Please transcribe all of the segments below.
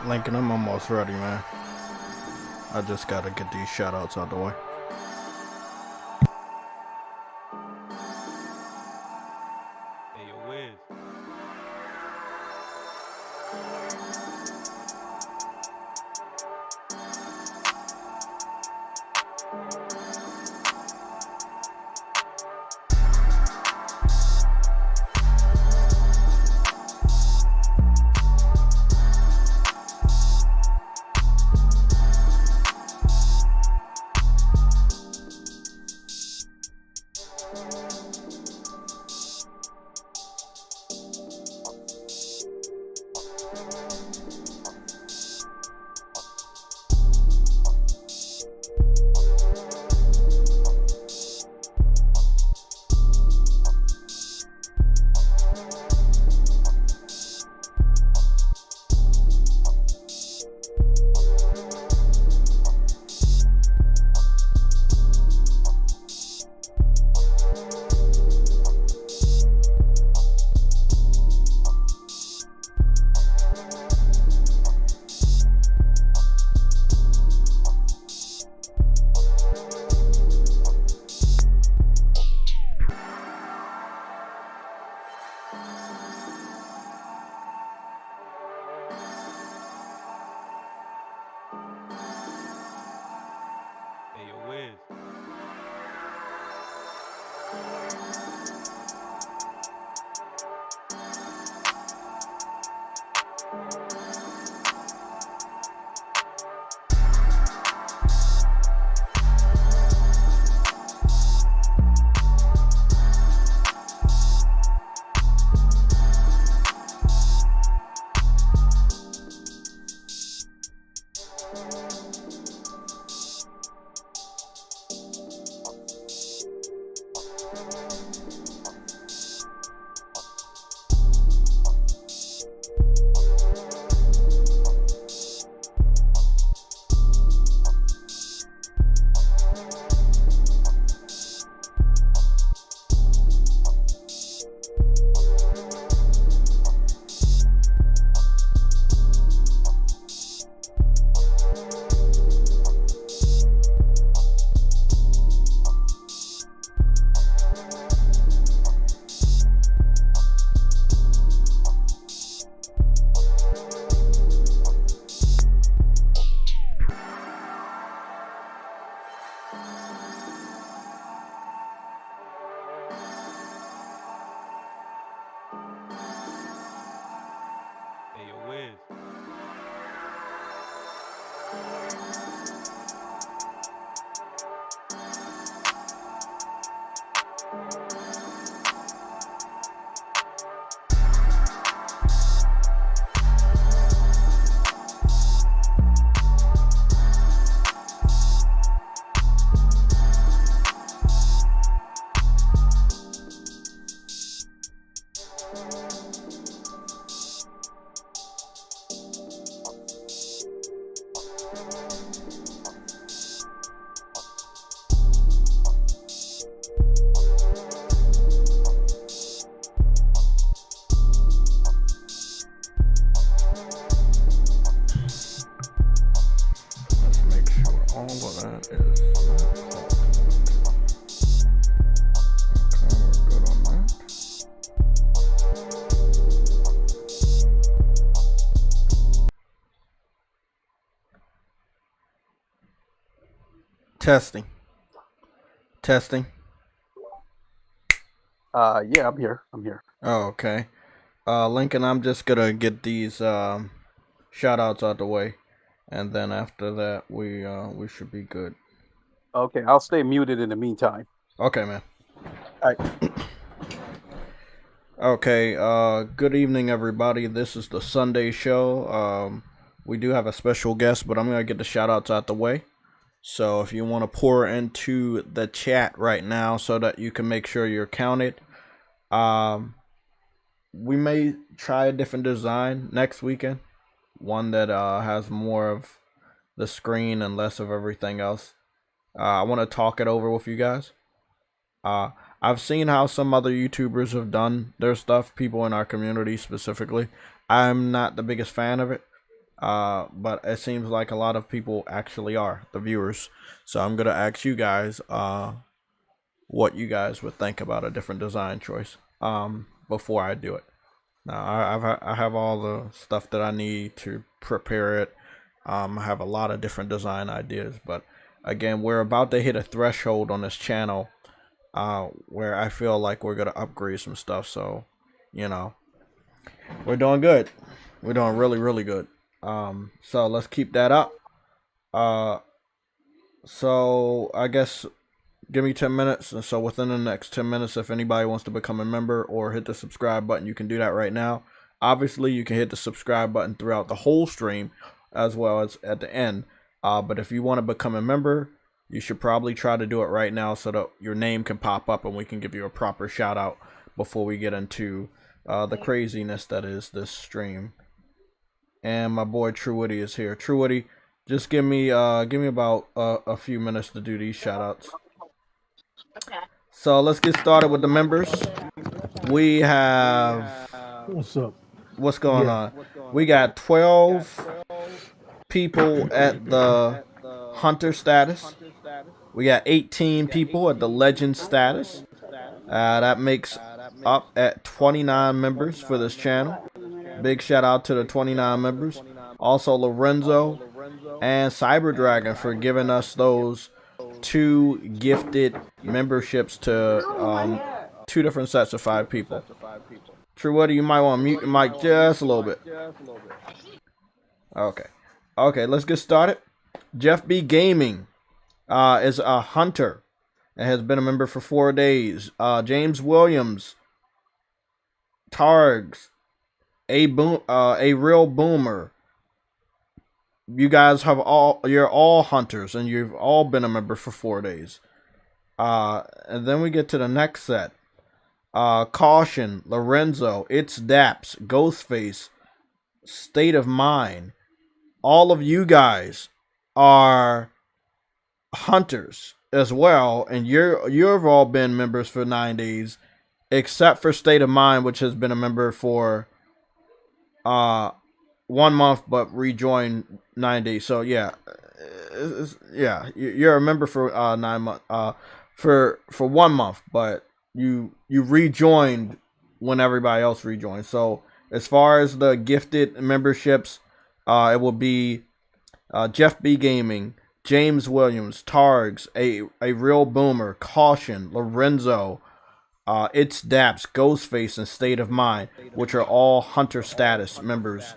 Lincoln, I'm almost ready, man. I just gotta get these shoutouts out the way. Hey, yo, Wiz. Let's make sure all of that is not called. Okay, we're good on that. Testing. Yeah, I'm here. Oh, okay. Lincoln, I'm just gonna get these shout outs out the way, and then after that we should be good. Okay, I'll stay muted in the meantime. Okay, man. All right. Okay, good evening, everybody. This is the Sunday Show. We do have a special guest, but I'm gonna get the shout outs out the way. So if you want to pour into the chat right now so that you can make sure you're counted, we may try a different design next weekend. One that has more of the screen and less of everything else. I want to talk it over with you guys. I've seen how some other YouTubers have done their stuff, people in our community specifically. I'm not the biggest fan of it. But it seems like a lot of people actually are, the viewers. So I'm gonna ask you guys what you guys would think about a different design choice before I do it. Now I have all the stuff that I need to prepare it. I have a lot of different design ideas, but again, we're about to hit a threshold on this channel where I feel like we're gonna upgrade some stuff. So, you know, we're doing good. We're doing really good. So let's keep that up. So I guess give me 10 minutes. And so within the next 10 minutes, if anybody wants to become a member or hit the subscribe button, you can do that right now. Obviously, you can hit the subscribe button throughout the whole stream as well as at the end. But if you want to become a member, you should probably try to do it right now so that your name can pop up and we can give you a proper shout out before we get into the craziness that is this stream. And my boy True Woody is here. True Woody, just give me about a few minutes to do these shout outs. Okay. So let's get started with the members. We have what's going on? We got 12 people at the Hunter status. We got 18 people at the Legend status. That makes up at 29 members for this channel. Big shout out to the 29 members. Also Lorenzo and Cyber Dragon for giving us those 2 gifted memberships to 2 different sets of 5 people. True Woody, you might want to mute your mic just a little bit. Okay, let's get started. Jeff B Gaming is a hunter and has been a member for 4 days. James Williams, Targs, a real boomer. You guys you're all hunters and you've all been a member for 4 days. And then we get to the next set. Caution, Lorenzo, It's Daps, Ghostface, State of Mind. All of you guys are hunters as well, and you've all been members for 9 days, except for State of Mind, which has been a member for 1 month but rejoined 9 days. So yeah, you're a member for 9 months, for 1 month, but you rejoined when everybody else rejoined. So as far as the gifted memberships, it will be Jeff B Gaming, James Williams, Targs, a real boomer, Caution, Lorenzo, It's Daps, Ghostface, and State of Mind, which are all Hunter status members.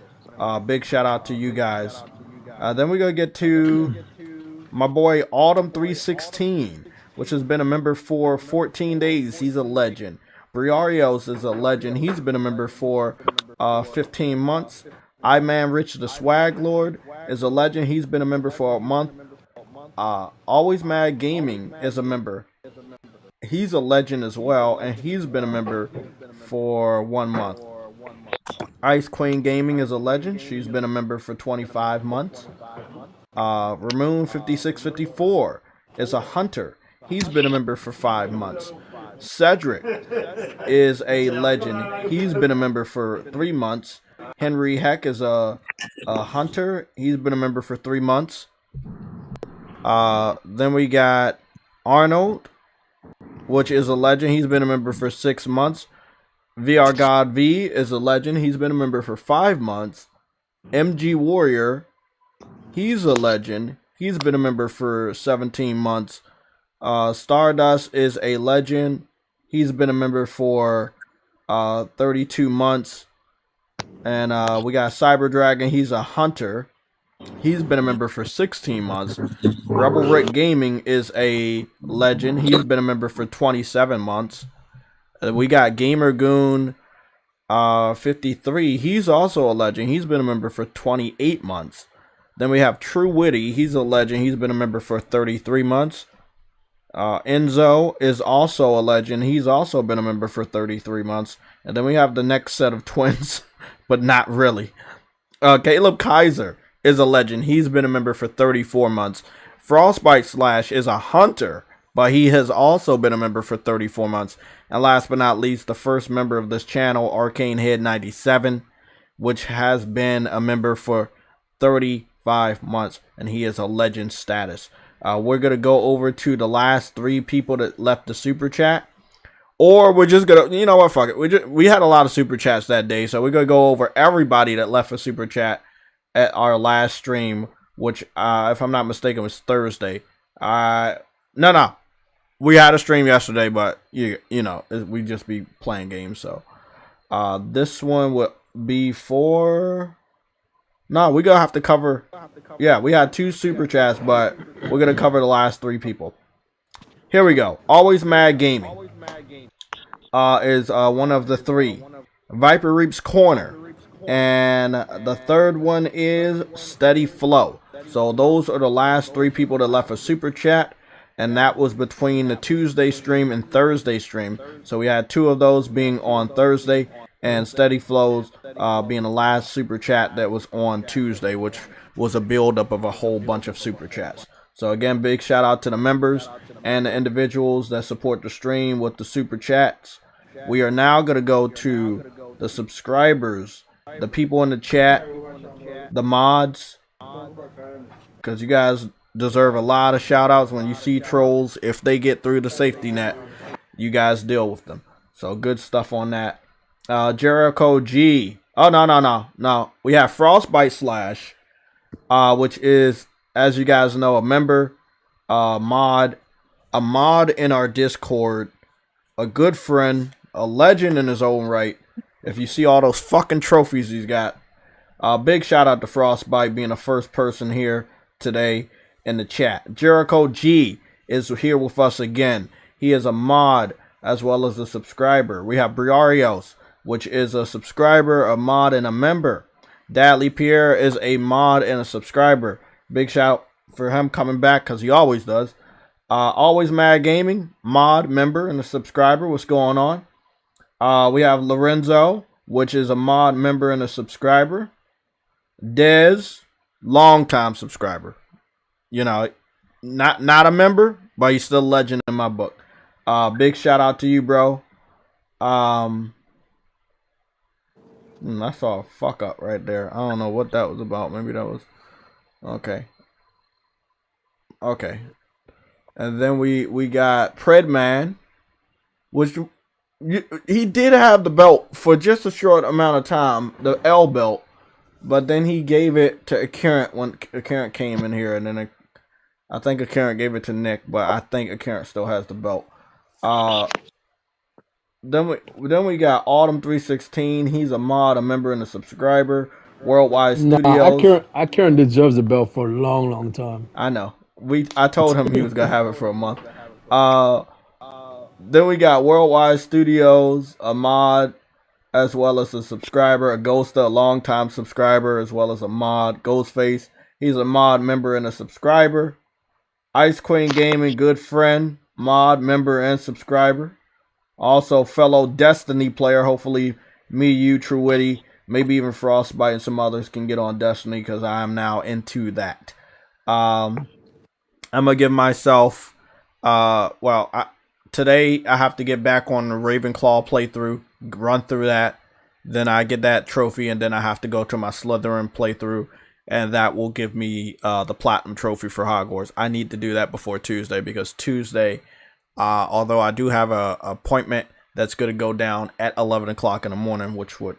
Big shout out to you guys. Then we're going to get to my boy Autumn316, which has been a member for 14 days. He's a legend. Briarios is a legend. He's been a member for 15 months. Man Rich the Swag Lord is a legend. He's been a member for a month. Always Mad Gaming is a member. He's a legend as well, and he's been a member for 1 month. Ice Queen Gaming is a legend. She's been a member for 25 months. Ramoon5654 is a hunter. He's been a member for 5 months. Cedric is a legend. He's been a member for 3 months. Henry Heck is a hunter. He's been a member for 3 months. Then we got Arnold, which is a legend. He's been a member for 6 months. VR God V is a legend. He's been a member for 5 months. MG Warrior, he's a legend. He's been a member for 17 months. Stardust is a legend. He's been a member for 32 months. And we got Cyber Dragon. He's a hunter. He's been a member for 16 months. Rebel Rick Gaming is a legend. He's been a member for 27 months. We got Gamer Goon 53. He's also a legend. He's been a member for 28 months. Then we have True Witty. He's a legend. He's been a member for 33 months. Enzo is also a legend. He's also been a member for 33 months. And then we have the next set of twins, but not really. Caleb Kaiser is a legend. He's been a member for 34 months. Frostbite Slash is a hunter, but he has also been a member for 34 months. And last but not least, the first member of this channel, Arcane Head 97, which has been a member for 35 months, and he is a legend status. We're going to go over to the last 3 people that left the super chat. Or we're just going to, you know what, fuck it. We had a lot of super chats that day, so we're going to go over everybody that left a super chat at our last stream, which, if I'm not mistaken, was Thursday. No. We had a stream yesterday, but, you know, we just be playing games, so. This one would be for... No, we're going to have to cover... Yeah, we had 2 super chats, but we're going to cover the last 3 people. Here we go. Always Mad Gaming is one of the 3. Viper Reaps Corner. And the third one is Steady Flow. So those are the last 3 people that left a super chat. And that was between the Tuesday stream and Thursday stream. So we had 2 of those being on Thursday. And Steady Flows being the last super chat that was on Tuesday, which was a buildup of a whole bunch of super chats. So again, big shout out to the members and the individuals that support the stream with the super chats. We are now going to go to the subscribers, the people in the chat, the mods, because you guys deserve a lot of shout outs. When you see trolls, if they get through the safety net, you guys deal with them. So good stuff on that. Jericho G. Oh, no. We have Frostbite Slash, which is, as you guys know, a member, a mod in our Discord, a good friend, a legend in his own right. If you see all those fucking trophies he's got, big shout out to Frostbite being the first person here today in the chat. Jericho G is here with us again. He is a mod as well as a subscriber. We have Briarios, which is a subscriber, a mod, and a member. Dadley Pierre is a mod and a subscriber. Big shout for him coming back because he always does. Always Mad Gaming, mod, member, and a subscriber. What's going on? We have Lorenzo, which is a mod, member, and a subscriber. Dez, long-time subscriber. You know, not a member, but he's still a legend in my book. Big shout out to you, bro. I saw a fuck up right there. I don't know what that was about. Maybe that was... Okay. And then we got Predman, which he did have the belt for just a short amount of time, the L belt, but then he gave it to Akirant when Akirant came in here, and then I think Akirant gave it to Nick, but I think Akirant still has the belt. Then we got Autumn316. He's a mod, a member, and a subscriber. Worldwide Nah, Studios. Karen deserves the belt for a long, long time. I know. I told him he was gonna have it for a month. Uh, then we got Worldwide Studios, a mod, as well as a subscriber, a Ghosta, a longtime subscriber, as well as a mod, Ghostface. He's a mod member and a subscriber. Ice Queen Gaming, good friend, mod member and subscriber. Also, fellow Destiny player. Hopefully, me, you, True Witty, maybe even Frostbite and some others can get on Destiny because I am now into that. I'm gonna give myself. Today I have to get back on the Ravenclaw playthrough, run through that. Then I get that trophy, and then I have to go to my Slytherin playthrough, and that will give me the platinum trophy for Hogwarts. I need to do that before Tuesday because Tuesday, although I do have a appointment that's going to go down at 11 o'clock in the morning, which would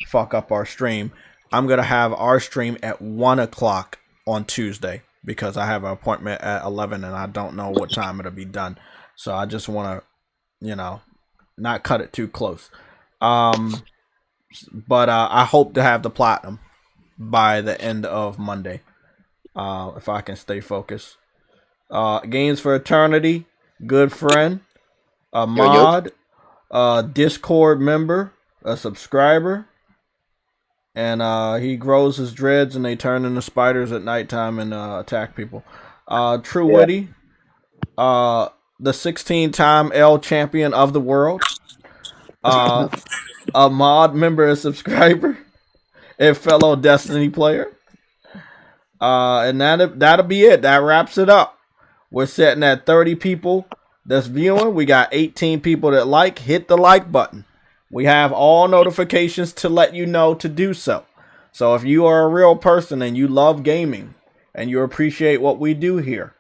fuck up our stream. I'm going to have our stream at 1 o'clock on Tuesday because I have an appointment at 11 and I don't know what time it'll be done. So I just want to, not cut it too close. But I hope to have the platinum by the end of Monday, if I can stay focused. Games for Eternity, good friend, a mod, Discord member, a subscriber, and he grows his dreads and they turn into spiders at nighttime and attack people. True Witty, the 16-time L champion of the world, a mod member and subscriber, and fellow Destiny player. And that'll be it. That wraps it up. We're sitting at 30 people that's viewing. We got 18 people that like. Hit the like button. We have all notifications to let you know to do so. So if you are a real person and you love gaming and you appreciate what we do here,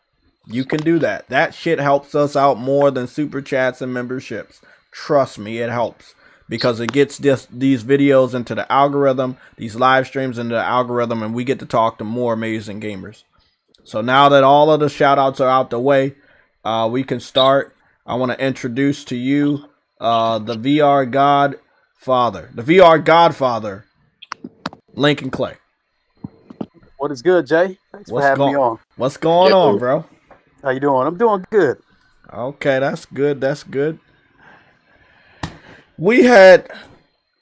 you can do that. That shit helps us out more than super chats and memberships. Trust me, it helps. Because it gets these videos into the algorithm, these live streams into the algorithm, and we get to talk to more amazing gamers. So now that all of the shout-outs are out the way, we can start. I want to introduce to you the VR Godfather, Lincoln Klay. What is good, Jay? Thanks for having me on. What's going on, bro? How you doing? I'm doing good. Okay, that's good. That's good. We had,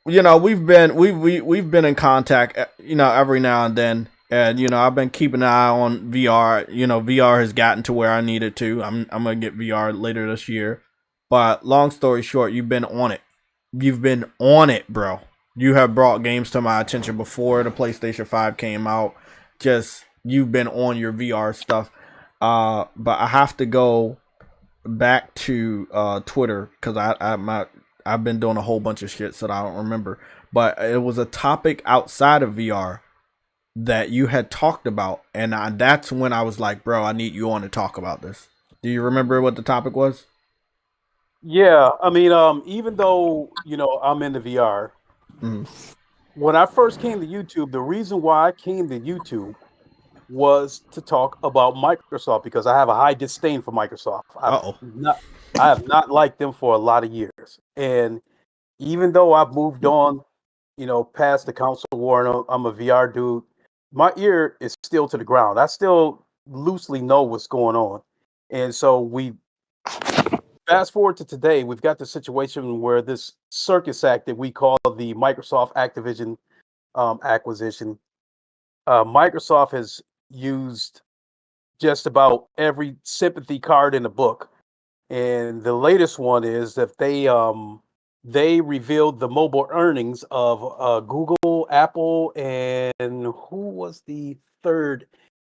we've been in contact, every now and then, and I've been keeping an eye on VR. VR has gotten to where I need it to. I'm gonna get VR later this year, but long story short, you've been on it. You've been on it, bro. You have brought games to my attention before the PlayStation 5 came out. Just you've been on your VR stuff, but I have to go back to Twitter because I've been doing a whole bunch of shit, so I don't remember. But it was a topic outside of VR that you had talked about, and that's when I was like, bro, I need you on to talk about this. Do you remember what the topic was? Yeah, I mean, even though, I'm into VR, when I first came to YouTube, the reason why I came to YouTube was to talk about Microsoft because I have a high disdain for Microsoft. I have not liked them for a lot of years. And even though I've moved on, past the console war and I'm a VR dude, my ear is still to the ground. I still loosely know what's going on. And so we fast forward to today, we've got the situation where this circus act that we call the Microsoft Activision acquisition, Microsoft has used just about every sympathy card in the book. And the latest one is that they revealed the mobile earnings of Google, Apple, and who was the third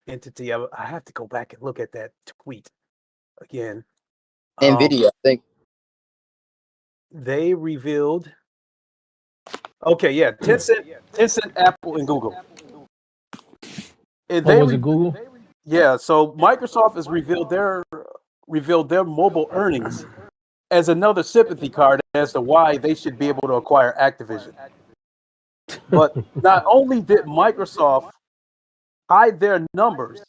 entity? I have to go back and look at that tweet again. NVIDIA, I think. They revealed. Okay, yeah, Tencent, Apple, and Google. And Was it Google? Yeah, so Microsoft has revealed their mobile earnings as another sympathy card as to why they should be able to acquire Activision. But not only did Microsoft hide their numbers,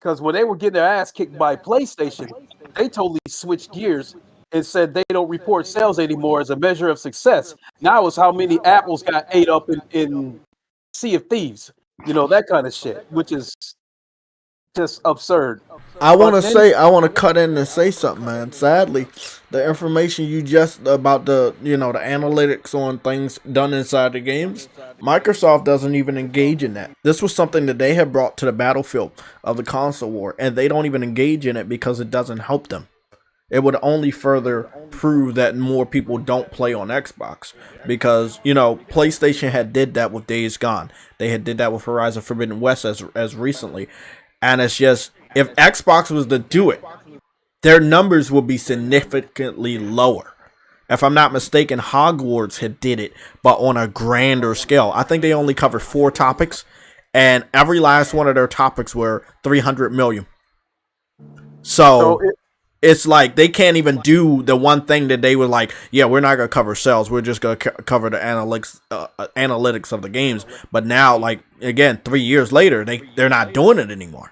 because when they were getting their ass kicked by PlayStation, they totally switched gears it said they don't report sales anymore as a measure of success. Now it's how many apples got ate up in Sea of Thieves. You know, that kind of shit, which is just absurd. I want to But then, say, I want to cut in and say something, man. Sadly, the information you just about the, the analytics on things done inside the games, Microsoft doesn't even engage in that. This was something that they have brought to the battlefield of the console war, and they don't even engage in it because it doesn't help them. It would only further prove that more people don't play on Xbox because, PlayStation had did that with Days Gone. They had did that with Horizon Forbidden West as recently. And it's just, if Xbox was to do it, their numbers would be significantly lower. If I'm not mistaken, Hogwarts had did it, but on a grander scale. I think they only covered 4 topics, and every last one of their topics were 300 million. So it's like they can't even do the one thing that they were like, yeah, we're not going to cover sales. We're just going to cover the analytics of the games. But now, like, again, 3 years later, they're not doing it anymore.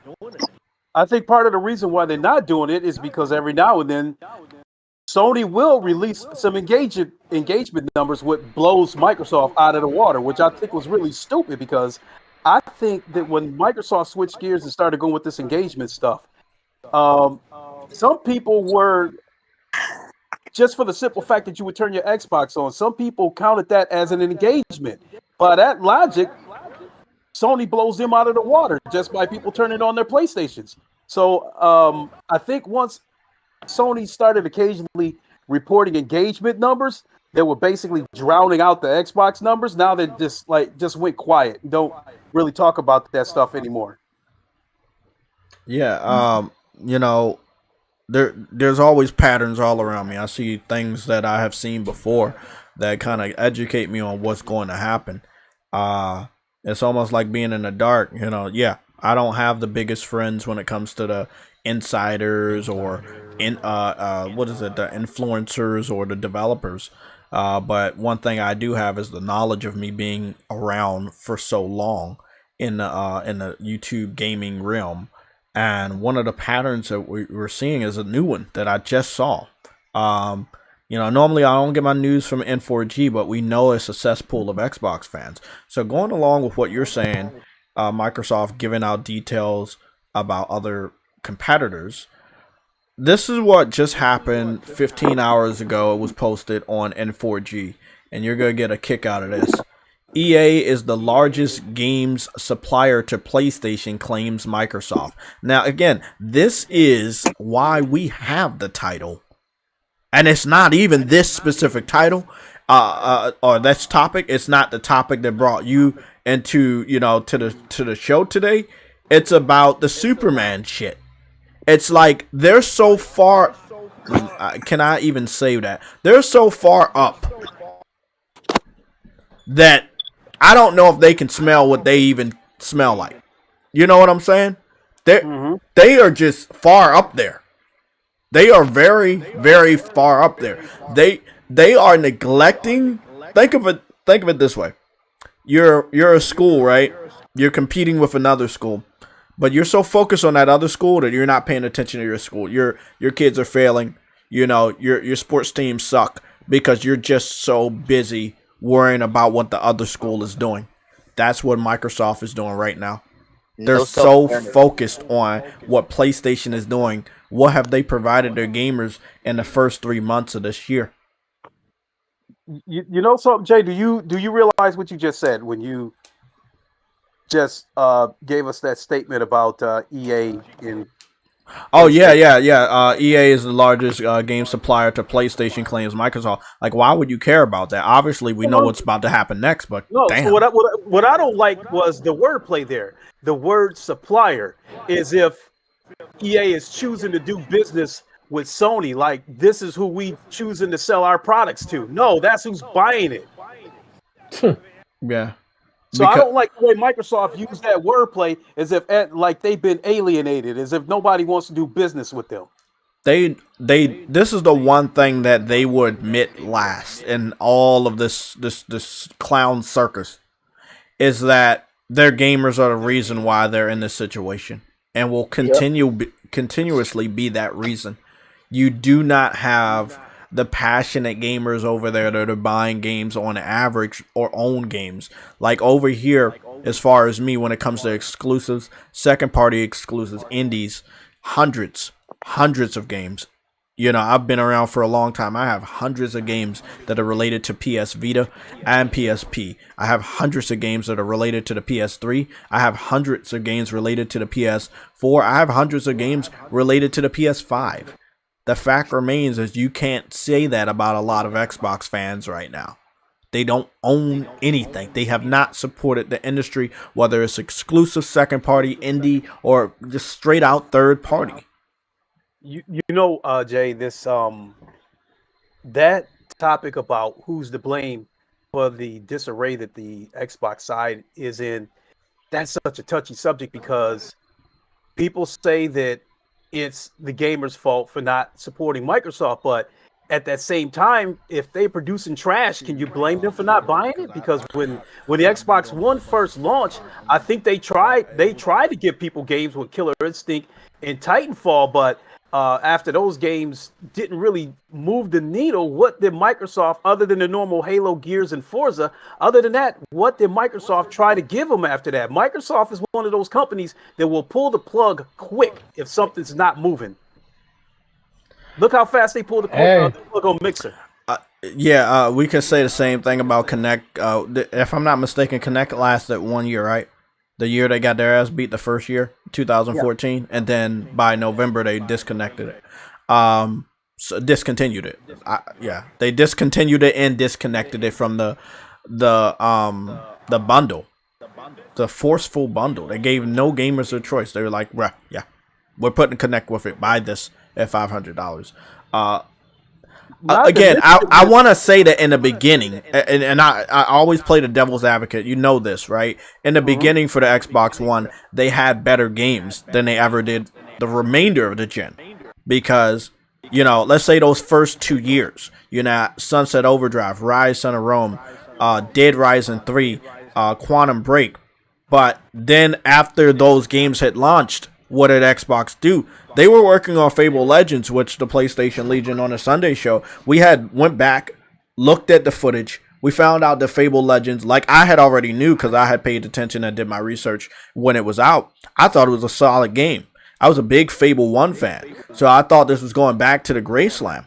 I think part of the reason why they're not doing it is because every now and then Sony will release some engagement numbers, which blows Microsoft out of the water, which I think was really stupid because I think that when Microsoft switched gears and started going with this engagement stuff, some people were, just for the simple fact that you would turn your Xbox on, some people counted that as an engagement. By that logic, Sony blows them out of the water just by people turning on their PlayStations. So I think once Sony started occasionally reporting engagement numbers that were basically drowning out the Xbox numbers, now they just went quiet. Don't really talk about that stuff anymore. Yeah, there's always patterns all around me. I see things that I have seen before that kind of educate me on what's going to happen. It's almost like being in the dark, Yeah, I don't have the biggest friends when it comes to the insiders or the influencers or the developers. But one thing I do have is the knowledge of me being around for so long in the YouTube gaming realm. And one of the patterns that we're seeing is a new one that I just saw. Normally I don't get my news from N4G, but we know it's a cesspool of Xbox fans. So going along with what you're saying, Microsoft giving out details about other competitors, this is what just happened 15 hours ago. It was posted on N4G, and you're going to get a kick out of this. EA is the largest games supplier to PlayStation, claims Microsoft. Now, again, this is why we have the title. And it's not even this specific title or this topic. It's not the topic that brought you into, to the show today. It's about the Superman shit. It's like they're so far. Can I even say that? They're so far up that I don't know if they can smell what they even smell like. You know what I'm saying? They are just far up there. They are very, very far up there. They are neglecting. Think of it this way. You're a school, right? You're competing with another school, but you're so focused on that other school that you're not paying attention to your school. Your kids are failing. Your sports teams suck because you're just so busy worrying about what the other school is doing. That's what Microsoft is doing right now. They're so focused on what PlayStation is doing. What have they provided their gamers in the first 3 months of this year? You know something, Jay? Do you realize what you just said when you just gave us that statement about EA in? Oh yeah. EA is the largest game supplier to PlayStation, claims Microsoft. Like, why would you care about that? Obviously, we know what's about to happen next, but no. damn. So what I don't like was the wordplay there. The word supplier is if EA is choosing to do business with Sony, like this is who we choosing to sell our products to. No, that's who's buying it. Yeah. So I don't like the way Microsoft used that wordplay as if like they've been alienated, as if nobody wants to do business with them. This is the one thing that they would admit last in all of this clown circus is that their gamers are the reason why they're in this situation and will continuously be that reason. You do not have the passionate gamers over there that are buying games on average or own games. Like over here, as far as me, when it comes to exclusives, second party exclusives, indies, hundreds of games. You know, I've been around for a long time. I have hundreds of games that are related to PS Vita and PSP. I have hundreds of games that are related to the PS3. I have hundreds of games related to the PS4. I have hundreds of games related to the PS5. The fact remains is you can't say that about a lot of Xbox fans right now. They don't own anything. They have not supported the industry, whether it's exclusive, second party, indie, or just straight out third party. You know, Jay, this that topic about who's to blame for the disarray that the Xbox side is in, that's such a touchy subject because people say that it's the gamers' fault for not supporting Microsoft, but at that same time, if they're producing trash, can you blame them for not buying it? Because when the Xbox One first launched, I think they tried to give people games with Killer Instinct and Titanfall, but after those games didn't really move the needle, what did Microsoft, other than the normal Halo, Gears, and Forza, other than that, what did Microsoft try to give them after that? Microsoft is one of those companies that will pull the plug quick if something's not moving. Look how fast they pulled the plug on Mixer. We can say the same thing about Kinect. If I'm not mistaken, Kinect lasted 1 year, right? The year they got their ass beat, the first year, 2014, and then by November they disconnected it. So discontinued it. They discontinued it and disconnected it from the bundle, the forceful bundle. They gave no gamers a choice. They were like, we're putting Kinect with it. Buy this at $500. Again, I want to say that in the beginning, and I always play the devil's advocate. You know this, right? In the beginning for the Xbox One, they had better games than they ever did the remainder of the gen. Because, you know, let's say those first 2 years, you know, Sunset Overdrive, Rise, Son of Rome, Dead Rising 3, Quantum Break. But then after those games had launched, what did Xbox do? They were working on Fable Legends, which the PlayStation Legion on the Sunday Show. We had went back, looked at the footage. We found out that Fable Legends, like I had already knew because I had paid attention and did my research when it was out. I thought it was a solid game. I was a big Fable 1 fan. So I thought this was going back to the Gray Slam.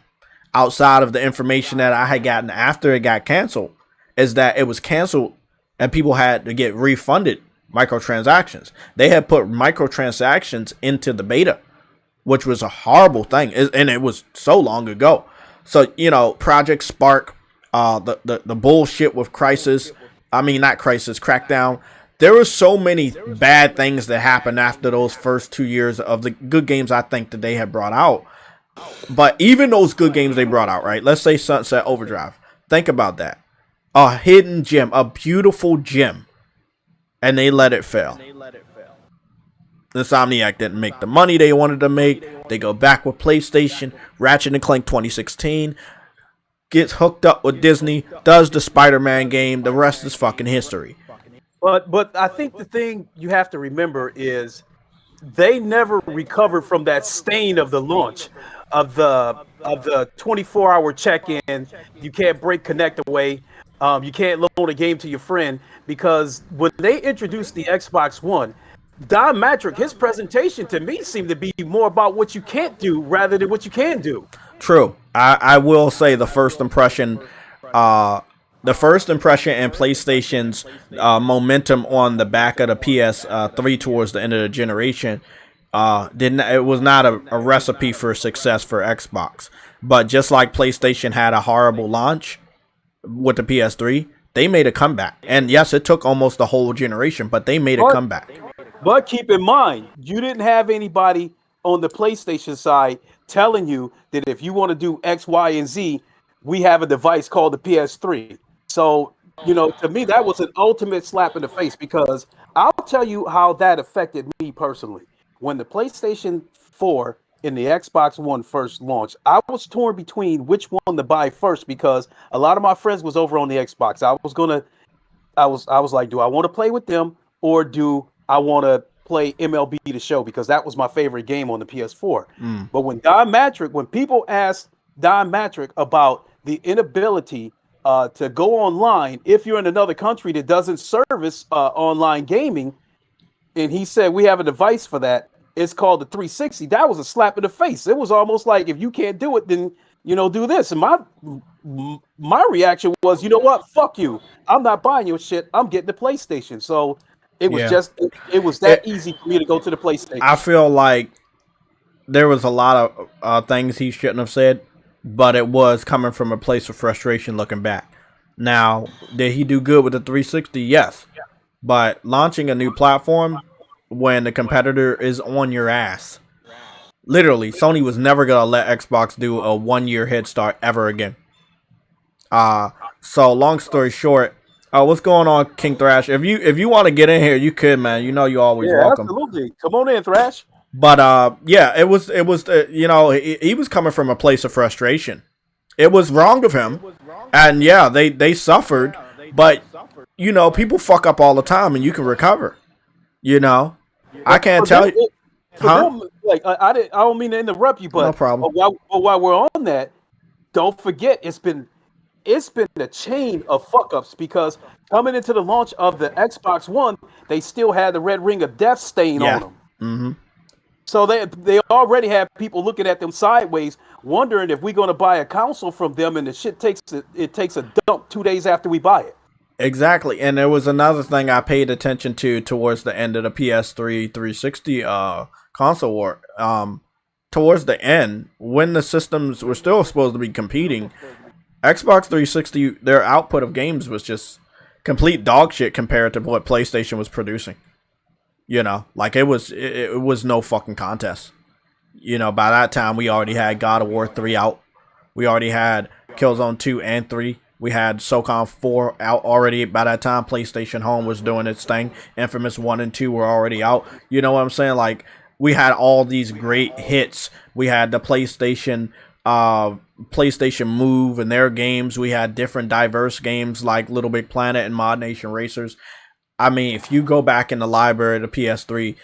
Outside of the information that I had gotten after it got canceled, is that it was canceled and people had to get refunded microtransactions. They had put microtransactions into the beta, which was a horrible thing, and it was so long ago. So, you know, Project Spark, the bullshit with Crackdown. There were so many bad things that happened after those first 2 years of the good games I think that they had brought out. But even those good games they brought out, right? Let's say Sunset Overdrive. Think about that. A hidden gem, a beautiful gem. And they let it fail. Insomniac didn't make the money they wanted to make. They go back with PlayStation. Ratchet and Clank 2016 gets hooked up with Disney, does the Spider-Man game. The rest is fucking history. But I think the thing you have to remember is they never recovered from that stain of the launch of the 24-hour check-in. You can't break Connect away. You can't loan a game to your friend, because when they introduced the Xbox One, Don Matrick, his presentation to me seemed to be more about what you can't do rather than what you can do. True. I will say the first impression and PlayStation's momentum on the back of the PS3 towards the end of the generation it was not a recipe for success for Xbox. But just like PlayStation had a horrible launch with the PS3, they made a comeback. And yes, it took almost the whole generation, but they made a comeback. But keep in mind, you didn't have anybody on the PlayStation side telling you that if you want to do X, Y, and Z, we have a device called the PS3. So, you know, to me, that was an ultimate slap in the face, because I'll tell you how that affected me personally. When the PlayStation 4 and the Xbox One first launched, I was torn between which one to buy first, because a lot of my friends was over on the Xbox. I was like, do I want to play with them, or do I want to play MLB The Show, because that was my favorite game on the PS4. But when Don Matrick, when people asked Don Matrick about the inability to go online if you're in another country that doesn't service online gaming. And he said we have a device for that. It's called the 360. That was a slap in the face. It was almost like, if you can't do it, then do this. And my reaction was, you know what? Fuck you. I'm not buying your shit. I'm getting the PlayStation. So it was it was that easy for me to go to the PlayStation. I feel like there was a lot of things he shouldn't have said, but it was coming from a place of frustration looking back. Now, did he do good with the 360? Yes. But launching a new platform when the competitor is on your ass. Literally, Sony was never going to let Xbox do a 1 year head start ever again. So long story short, what's going on, King Thrash? If you want to get in here, you could, man. You know you're always welcome. Absolutely. Come on in, Thrash. But yeah, it was he was coming from a place of frustration. It was wrong of him, and yeah, they suffered. But people fuck up all the time, and you can recover. I can't tell you. Them, like I don't mean to interrupt you, but no problem. While we're on that, don't forget it's been a chain of fuck ups, because coming into the launch of the Xbox One, they still had the red ring of death stain on them. Mm-hmm. So they already have people looking at them sideways, wondering if we're going to buy a console from them, and the shit takes a dump 2 days after we buy it. Exactly. And there was another thing I paid attention to towards the end of the PS3 360 console war. Towards the end, when the systems were still supposed to be competing, Xbox 360, their output of games was just complete dog shit compared to what PlayStation was producing. Like it was no fucking contest. By that time we already had God of War 3 out. We already had Killzone 2 and 3. We had SOCOM 4 out already. By that time, PlayStation Home was doing its thing. Infamous 1 and 2 were already out. You know what I'm saying? Like, we had all these great hits. We had the PlayStation Move and their games. We had different diverse games like Little Big Planet and Mod Nation Racers. I mean, if you go back in the library of the PS3,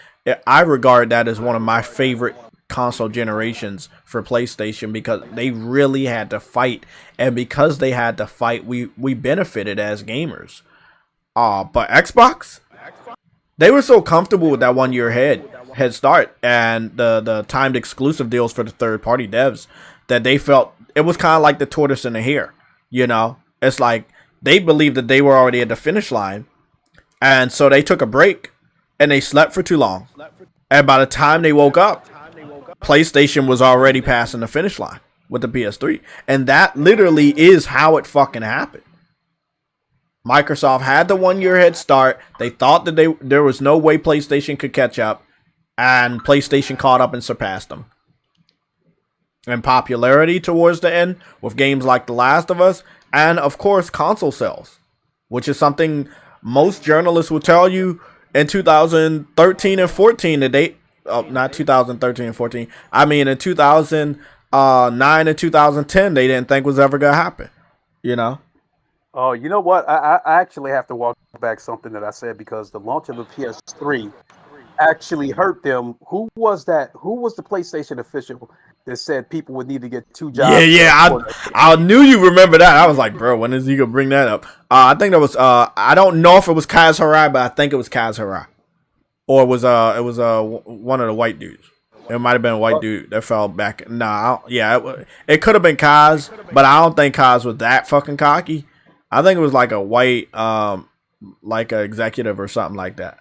I regard that as one of my favorite console generations for PlayStation, because they really had to fight, and because they had to fight, we benefited as gamers. But Xbox, they were so comfortable with that 1 year head start and the timed exclusive deals for the third party devs, that they felt it was kind of like the tortoise and the hare. It's like they believed that they were already at the finish line, and so they took a break and they slept for too long, and by the time they woke up, PlayStation was already passing the finish line with the PS3. And that literally is how it fucking happened. Microsoft had the 1 year head start. They thought that there was no way PlayStation could catch up, and PlayStation caught up and surpassed them. And popularity towards the end with games like The Last of Us, and of course console sales, which is something most journalists will tell you in 2013 and 14 that they not 2013 and 14. I mean, in 2009 and 2010, they didn't think was ever gonna happen. Oh, you know what? I actually have to walk back something that I said, because the launch of the PS3 actually hurt them. Who was that? Who was the PlayStation official that said people would need to get 2 jobs? Yeah. I knew you remember that. I was like, bro, when is he gonna bring that up? I think that was I don't know if it was Kaz Hirai, but I think it was Kaz Hirai. Or it was one of the white dudes. It might have been a white dude that fell back. It could have been Kaz, but I don't think Kaz was that fucking cocky. I think it was like a white, like an executive or something like that.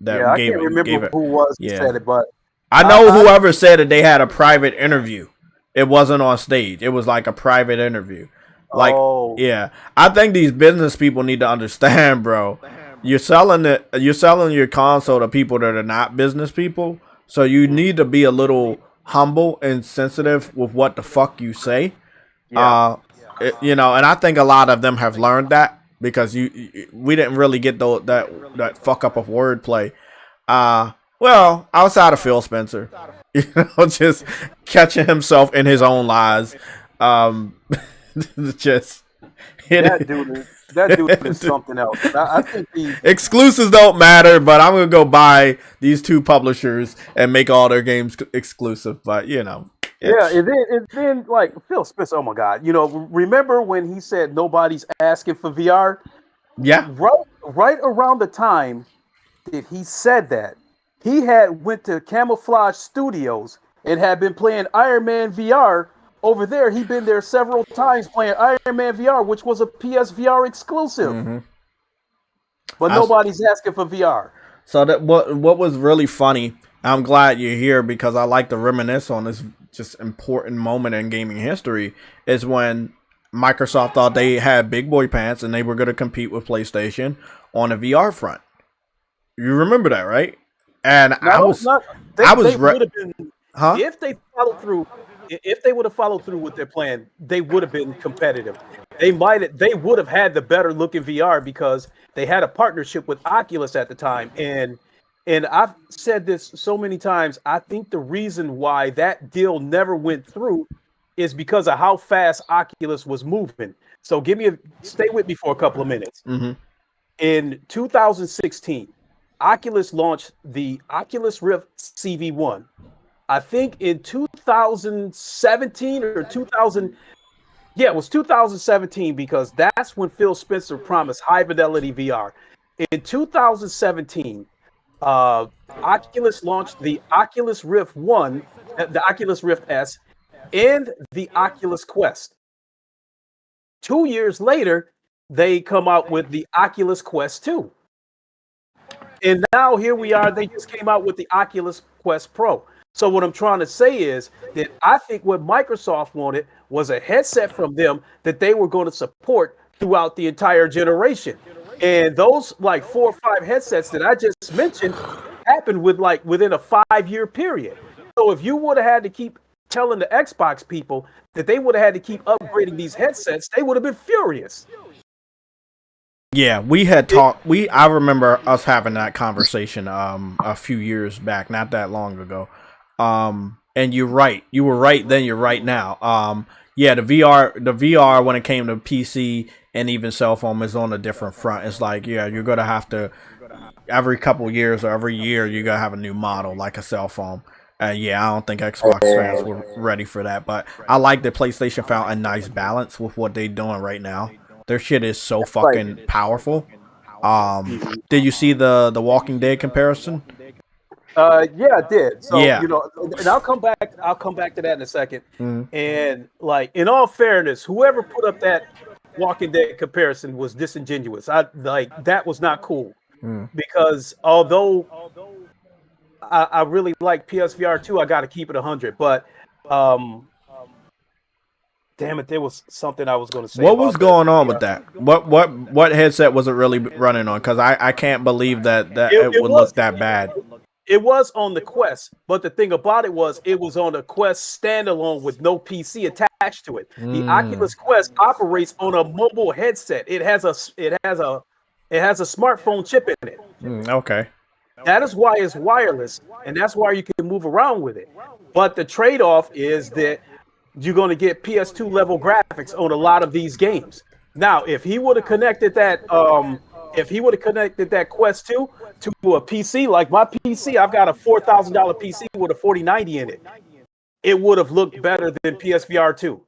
I can't remember who was said it, but I know whoever said it. They had a private interview. It wasn't on stage. It was like a private interview. I think these business people need to understand, bro. You're selling your console to people that are not business people, so you need to be a little humble and sensitive with what the fuck you say. And I think a lot of them have learned that, because we didn't really get that fuck up of wordplay. Well, outside of Phil Spencer, just catching himself in his own lies. Just hit it. That dude is something else. I think exclusives don't matter, but I'm gonna go buy these 2 publishers and make all their games exclusive. But Yeah, and then like Phil Spencer, oh my God, remember when he said nobody's asking for VR? Yeah. Right around the time that he said that, he had went to Camouflage Studios and had been playing Iron Man VR over there. He'd been there several times playing Iron Man VR, which was a PSVR exclusive. Mm-hmm. But nobody's asking for VR. So that what was really funny. I'm glad you're here because I like to reminisce on this just important moment in gaming history. Is when Microsoft thought they had big boy pants and they were going to compete with PlayStation on a VR front. You remember that, right? And They would have been, if they followed through. If they would have followed through with their plan, they would have been competitive. They would have had the better looking VR because they had a partnership with Oculus at the time. And I've said this so many times. I think the reason why that deal never went through is because of how fast Oculus was moving. So stay with me for a couple of minutes. Mm-hmm. In 2016, Oculus launched the Oculus Rift CV1. I think in 2017 or 2000, yeah, it was 2017 because that's when Phil Spencer promised high fidelity VR. In 2017, Oculus launched the Oculus Rift 1, the Oculus Rift S, and the Oculus Quest. 2 years later, they come out with the Oculus Quest 2. And now here we are, they just came out with the Oculus Quest Pro. So what I'm trying to say is that I think what Microsoft wanted was a headset from them that they were going to support throughout the entire generation. And those like 4 or 5 headsets that I just mentioned happened within a 5-year period. So if you would have had to keep telling the Xbox people that they would have had to keep upgrading these headsets, they would have been furious. Yeah, we had talked. I remember us having that conversation a few years back, not that long ago. And you're right. You were right then. You're right now. Yeah, the VR when it came to PC and even cell phone is on a different front. It's like, yeah, you're gonna have to every couple years or every year you're gonna have a new model like a cell phone. Yeah, I don't think Xbox fans were ready for that, but I like that PlayStation found a nice balance with what they're doing right now. Their shit is so fucking powerful. Did you see the Walking Dead comparison? Yeah, I did. So Yeah. And I'll come back to that in a second. And like, in all fairness, whoever put up that Walking Dead comparison was disingenuous. That was not cool. Because although I really like PSVR 2, I got to keep it 100. But damn it, there was something I was going to say. What was going on with that? What headset was it really running on? Because I can't believe that it would look that bad. It was on the Quest, but the thing about it was on a Quest standalone with no PC attached to it. The Oculus Quest operates on a mobile headset. It has a smartphone chip in it. Okay. That is why it's wireless, and that's why you can move around with it. But the trade-off is that you're going to get PS2 level graphics on a lot of these games. Now, if he would have connected that Quest 2 to a PC, like my PC, I've got a $4,000 PC with a 4090 in it. It would have looked better than PSVR 2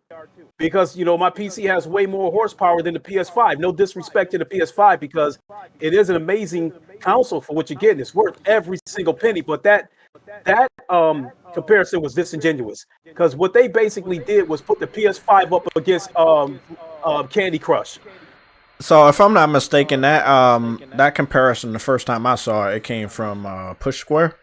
because my PC has way more horsepower than the PS5. No disrespect to the PS5 because it is an amazing console for what you're getting. It's worth every single penny, but that comparison was disingenuous because what they basically did was put the PS5 up against Candy Crush. So if I'm not mistaken, that comparison, the first time I saw it came from Push Square,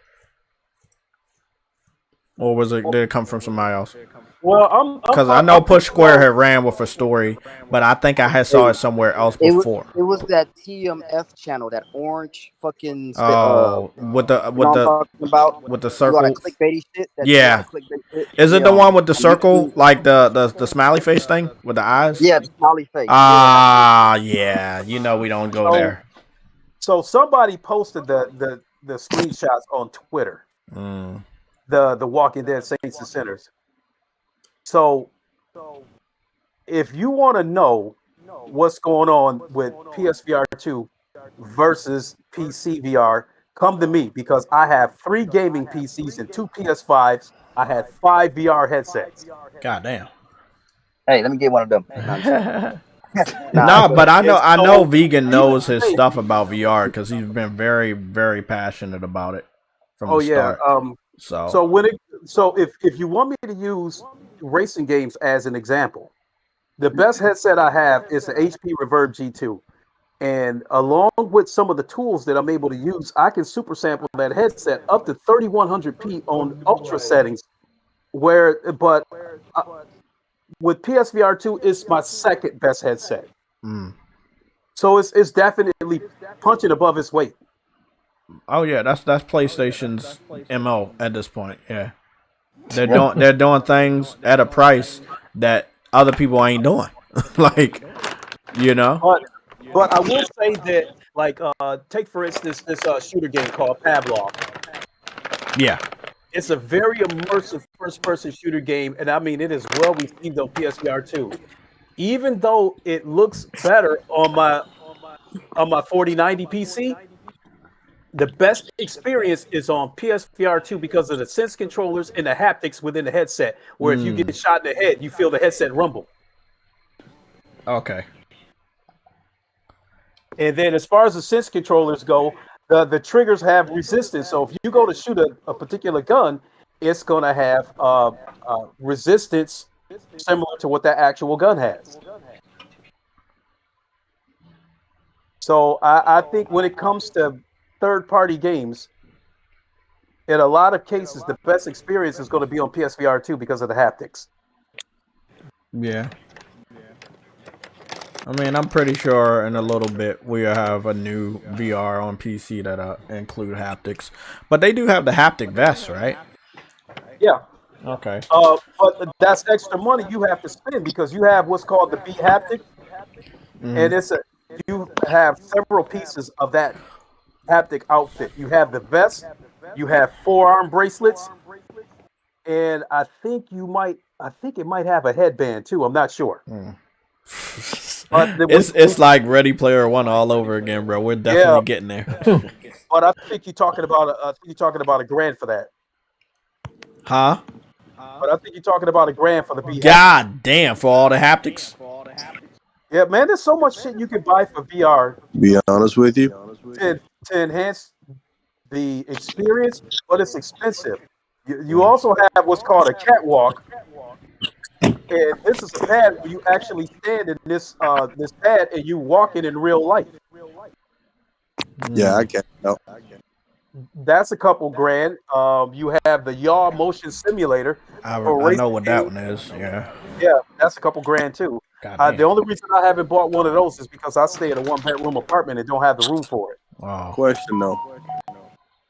or did it come from somebody else? Well, because I know Push Square had ran with a story, but I think I had saw it somewhere else before. It was that TMF channel, that orange fucking. With the circle. Clickbaity shit. Yeah. Clickbait shit. Is it the one with the circle, like the smiley face thing with the eyes? Yeah, the smiley face. Yeah. We don't go there. So somebody posted the screenshots on Twitter. The Walking Dead Saints and Sinners. So, if you want to know what's going on with PSVR 2 versus PC VR, come to me because I have 3 gaming PCs and 2 PS5s. I had 5 VR headsets. God damn. Hey, let me get one of them. No, I'm just kidding. Nah, No, but I And know so, Vegan even knows his today, stuff about VR because he's been very, very passionate about it from oh the yeah. start. So So if you want me to use racing games as an example, the best headset I have is the HP Reverb G2. And along with some of the tools that I'm able to use, I can super sample that headset up to 3100p on ultra settings. But with PSVR 2, it's my second best headset. So it's definitely punching above its weight. oh yeah, that's PlayStation's MO at this point. Yeah. They're doing things at a price that other people ain't doing. Like, you know? But I will say that, like, take for instance this shooter game called Pavlov. Yeah. It's a very immersive first-person shooter game, and I mean it is well received on PSVR 2. Even though it looks better on my 4090 PC, the best experience is on PSVR 2 because of the sense controllers and the haptics within the headset. Where if you get shot in the head, you feel the headset rumble. Okay. And then as far as the sense controllers go, the triggers have resistance. So if you go to shoot a particular gun, it's going to have resistance similar to what that actual gun has. So I think when it comes to third-party games, in a lot of cases, the best experience is going to be on PSVR 2 because of the haptics. Yeah. I mean, I'm pretty sure in a little bit we'll have a new VR on PC that include haptics. But they do have the haptic vests, right? Yeah. Okay. But that's extra money you have to spend because you have what's called the B haptic, and you have several pieces of that haptic outfit. You have the vest, you have forearm bracelets, and I think it might have a headband too. I'm not sure. But It's like Ready Player One all over again, bro. We're definitely getting there. But I think you're talking about $1,000 for that. Huh? But I think you're talking about $1,000 for the B. God damn, for all the haptics. Yeah, man, there's so much shit you can buy for VR. Be honest with you. To enhance the experience, but it's expensive. You also have what's called a catwalk, and this is a pad where you actually stand in this pad and you walk in real life. Yeah, I can't. No. That's a couple grand. You have the yaw motion simulator. I know what that one is. Yeah. Yeah, that's a couple grand too. The only reason I haven't bought one of those is because I stay in a 1-bedroom apartment and don't have the room for it. Wow. Question though.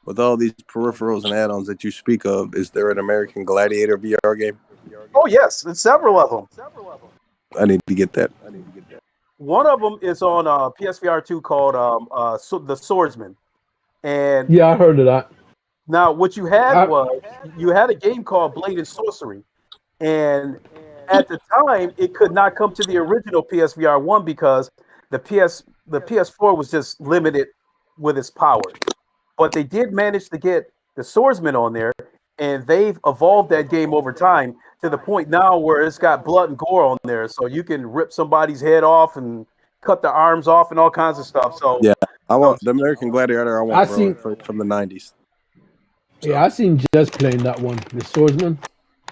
With all these peripherals and add-ons that you speak of, is there an American Gladiator VR game? Oh yes, there's several of them. I need to get that. One of them is on PSVR 2 called The Swordsman. And yeah, I heard of that. Now, what you had was you had a game called Blade and Sorcery, and at the time it could not come to the original PSVR 1 because the PS4 was just limited with its power. But they did manage to get the Swordsman on there, and they've evolved that game over time to the point now where it's got blood and gore on there, so you can rip somebody's head off and cut the arms off and all kinds of stuff. So yeah, I want the American Gladiator. I want from the 90s. So. Yeah, I seen Jess playing that one, the Swordsman.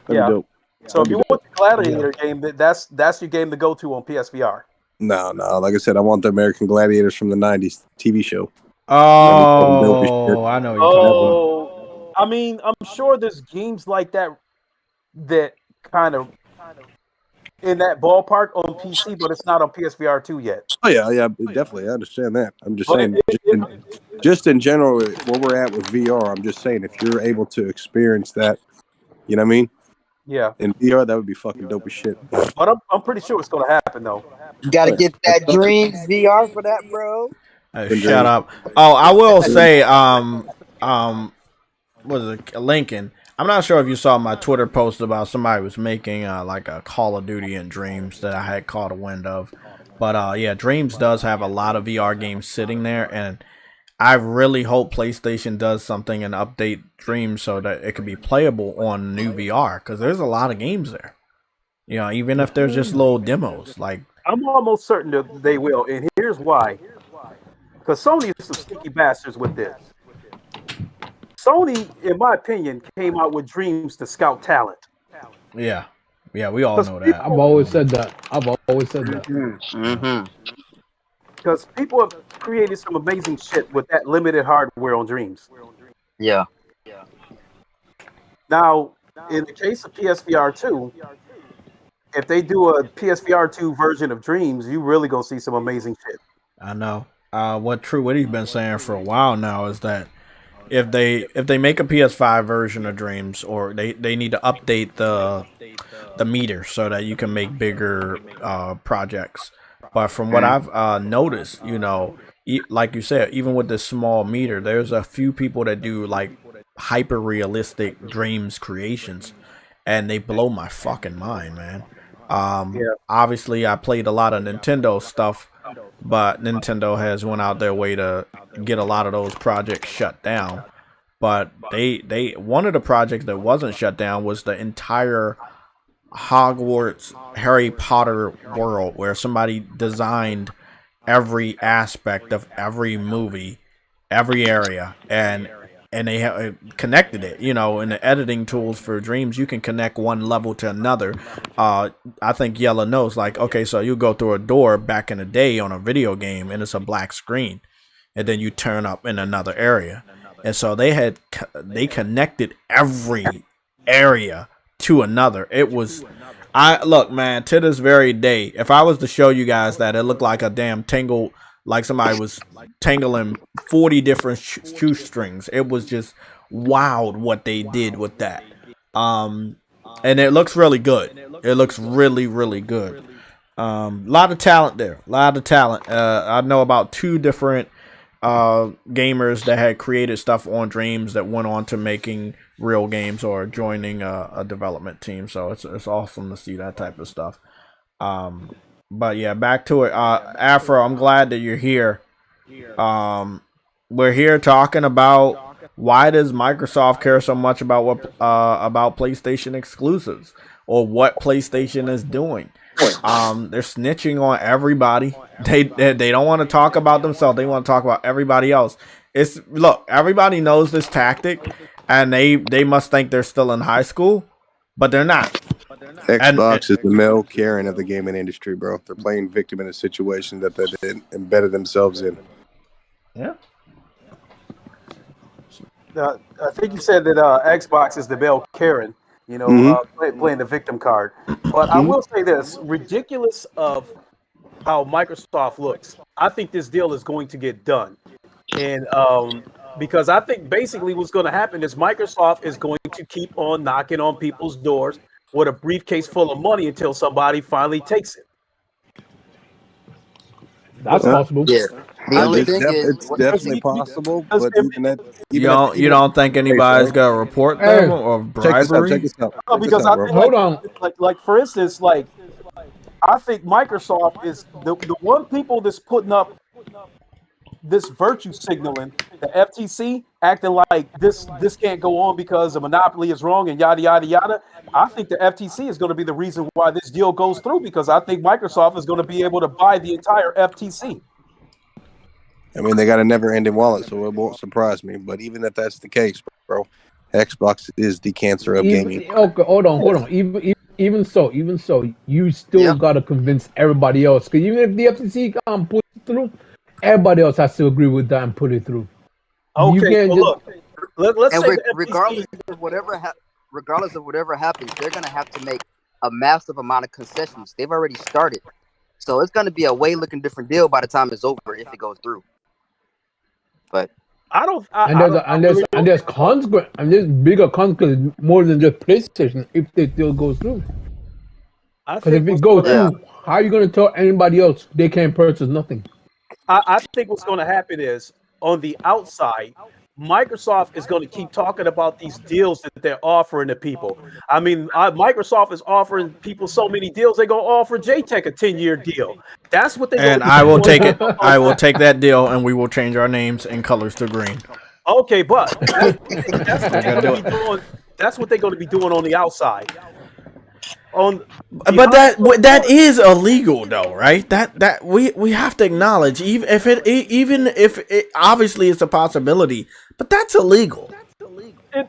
Yeah. Dope. So if you want the Gladiator game, that's your game to go to on PSVR. No. Like I said, I want the American Gladiators from the 90s TV show. Oh, I know. Oh, I mean, I'm sure there's games like that kind of in that ballpark on PC, but it's not on PSVR 2 yet. Oh yeah, definitely. I understand that. I'm just saying, just in general, where we're at with VR, I'm just saying, if you're able to experience that, you know what I mean? Yeah. In VR, that would be fucking dope as shit. But I'm pretty sure it's going to happen, though. You got to get that Dreams VR for that, bro. Shut up. Oh, I will say, was it Lincoln? I'm not sure if you saw my Twitter post about somebody was making like a Call of Duty in Dreams that I had caught a wind of. But yeah, Dreams does have a lot of VR games sitting there, and I really hope PlayStation does something and update Dreams so that it can be playable on new VR, because there's a lot of games there. You know, even if there's just little demos, like I'm almost certain that they will, and here's why. Because Sony is some sneaky bastards with this. Sony, in my opinion, came out with Dreams to scout talent. yeah, we all know that. I've always said that. Mm-hmm. Because people have created some amazing shit with that limited hardware on Dreams. Yeah. Now, in the case of PSVR 2, if they do a PSVR 2 version of Dreams, you really gonna see some amazing shit. I know. What True Witty's been saying for a while now is that if they make a PS5 version of Dreams, or they need to update the meter so that you can make bigger projects. But from what I've noticed, you know, like you said, even with this small meter, there's a few people that do like hyper realistic Dreams creations, and they blow my fucking mind, man. Obviously I played a lot of Nintendo stuff, but Nintendo has went out their way to get a lot of those projects shut down. But they one of the projects that wasn't shut down was the entire Hogwarts Harry Potter world, where somebody designed every aspect of every movie, every area, and they connected it. You know, in the editing tools for Dreams, you can connect one level to another. I think Yella knows, like, okay, so you go through a door back in the day on a video game, and it's a black screen, and then you turn up in another area, and so they connected every area to another. It was, look, man, to this very day, if I was to show you guys that, it looked like a damn tangle, like somebody was tangling 40 different shoestrings. It was just wild what they did with that. And it looks really good. It looks really, really good. Lot of talent there. I know about 2 different gamers that had created stuff on Dreams that went on to making real games or joining a development team. So it's awesome to see that type of stuff. But yeah, back to it. Afro, I'm glad that you're here. We're here talking about why does Microsoft care so much about about PlayStation exclusives, or what PlayStation is doing. They're snitching on everybody. They don't want to talk about themselves. They want to talk about everybody else. Look, everybody knows this tactic, and they must think they're still in high school, but they're not. Xbox is the male Karen of the gaming industry, bro. They're playing victim in a situation that they embedded themselves in. Yeah. I think you said that Xbox is the male Karen, you know, playing the victim card. But I will say this, ridiculous of how Microsoft looks, I think this deal is going to get done. And because I think basically what's going to happen is Microsoft is going to keep on knocking on people's doors with a briefcase full of money until somebody finally takes it. That's possible. Yeah. The only thing is, it's definitely possible, but you don't think anybody's gonna report them or bribery? Check this out. Because I think, hold on. Like for instance, like I think Microsoft is the one people that's putting up this virtue signaling, the FTC acting like this can't go on because a monopoly is wrong and yada yada yada. I think the FTC is going to be the reason why this deal goes through, because I think Microsoft is going to be able to buy the entire FTC. I mean, they got a never-ending wallet, so it won't surprise me. But even if that's the case, bro, Xbox is the cancer of gaming. Okay, hold on. Even so, you still got to convince everybody else. Because even if the FTC can't put it through, everybody else has to agree with that and put it through. Okay, well, look, let's say regardless of whatever happens, they're going to have to make a massive amount of concessions. They've already started. So it's going to be a way looking different deal by the time it's over, if it goes through. But there's consequence, and there's bigger consequences more than just PlayStation if it still goes through. Because if it goes through, how are you going to tell anybody else they can't purchase nothing? I think what's going to happen is, on the outside, Microsoft is going to keep talking about these deals that they're offering to people. I mean, Microsoft is offering people so many deals. They're going to offer JTech a 10-year deal. That's what they're going to do. And I will take it. I will take that deal, and we will change our names and colors to green. Okay, but that's what they're going to be doing on the outside. But that is illegal, though, right? That we have to acknowledge, even if it obviously it's a possibility, but that's illegal.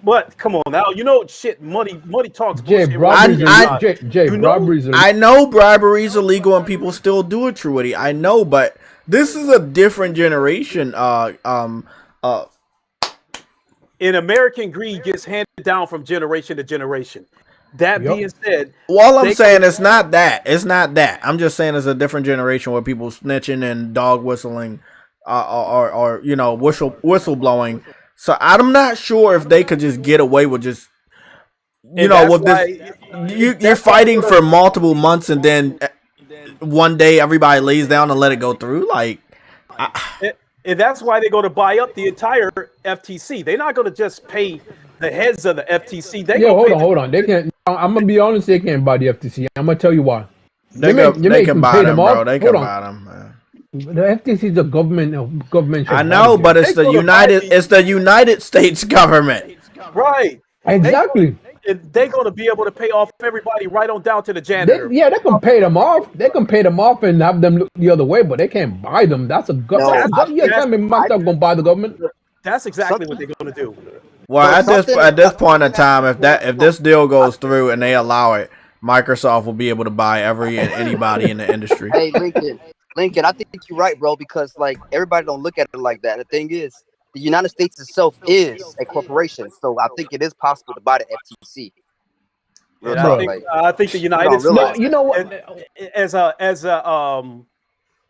But come on now, shit. Money talks. Jay, bullshit. briberies are I know bribery is illegal and people still do it, Truity. I know, but this is a different generation. And American greed gets handed down from generation to generation. That being said, all I'm saying is not that. It's not that. I'm just saying it's a different generation where people snitching and dog whistling, or whistle blowing. So I'm not sure if they could just get away with just, with this. You're fighting for multiple months and then one day everybody lays down and let it go through. And that's why they're going to buy up the entire FTC. They're not going to just pay the heads of the FTC. Hold on. They can't. I'm gonna be honest. They can't buy the FTC. I'm gonna tell you why. They can buy them, bro. They can buy them, man. The FTC is a government. I know, but it's the United States government. Right. Exactly. They're going to be able to pay off everybody right on down to the janitor. They can pay them off. They can pay them off and have them look the other way, but they can't buy them. That's a government. Tell me, Microsoft gonna buy the government? That's exactly what they're going to do. Well, at this point in time, if this deal goes through and they allow it, Microsoft will be able to buy anybody in the industry. Hey, Lincoln, I think you're right, bro, because everybody don't look at it like that. The thing is, the United States itself is a corporation, so I think it is possible to buy the FTC. I think the United States. You know what?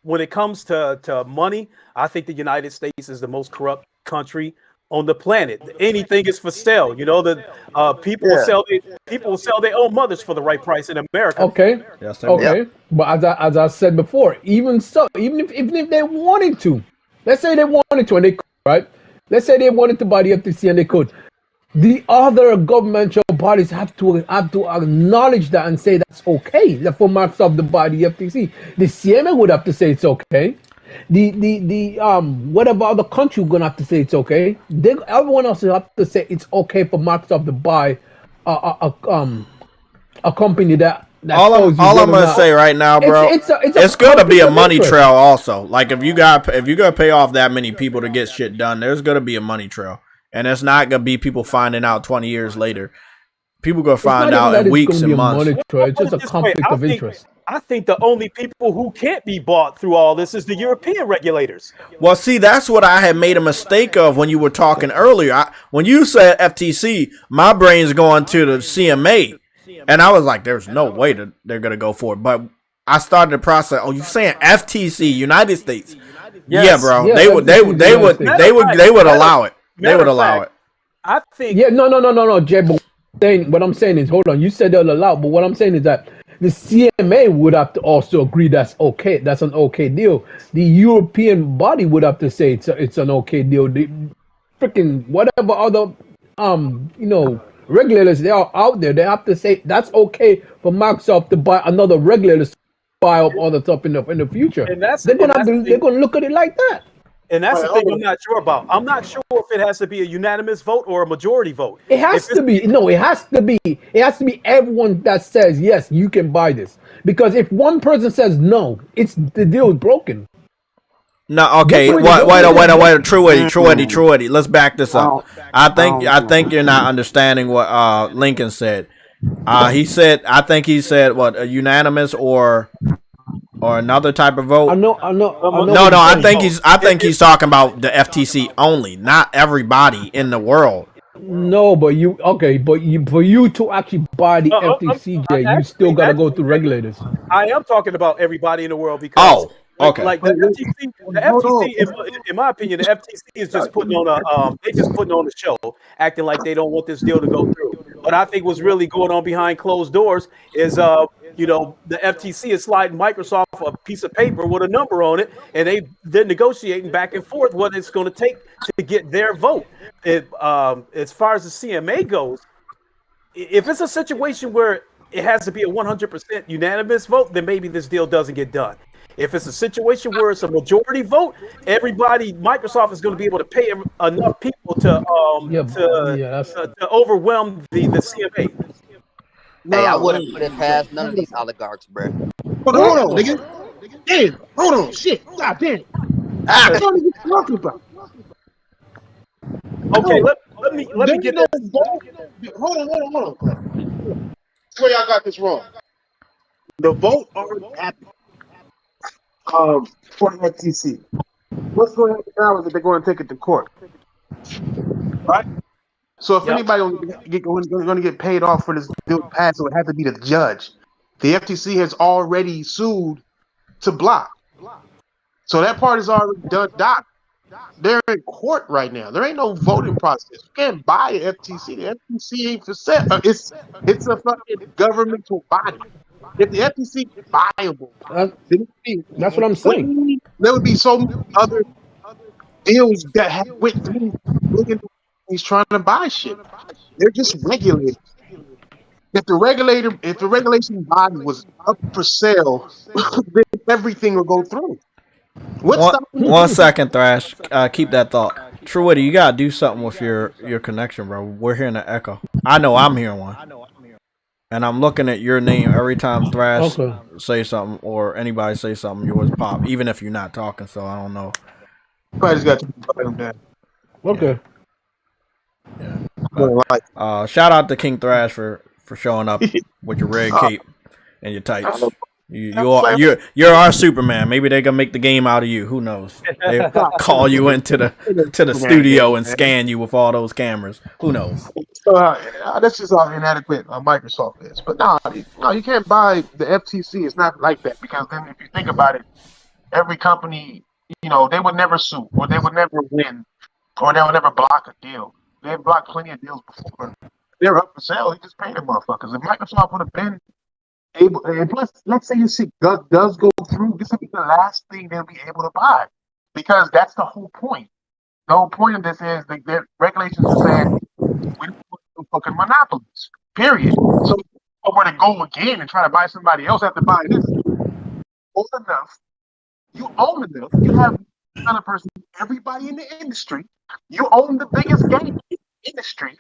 When it comes to money, I think the United States is the most corrupt country on the planet. Anything is for sale. People will sell their own mothers for the right price in America. Okay. Yes, okay. But as I said before, even if they wanted to, let's say they wanted to and they could, right? Let's say they wanted to buy the FTC and they could. The other governmental bodies have to acknowledge that and say that's okay. For Microsoft to buy the FTC, the CMA would have to say it's okay. The whatever other country we're gonna have to say it's okay. Everyone else will have to say it's okay for Microsoft to buy a company that. All I'm gonna say right now, bro, it's gonna be a money trail. Also, if you gotta pay off that many people to get shit done, there's gonna be a money trail, and it's not gonna be people finding out 20 years later. People gonna find out in weeks and months. It's just a conflict of interest. I think the only people who can't be bought through all this is the European regulators. Well, see, that's what I had made a mistake of when you were talking earlier. When you said FTC, my brain's going to the CMA, and I was like, "There's no way that they're gonna go for it." But I started the process. Oh, you saying FTC, United States? Yes. Yeah, bro. Yes, they would allow it. They would allow it. I think. Yeah, no, Jay. But what I'm saying is, hold on. You said they'll allow, but what I'm saying is that the CMA would have to also agree that's okay. That's an okay deal. The European body would have to say it's an okay deal. The freaking whatever other regulators they are out there, they have to say that's okay for Microsoft to buy another regulator to buy up all the stuff in the future. And they're gonna look at it like that. And that's the thing I'm not sure about. I'm not sure if it has to be a unanimous vote or a majority vote. It has to be. No, it has to be. It has to be everyone that says, yes, you can buy this. Because if one person says no, the deal is broken. No, okay. Wait. True Eddie. Let's back this up. I think you're not understanding what Lincoln said. He said what, a unanimous or another type of vote. I know. No. I think he's talking about the FTC only, not everybody in the world. No, but for you to actually buy the FTC, Jay, you still gotta go through regulators. I am talking about everybody in the world because. Okay. Like the FTC, in my opinion, the FTC is just putting on a show, acting like they don't want this deal to go through. What I think was really going on behind closed doors is, you know, the FTC is sliding Microsoft a piece of paper with a number on it, and they're negotiating back and forth what it's going to take to get their vote. As far as the CMA goes, if it's a situation where it has to be a 100% unanimous vote, then maybe this deal doesn't get done. If it's a situation where it's a majority vote, Microsoft is going to be able to pay enough people to overwhelm the CMA. Hey, I wouldn't put it past none of these oligarchs, bro. Hold on, nigga. Damn, hold on, shit. God damn. What are you talking about? Okay, let me get this. Hold on. Swear y'all got this wrong. The vote already happened. For the FTC. What's going to happen now is that they're going to take it to court, right? So if anybody going to get paid off for this bill to pass, it would have to be the judge. The FTC has already sued to block, so that part is already done. They're in court right now. There ain't no voting process. You can't buy an FTC. The FTC ain't for sale. It's a fucking governmental body. If the FTC is viable, that's what I'm saying. There would be so many other deals that have went through. He's trying to buy shit. They're just regulated. If the regulation body was up for sale, then everything would go through. One second, Thrash. Keep that thought. True Witty, you gotta do something with your connection, bro. We're hearing an echo. I know I'm hearing one. And I'm looking at your name every time Thrash say something or anybody say something, yours pop, even if you're not talking, so I don't know. Probably just got to button down. Okay. Yeah. But, shout out to King Thrash for showing up with your red cape and your tights. You're our Superman. Maybe they gonna make the game out of you. Who knows? They call you into the studio and scan you with all those cameras. Who knows? So that's just how inadequate Microsoft is. But no, you can't buy the FTC. It's not like that, because then if you think about it, every company, they would never sue, or they would never win, or they would never block a deal. They've blocked plenty of deals before. They're up for sale. They just pay the motherfuckers. If Microsoft would have been able, and plus, let's say this shit does go through, this would be the last thing they'll be able to buy, because that's the whole point. The whole point of this is the regulations are saying we don't want no fucking monopolies. Period. So where to go again and try to buy somebody else after buying this? Old enough. You own enough. You have another person. Everybody in the industry. You own the biggest game in the industry.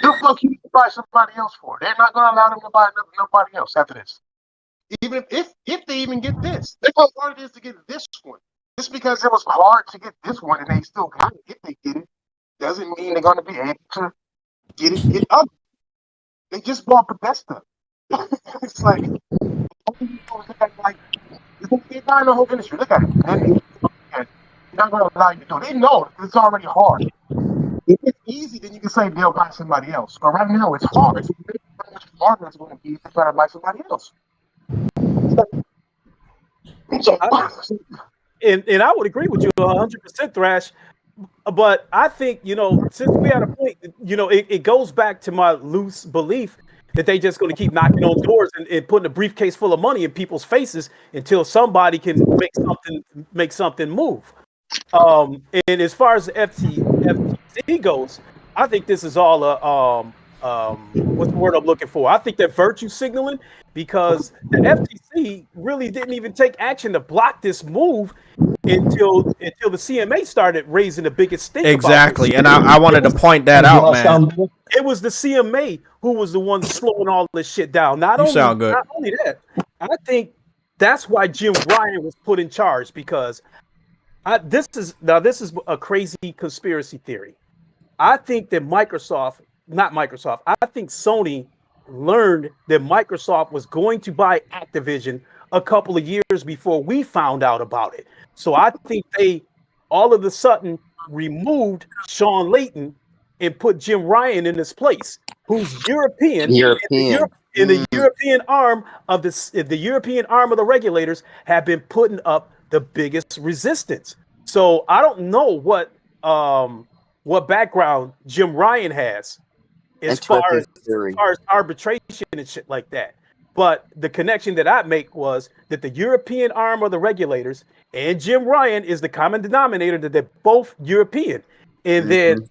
The fuck you can buy somebody else for? They're not going to allow them to buy nobody else after this. Even if they even get this, look how hard it is to get this one. Just because it was hard to get this one and they still got it, if they get it, doesn't mean they're going to be able to get up. They just bought Bethesda. It's like they're buying the whole industry. Look at it. They're not going to allow you to do it. They know it's already hard. If it's easy, then you can say they'll buy somebody else. But right now, it's hard. So how much harder it's going to be to try to buy somebody else. And I would agree with you 100%, Thrash. But I think, since we're at a point, it goes back to my loose belief that they just going to keep knocking on doors and putting a briefcase full of money in people's faces until somebody can make something move. And as far as the FTC goes, I think this is all what's the word I'm looking for? I think they're virtue signaling, because the FTC really didn't even take action to block this move until the CMA started raising the biggest stink. Exactly, and I wanted to point that out, man. It was the CMA who was the one slowing all this shit down. Not only that, I think that's why Jim Ryan was put in charge, because this is a crazy conspiracy theory. I think that I think Sony learned that Microsoft was going to buy Activision a couple of years before we found out about it. So I think they all of a sudden removed Sean Layton and put Jim Ryan in his place, who's European. In the European arm of the European arm of the regulators have been putting up the biggest resistance. So I don't know what background Jim Ryan has as far Interesting as theory. arbitration and shit like that. But the connection that I make was that the European arm of the regulators and Jim Ryan is the common denominator, that they're both European. And then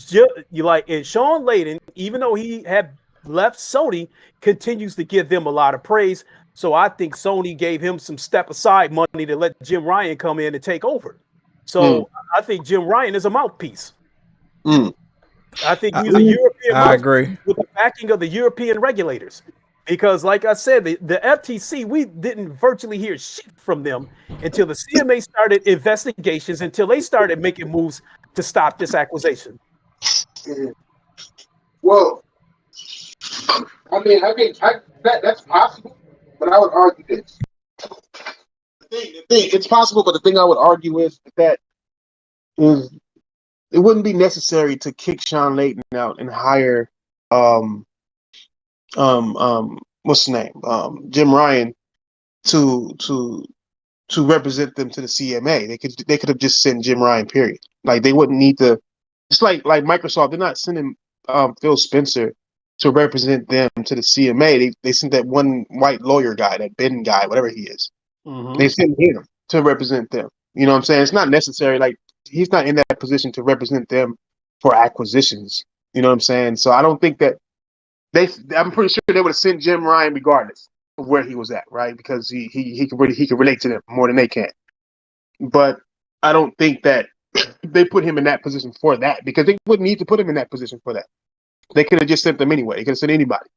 you like, and Sean Layden, even though he had left Sony, continues to give them a lot of praise. So I think Sony gave him some step aside money to let Jim Ryan come in and take over. So I think Jim Ryan is a mouthpiece. I think he's a European I agree. with the backing of the European regulators. Because, like I said, the FTC, we didn't virtually hear shit from them until the CMA started investigations, until they started making moves to stop this acquisition. Well, I mean, that's possible, but I would argue this. The thing, it's possible, but the thing I would argue is that it wouldn't be necessary to kick Sean Layden out and hire what's his name? Jim Ryan to represent them to the CMA. They could have just sent Jim Ryan, period. Like, they wouldn't need to. It's like Microsoft, they're not sending Phil Spencer to represent them to the CMA. They sent that one white lawyer guy, that Ben guy, whatever he is. They sent him to represent them. You know what I'm saying? It's not necessary. Like, he's not in that position to represent them for acquisitions. You know what I'm saying? So I don't think that I'm pretty sure they would have sent Jim Ryan regardless of where he was at, right? Because he can relate to them more than they can. But I don't think that they put him in that position for that, because they wouldn't need to put him in that position for that. They could have just sent them anyway. They could have sent anybody.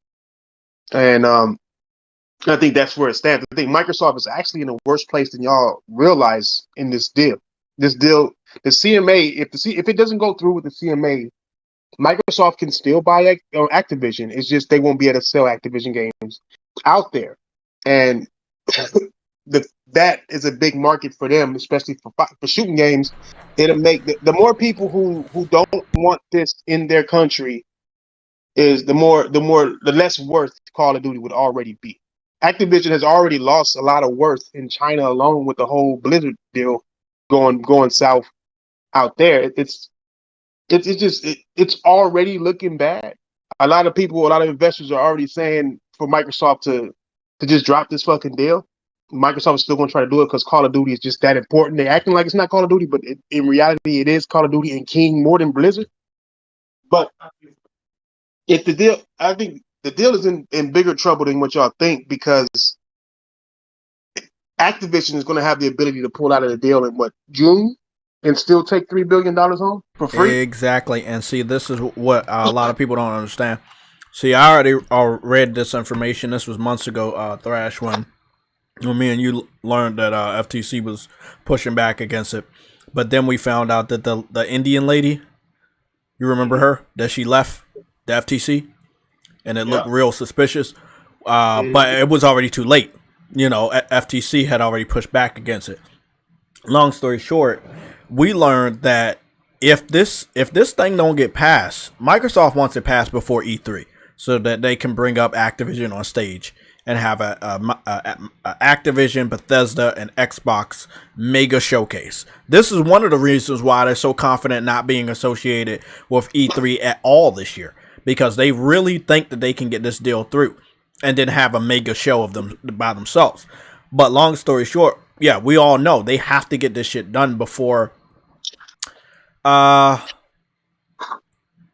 And I think that's where it stands. I think Microsoft is actually in a worse place than y'all realize in this deal. This deal, the CMA, if it doesn't go through with the CMA, Microsoft can still buy Activision. It's just they won't be able to sell Activision games out there, and that is a big market for them, especially for shooting games. It'll make the more people who don't want this in their country, is the less worth Call of Duty would already be. Activision has already lost a lot of worth in China alone with the whole Blizzard deal going south out there. It's already looking bad. A lot of investors are already saying for Microsoft to just drop this fucking deal. Microsoft is still going to try to do it because Call of Duty is just that important. They're acting like it's not Call of Duty, but in reality, it is Call of Duty and King more than Blizzard. But if the deal, I think the deal is in bigger trouble than what y'all think, because Activision is going to have the ability to pull out of the deal in June? And still take $3 billion home for free? Exactly. And see, this is what a lot of people don't understand. See, I already read this information. This was months ago, Thrash, when me and you learned that FTC was pushing back against it. But then we found out that the Indian lady, you remember her, that she left the FTC? And it looked real suspicious. But it was already too late. You know, FTC had already pushed back against it. Long story short, we learned that if this thing don't get passed, Microsoft wants it passed before E3 so that they can bring up Activision on stage and have a Activision, Bethesda, and Xbox mega showcase. This is one of the reasons why they're so confident not being associated with E3 at all this year, because they really think that they can get this deal through and then have a mega show of them by themselves. But long story short, yeah, we all know they have to get this shit done before.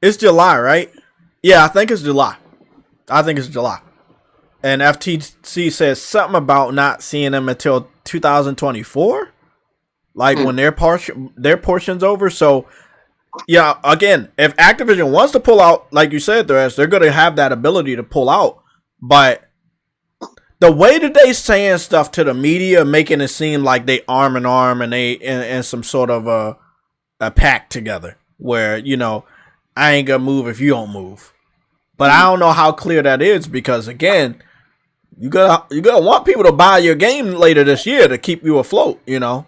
It's July, right? Yeah, I think it's July. And FTC says something about not seeing them until 2024, like when their portion's over. So, yeah, again, if Activision wants to pull out, like you said, they're going to have that ability to pull out. But the way that they saying stuff to the media, making it seem like they arm in arm and they in some sort of a pact together, where, you know, I ain't gonna move if you don't move. But I don't know how clear that is, because again, you gotta want people to buy your game later this year to keep you afloat. You know,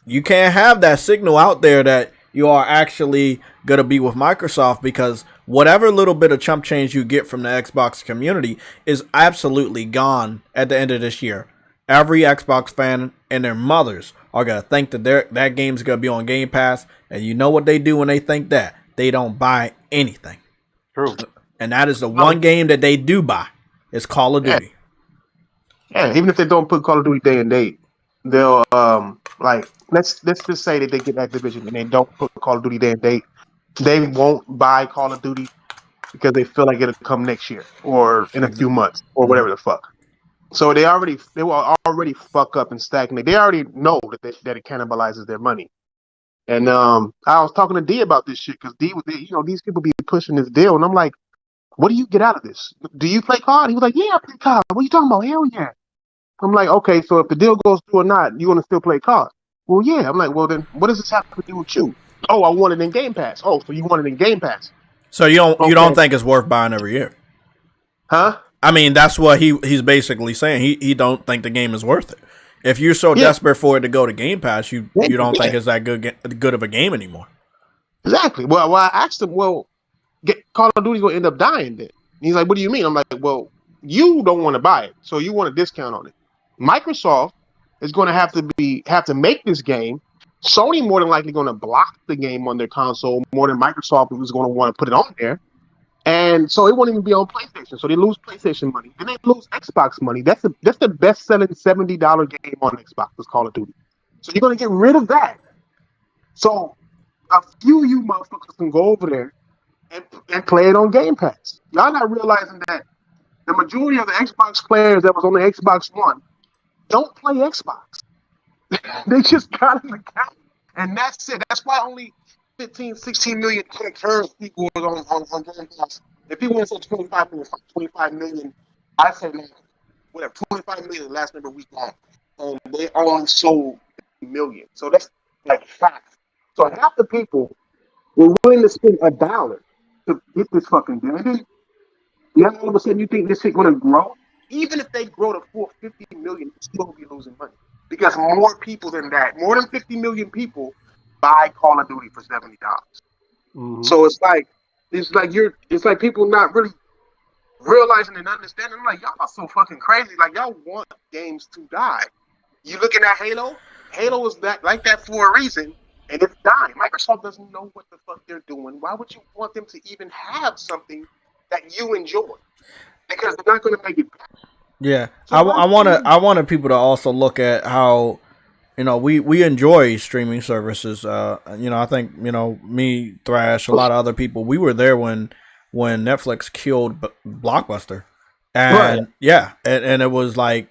you can't have that signal out there that you are actually gonna be with Microsoft, because whatever little bit of chump change you get from the Xbox community is absolutely gone at the end of this year. Every Xbox fan and their mothers are gonna think that that game's gonna be on Game Pass, and you know what they do when they think that? they don't buy anything. True. And that is the one game that they do buy. It's Call of Duty. Yeah, even if they don't put Call of Duty day and date, they'll like let's just say that they get Activision and they don't put Call of Duty day and date, they won't buy Call of Duty because they feel like it'll come next year or in a few months or whatever the fuck. So they will already fuck up and stagnate. They already know that it cannibalizes their money. And I was talking to D about this shit because D was, these people be pushing this deal, and I'm like, what do you get out of this? Do you play COD? He was like, yeah, I play COD. What are you talking about? Hell yeah. I'm like, okay, so if the deal goes through or not, you want to still play COD? Well, yeah. I'm like, well, then what does this have to do with you? Oh, I want it in Game Pass. Oh, so you want it in Game Pass? So you don't think it's worth buying every year? Huh? I mean, that's what he's basically saying. He don't think the game is worth it. If you're so desperate for it to go to Game Pass, you don't think it's that good of a game anymore. Exactly. Well, I asked him, well, Call of Duty's gonna end up dying then. And he's like, what do you mean? I'm like, well, you don't want to buy it, so you want a discount on it. Microsoft is going to have to make this game. Sony more than likely going to block the game on their console more than Microsoft is going to want to put it on there, and so it won't even be on PlayStation. So they lose PlayStation money, then they lose Xbox money. That's the best selling $70 game on Xbox is Call of Duty. So you're going to get rid of that. So a few of you motherfuckers can go over there and play it on Game Pass. Y'all not realizing that the majority of the Xbox players that was on the Xbox One don't play Xbox. They just got an account. And that's it. That's why only 15, 16 million concurrent people are on Game Pass. If people want to say 25 million, I say whatever, 25 million the last number we got. And they only sold a million. So that's like facts. So half the people were willing to spend $1 to get this fucking deal. And then all of a sudden you think this shit gonna grow? Even if they grow to 450 million, you still gonna be losing money. Because more people than that, more than 50 million people buy Call of Duty for $70. Mm-hmm. So it's like people not really realizing and understanding. I'm like, y'all are so fucking crazy. Like y'all want games to die. You looking at Halo? Halo is like that for a reason. And it's dying. Microsoft doesn't know what the fuck they're doing. Why would you want them to even have something that you enjoy? Because they're not going to make it back. Yeah, so I wanted people to also look at how, we enjoy streaming services. I think me, Thrash, a lot of other people, we were there when Netflix killed Blockbuster, and and it was like,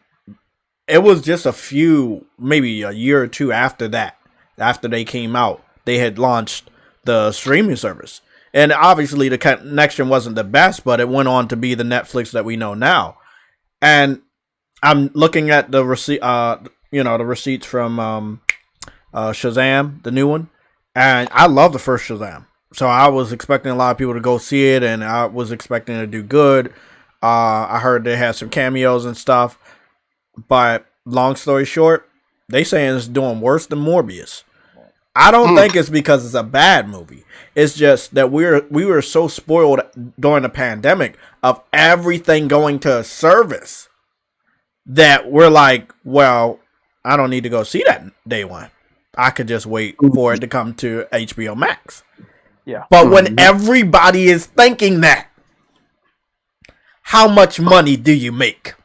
it was just a few, maybe a year or two after that. After they came out, they had launched the streaming service. And obviously the connection wasn't the best, but it went on to be the Netflix that we know now. And I'm looking at the receipt, the receipts from Shazam, the new one. And I love the first Shazam. So I was expecting a lot of people to go see it, and I was expecting it to do good. I heard they had some cameos and stuff. But long story short, they saying it's doing worse than Morbius. I don't think it's because it's a bad movie. It's just that we were so spoiled during the pandemic of everything going to a service that we're like, well, I don't need to go see that day one. I could just wait for it to come to HBO Max. Yeah. But when everybody is thinking that, how much money do you make?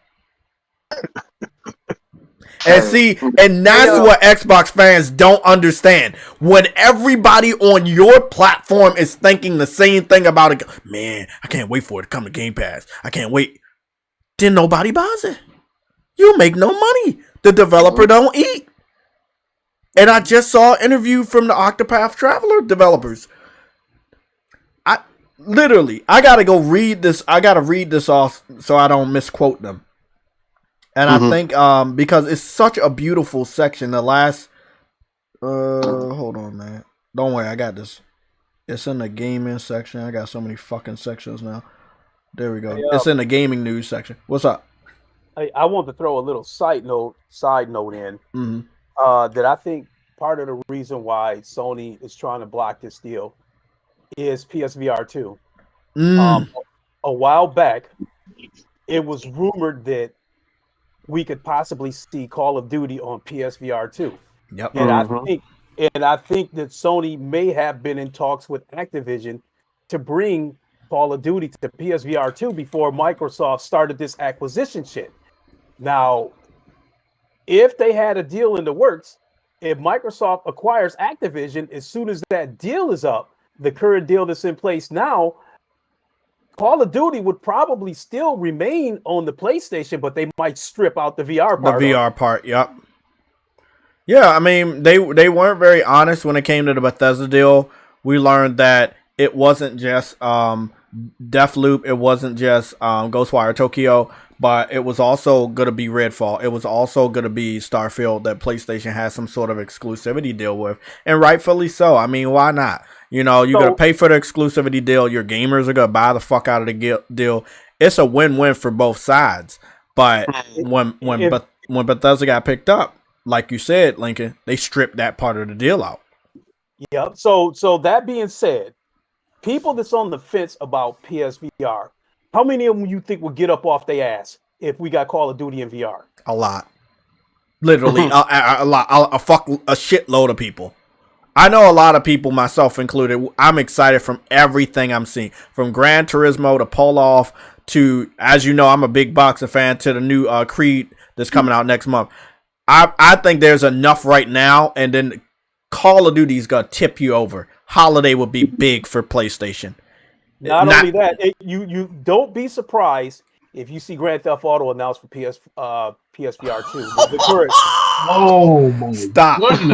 And see, and that's what Xbox fans don't understand. When everybody on your platform is thinking the same thing about it, man, I can't wait for it to come to Game Pass. I can't wait. Then nobody buys it. You make no money. The developer don't eat. And I just saw an interview from the Octopath Traveler developers. I gotta go read this. I gotta read this off so I don't misquote them. And I think because it's such a beautiful section, the last hold on, man. Don't worry, I got this. It's in the gaming section. I got so many fucking sections now. There we go. It's in the gaming news section. What's up? I want to throw a little side note in that I think part of the reason why Sony is trying to block this deal is PSVR 2. A while back, it was rumored that we could possibly see Call of Duty on PSVR 2. Yep. And I think And I think that Sony may have been in talks with Activision to bring Call of Duty to PSVR 2 before Microsoft started this acquisition shit. Now, if they had a deal in the works, if Microsoft acquires Activision, as soon as that deal is up, the current deal that's in place now, Call of Duty would probably still remain on the PlayStation, but they might strip out the VR part. The VR part, yep. Yeah, I mean, they weren't very honest when it came to the Bethesda deal. We learned that it wasn't just Deathloop, it wasn't just Ghostwire Tokyo, but it was also going to be Redfall. It was also going to be Starfield that PlayStation has some sort of exclusivity deal with, and rightfully so. I mean, why not? You know, you're going to pay for the exclusivity deal. Your gamers are going to buy the fuck out of the deal. It's a win-win for both sides. But when Bethesda got picked up, like you said, Lincoln, they stripped that part of the deal out. Yep. So that being said, people that's on the fence about PSVR, how many of them you think will get up off their ass if we got Call of Duty in VR? A lot. Literally, a lot. A shitload of people. I know a lot of people, myself included. I'm excited from everything I'm seeing. From Gran Turismo to Pull Off to, as you know, I'm a big boxing fan, to the new Creed that's coming out next month. I think there's enough right now, and then Call of Duty's going to tip you over. Holiday will be big for PlayStation. Not only that, you don't be surprised if you see Grand Theft Auto announced for PSVR 2. The current. Oh my!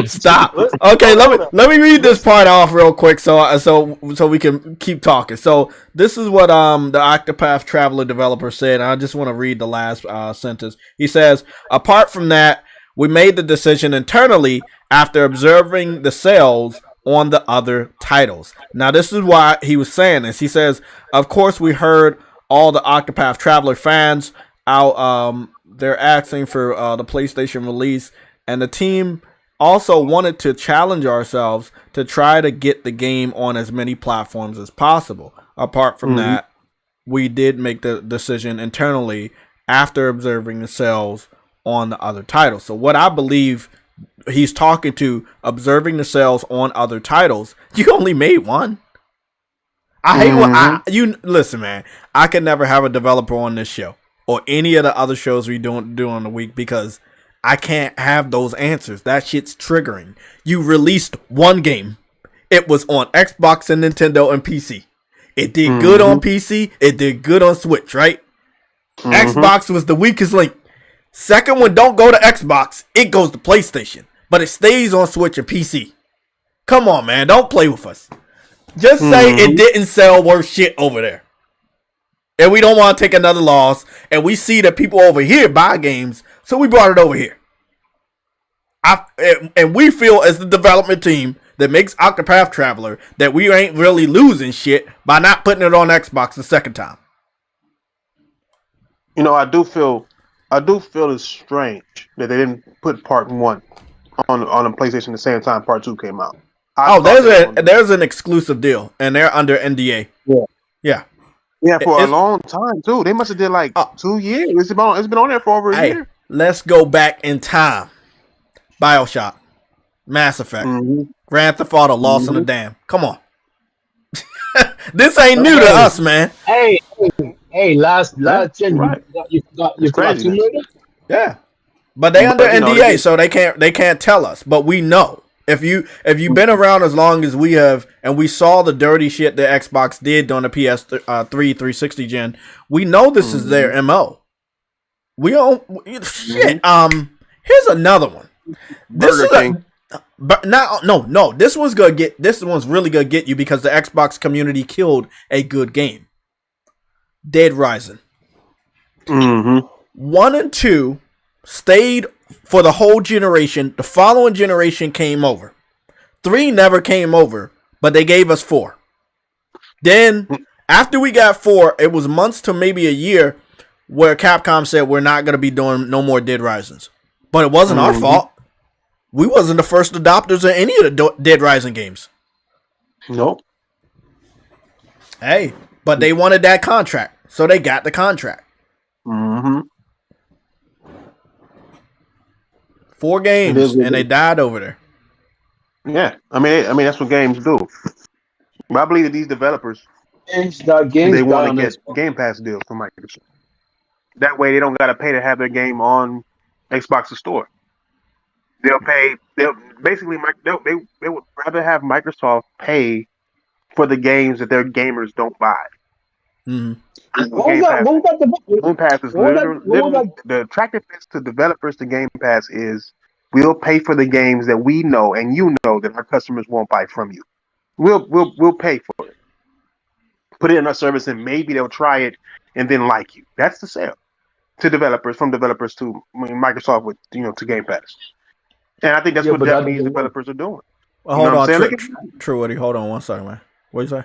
Stop. Okay, let me read this part off real quick so we can keep talking. So this is what the Octopath Traveler developer said. I just want to read the last sentence. He says, apart from that, we made the decision internally after observing the sales on the other titles. Now, this is why he was saying this. He says, of course, we heard all the Octopath Traveler fans out. They're asking for the PlayStation release, and the team also wanted to challenge ourselves to try to get the game on as many platforms as possible. Apart from that, we did make the decision internally after observing the sales on the other titles. So what I believe he's talking to, observing the sales on other titles, you only made one. I hate when listen, man. I can never have a developer on this show or any of the other shows we do on the week because I can't have those answers. That shit's triggering. You released one game. It was on Xbox and Nintendo and PC. It did good on PC. It did good on Switch, right? Xbox was the weakest link. Second one don't go to Xbox. It goes to PlayStation. But it stays on Switch and PC. Come on, man. Don't play with us. Just say it didn't sell worth shit over there. And we don't want to take another loss. And we see that people over here buy games. So we brought it over here. And we feel as the development team that makes Octopath Traveler that we ain't really losing shit by not putting it on Xbox the second time. You know, I do feel it's strange that they didn't put part 1 on the PlayStation the same time part 2 came out. There's an exclusive deal, and they're under NDA. Yeah, for a long time too. They must have did like 2 years. It's been on there for over a year. Let's go back in time. BioShock, Mass Effect, Grand Theft Auto, Lost in the Dam. Come on, this ain't new to us, man. Hey, last gen, right. you got Tomb Raider? Yeah, but they under NDA, so they can't tell us. But we know. If you've been around as long as we have, and we saw the dirty shit that Xbox did on the PS3 360 gen, we know this is their MO. We don't shit. Here's another one. This one's really gonna get you because the Xbox community killed a good game. Dead Rising. 1 and 2 stayed for the whole generation. The following generation came over. 3 never came over, but they gave us 4. Then, after we got 4, it was months to maybe a year where Capcom said we're not going to be doing no more Dead Risings. But it wasn't our fault. We wasn't the first adopters of any of the Dead Rising games. Nope. Hey, but they wanted that contract, so they got the contract. 4 games, and they died over there. Yeah, I mean that's what games do. But I believe that these developers Games they want to on get Xbox. Game Pass deals from Microsoft. That way, they don't got to pay to have their game on Xbox store. They'll pay. They'll basically they would rather have Microsoft pay for the games that their gamers don't buy. Mm-hmm. What was that? What was that? Game Pass is What was that? What was literally that? the attractiveness to developers to Game Pass is we'll pay for the games that we know and you know that our customers won't buy from you. We'll pay for it. Put it in our service and maybe they'll try it and then like you. That's the sale to developers from developers to Microsoft with to Game Pass. And I think that's what but that Japanese doesn't work. developers are doing. Well, You know hold what I'm on, saying? True, Woody. Hold on one second, man. What you say?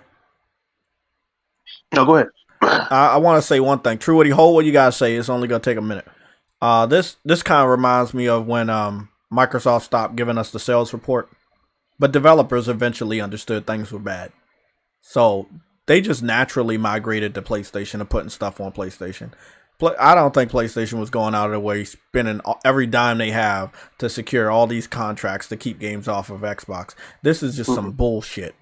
No, go ahead. I want to say one thing. True, Woody. Hold what you gotta say. It's only gonna take a minute. This kind of reminds me of when Microsoft stopped giving us the sales report, but developers eventually understood things were bad, so they just naturally migrated to PlayStation and putting stuff on PlayStation. I don't think PlayStation was going out of their way spending every dime they have to secure all these contracts to keep games off of Xbox. This is just some bullshit.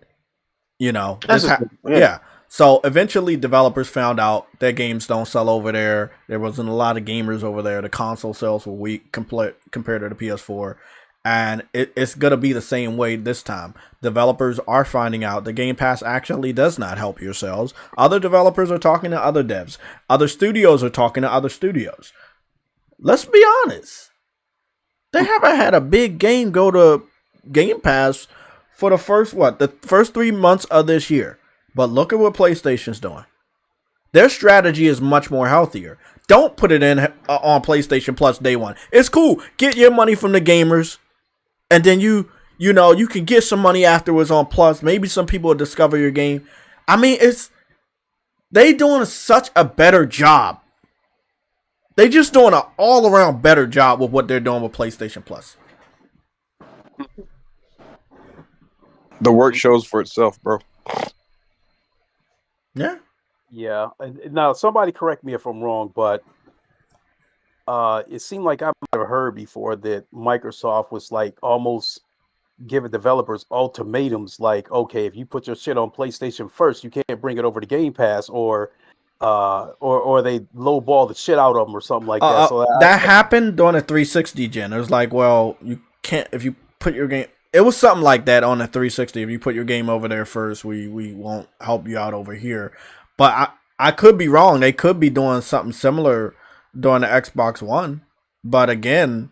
Yeah. So eventually developers found out that games don't sell over there. There wasn't a lot of gamers over there. The console sales were weak compared to the PS4. And it's going to be the same way this time. Developers are finding out the Game Pass actually does not help your sales. Other developers are talking to other devs. Other studios are talking to other studios. Let's be honest. They haven't had a big game go to Game Pass for the first 3 months of this year. But look at what PlayStation's doing. Their strategy is much more healthier. Don't put it in on PlayStation Plus day one. It's cool. Get your money from the gamers. And then you can get some money afterwards on Plus. Maybe some people will discover your game. I mean, they doing such a better job. They just doing an all around better job with what they're doing with PlayStation Plus. The work shows for itself, bro. Yeah. Yeah. Now, somebody correct me if I'm wrong, but it seemed like I've never heard before that Microsoft was like almost giving developers ultimatums, like, okay, if you put your shit on PlayStation first, you can't bring it over to Game Pass, or they lowball the shit out of them or something like that. So that happened during the 360 gen. It was like, well, you can't if you put your game. It was something like that on the 360. If you put your game over there first, we won't help you out over here. But I could be wrong. They could be doing something similar during the Xbox One. But again,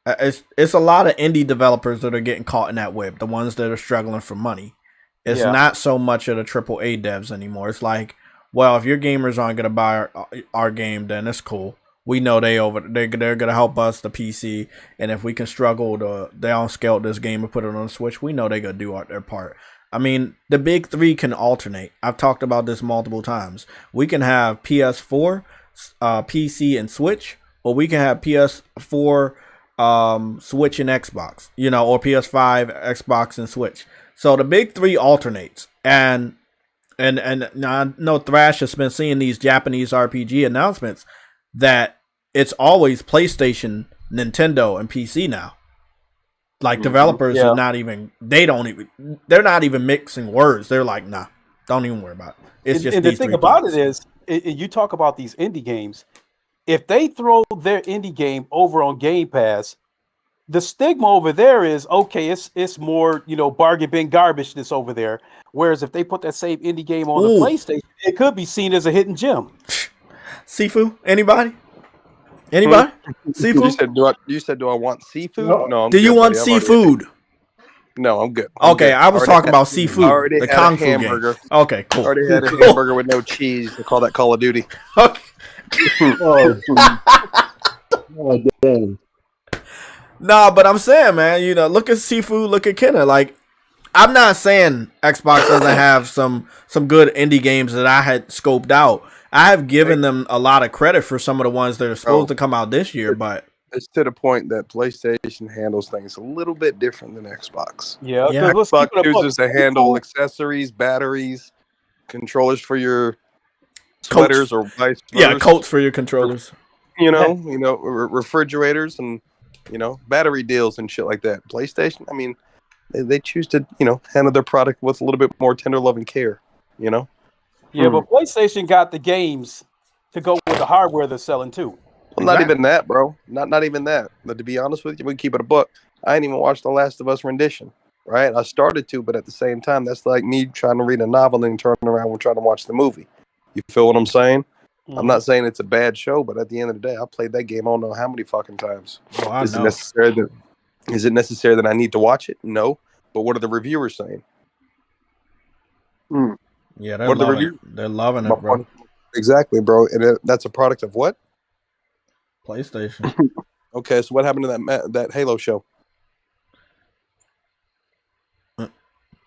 it's a lot of indie developers that are getting caught in that web. The ones that are struggling for money. It's not so much of the AAA devs anymore. It's like, well, if your gamers aren't gonna buy our game, then it's cool. We know they're gonna help us, the PC, and if we can struggle to downscale this game and put it on the Switch, we know they're gonna do their part. I mean, the big three can alternate. I've talked about this multiple times. We can have PS4, PC, and Switch, or we can have PS4, Switch, and Xbox. Or PS5, Xbox, and Switch. So the big three alternates, and I know Thrash has been seeing these Japanese RPG announcements that it's always PlayStation, Nintendo, and PC now. Like developers are they're not even mixing words. They're like, nah, don't even worry about it. It's just and the thing about it is, you talk about these indie games. If they throw their indie game over on Game Pass, the stigma over there is, okay, it's more, bargain bin garbage that's over there. Whereas if they put that same indie game on the PlayStation, it could be seen as a hidden gem. Sifu? Anybody? Seafood? You said, do I want seafood? No. Do you want seafood? No, I'm good. Okay, I was talking about seafood. I already had a hamburger. Okay, cool. I already had a hamburger with no cheese. They call that Call of Duty. Okay. Oh, damn. Nah, but I'm saying, man, look at seafood, look at Kenna. Like, I'm not saying Xbox doesn't have some good indie games that I had scoped out. I have given them a lot of credit for some of the ones that are supposed to come out this year, but it's to the point that PlayStation handles things a little bit different than Xbox. Yeah. Xbox uses to handle accessories, batteries, controllers for your sweaters or vice versa. Yeah, coats for your controllers. Refrigerators and battery deals and shit like that. PlayStation, I mean, They choose to, handle their product with a little bit more tender love and care, Yeah, but PlayStation got the games to go with the hardware they're selling too. Well, not even that, bro. Not even that. But to be honest with you, we keep it a book. I ain't even watched The Last of Us rendition, right? I started to, but at the same time, that's like me trying to read a novel and turning around and trying to watch the movie. You feel what I'm saying? I'm not saying it's a bad show, but at the end of the day, I played that game I don't know how many fucking times. Oh, I Is know. it necessary that I need to watch it? No. But what are the reviewers saying? Yeah, they're loving it, bro. Exactly, bro. And that's a product of what? PlayStation. Okay, so what happened to that Halo show?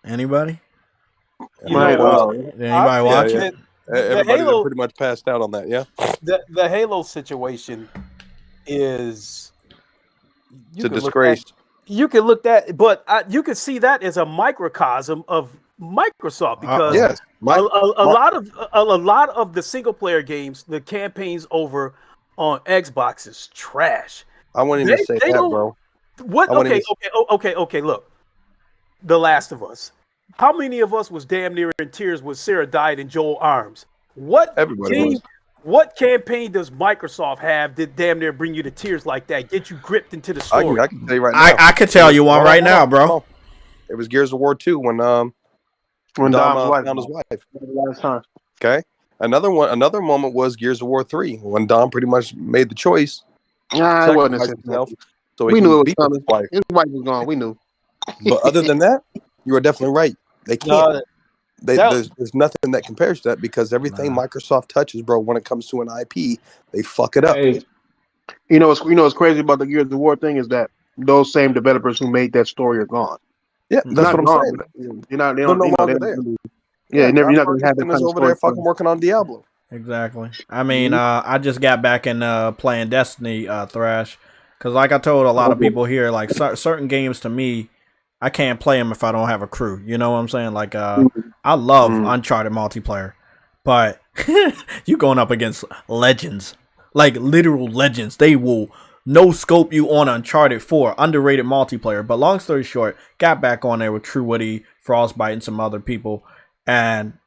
Anybody? You know, Did anybody watch it? Everybody pretty much passed out on that, yeah? The Halo situation is it's a disgrace. You can look at, but you can see that as a microcosm of Microsoft because yes, a lot of the single player games, the campaigns over on Xbox is trash. I wouldn't even say that, bro. What? Okay. Look, The Last of Us. How many of us was damn near in tears when Sarah died in Joel's arms? Everybody was. What campaign does Microsoft have that damn near bring you to tears like that? Get you gripped into the story? I can tell you right now. I could tell you one right now, bro. It was Gears of War 2 when Dom found his wife. Last time. Okay. Another moment was Gears of War 3 when Dom pretty much made the choice. Nah, it wasn't himself. So we knew it was coming. His wife was gone. We knew. But other than that, you are definitely right. They can't. There's nothing that compares to that because everything Microsoft touches, bro, when it comes to an IP, they fuck it up. Hey, what's crazy about the Gears of War thing is that those same developers who made that story are gone. Yeah, that's what I'm saying. They're no longer there. Yeah, you're not going to have them over there fucking working on Diablo. Exactly. I mean, I just got back in playing Destiny, Thrash, because like I told a lot of people here, like certain games to me, I can't play them if I don't have a crew. You know what I'm saying? Like, I love Uncharted multiplayer, but you going up against legends, like literal legends. They will no scope you on Uncharted 4, underrated multiplayer. But long story short, got back on there with True Woody, Frostbite, and some other people, and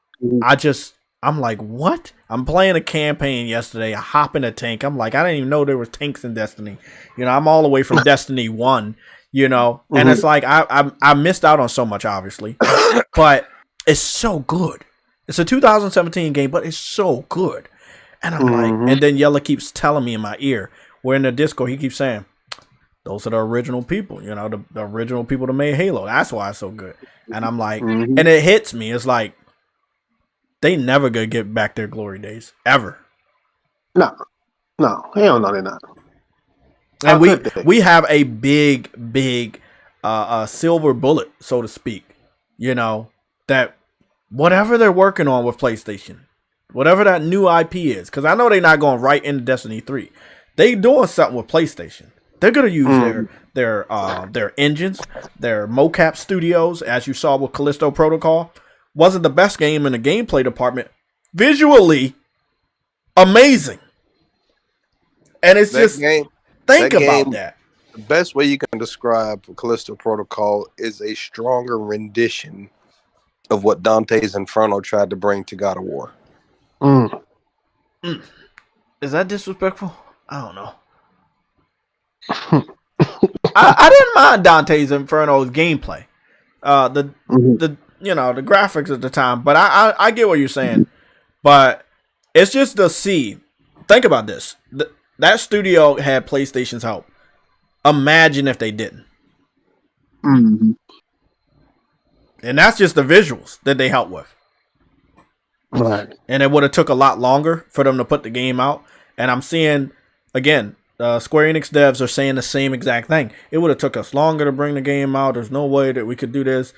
I'm like, what? I'm playing a campaign yesterday. I hop in a tank. I'm like, I didn't even know there was tanks in Destiny. I'm all the way from Destiny 1. And it's like I missed out on so much, obviously, but it's so good. It's a 2017 game, but it's so good. And I'm like, and then Yella keeps telling me in my ear, we're in the Discord, he keeps saying, those are the original people, the original people that made Halo. That's why it's so good. And I'm like, and it hits me. It's like, they never gonna get back their glory days, ever. No, hell no, they're not. And we have a big silver bullet, so to speak, that whatever they're working on with PlayStation, whatever that new IP is, because I know they're not going right into Destiny 3. They doing something with PlayStation. They're gonna use their engines, their mocap studios, as you saw with Callisto Protocol. Wasn't the best game in the gameplay department. Visually amazing. And it's just game. Think about that. The best way you can describe Callisto Protocol is a stronger rendition of what Dante's Inferno tried to bring to God of War. Is that disrespectful? I don't know. I didn't mind Dante's Inferno's gameplay. The graphics at the time, but I get what you're saying. But it's just the seed. Think about this. That studio had PlayStation's help. Imagine if they didn't. And that's just the visuals that they helped with. Right. And it would have took a lot longer for them to put the game out. And I'm seeing, again, Square Enix devs are saying the same exact thing. It would have took us longer to bring the game out. There's no way that we could do this.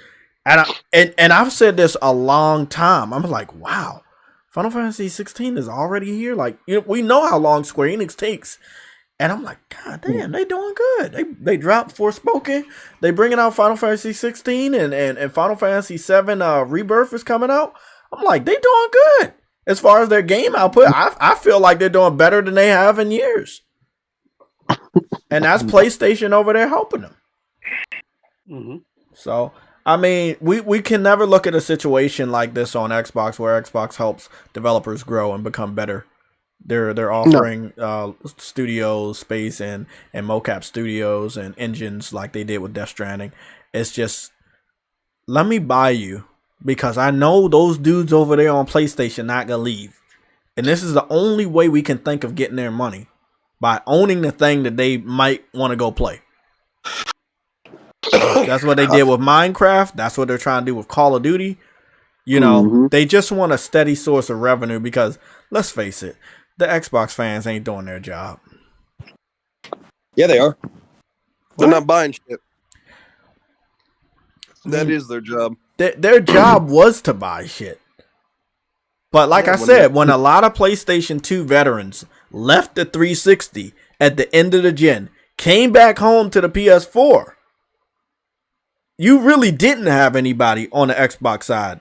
And I've said this a long time. I'm like, wow. Final Fantasy 16 is already here. Like, we know how long Square Enix takes. And I'm like, God damn, they doing good. They dropped Forspoken. They bringing out Final Fantasy 16 and Final Fantasy 7 Rebirth is coming out. I'm like, they doing good. As far as their game output, I feel like they're doing better than they have in years. And that's PlayStation over there helping them. So I mean, we can never look at a situation like this on Xbox where Xbox helps developers grow and become better. They're offering studios space and mocap studios and engines like they did with Death Stranding. It's just, let me buy you because I know those dudes over there on PlayStation not gonna leave. And this is the only way we can think of getting their money, by owning the thing that they might want to go play. That's what they did with Minecraft. That's what they're trying to do with Call of Duty. You know, they just want a steady source of revenue because, let's face it, the Xbox fans ain't doing their job. Yeah, they are. They're not buying shit. That is their job. Their job was to buy shit. But like I said, when a lot of PlayStation 2 veterans left the 360 at the end of the gen, came back home to the PS4, you really didn't have anybody on the Xbox side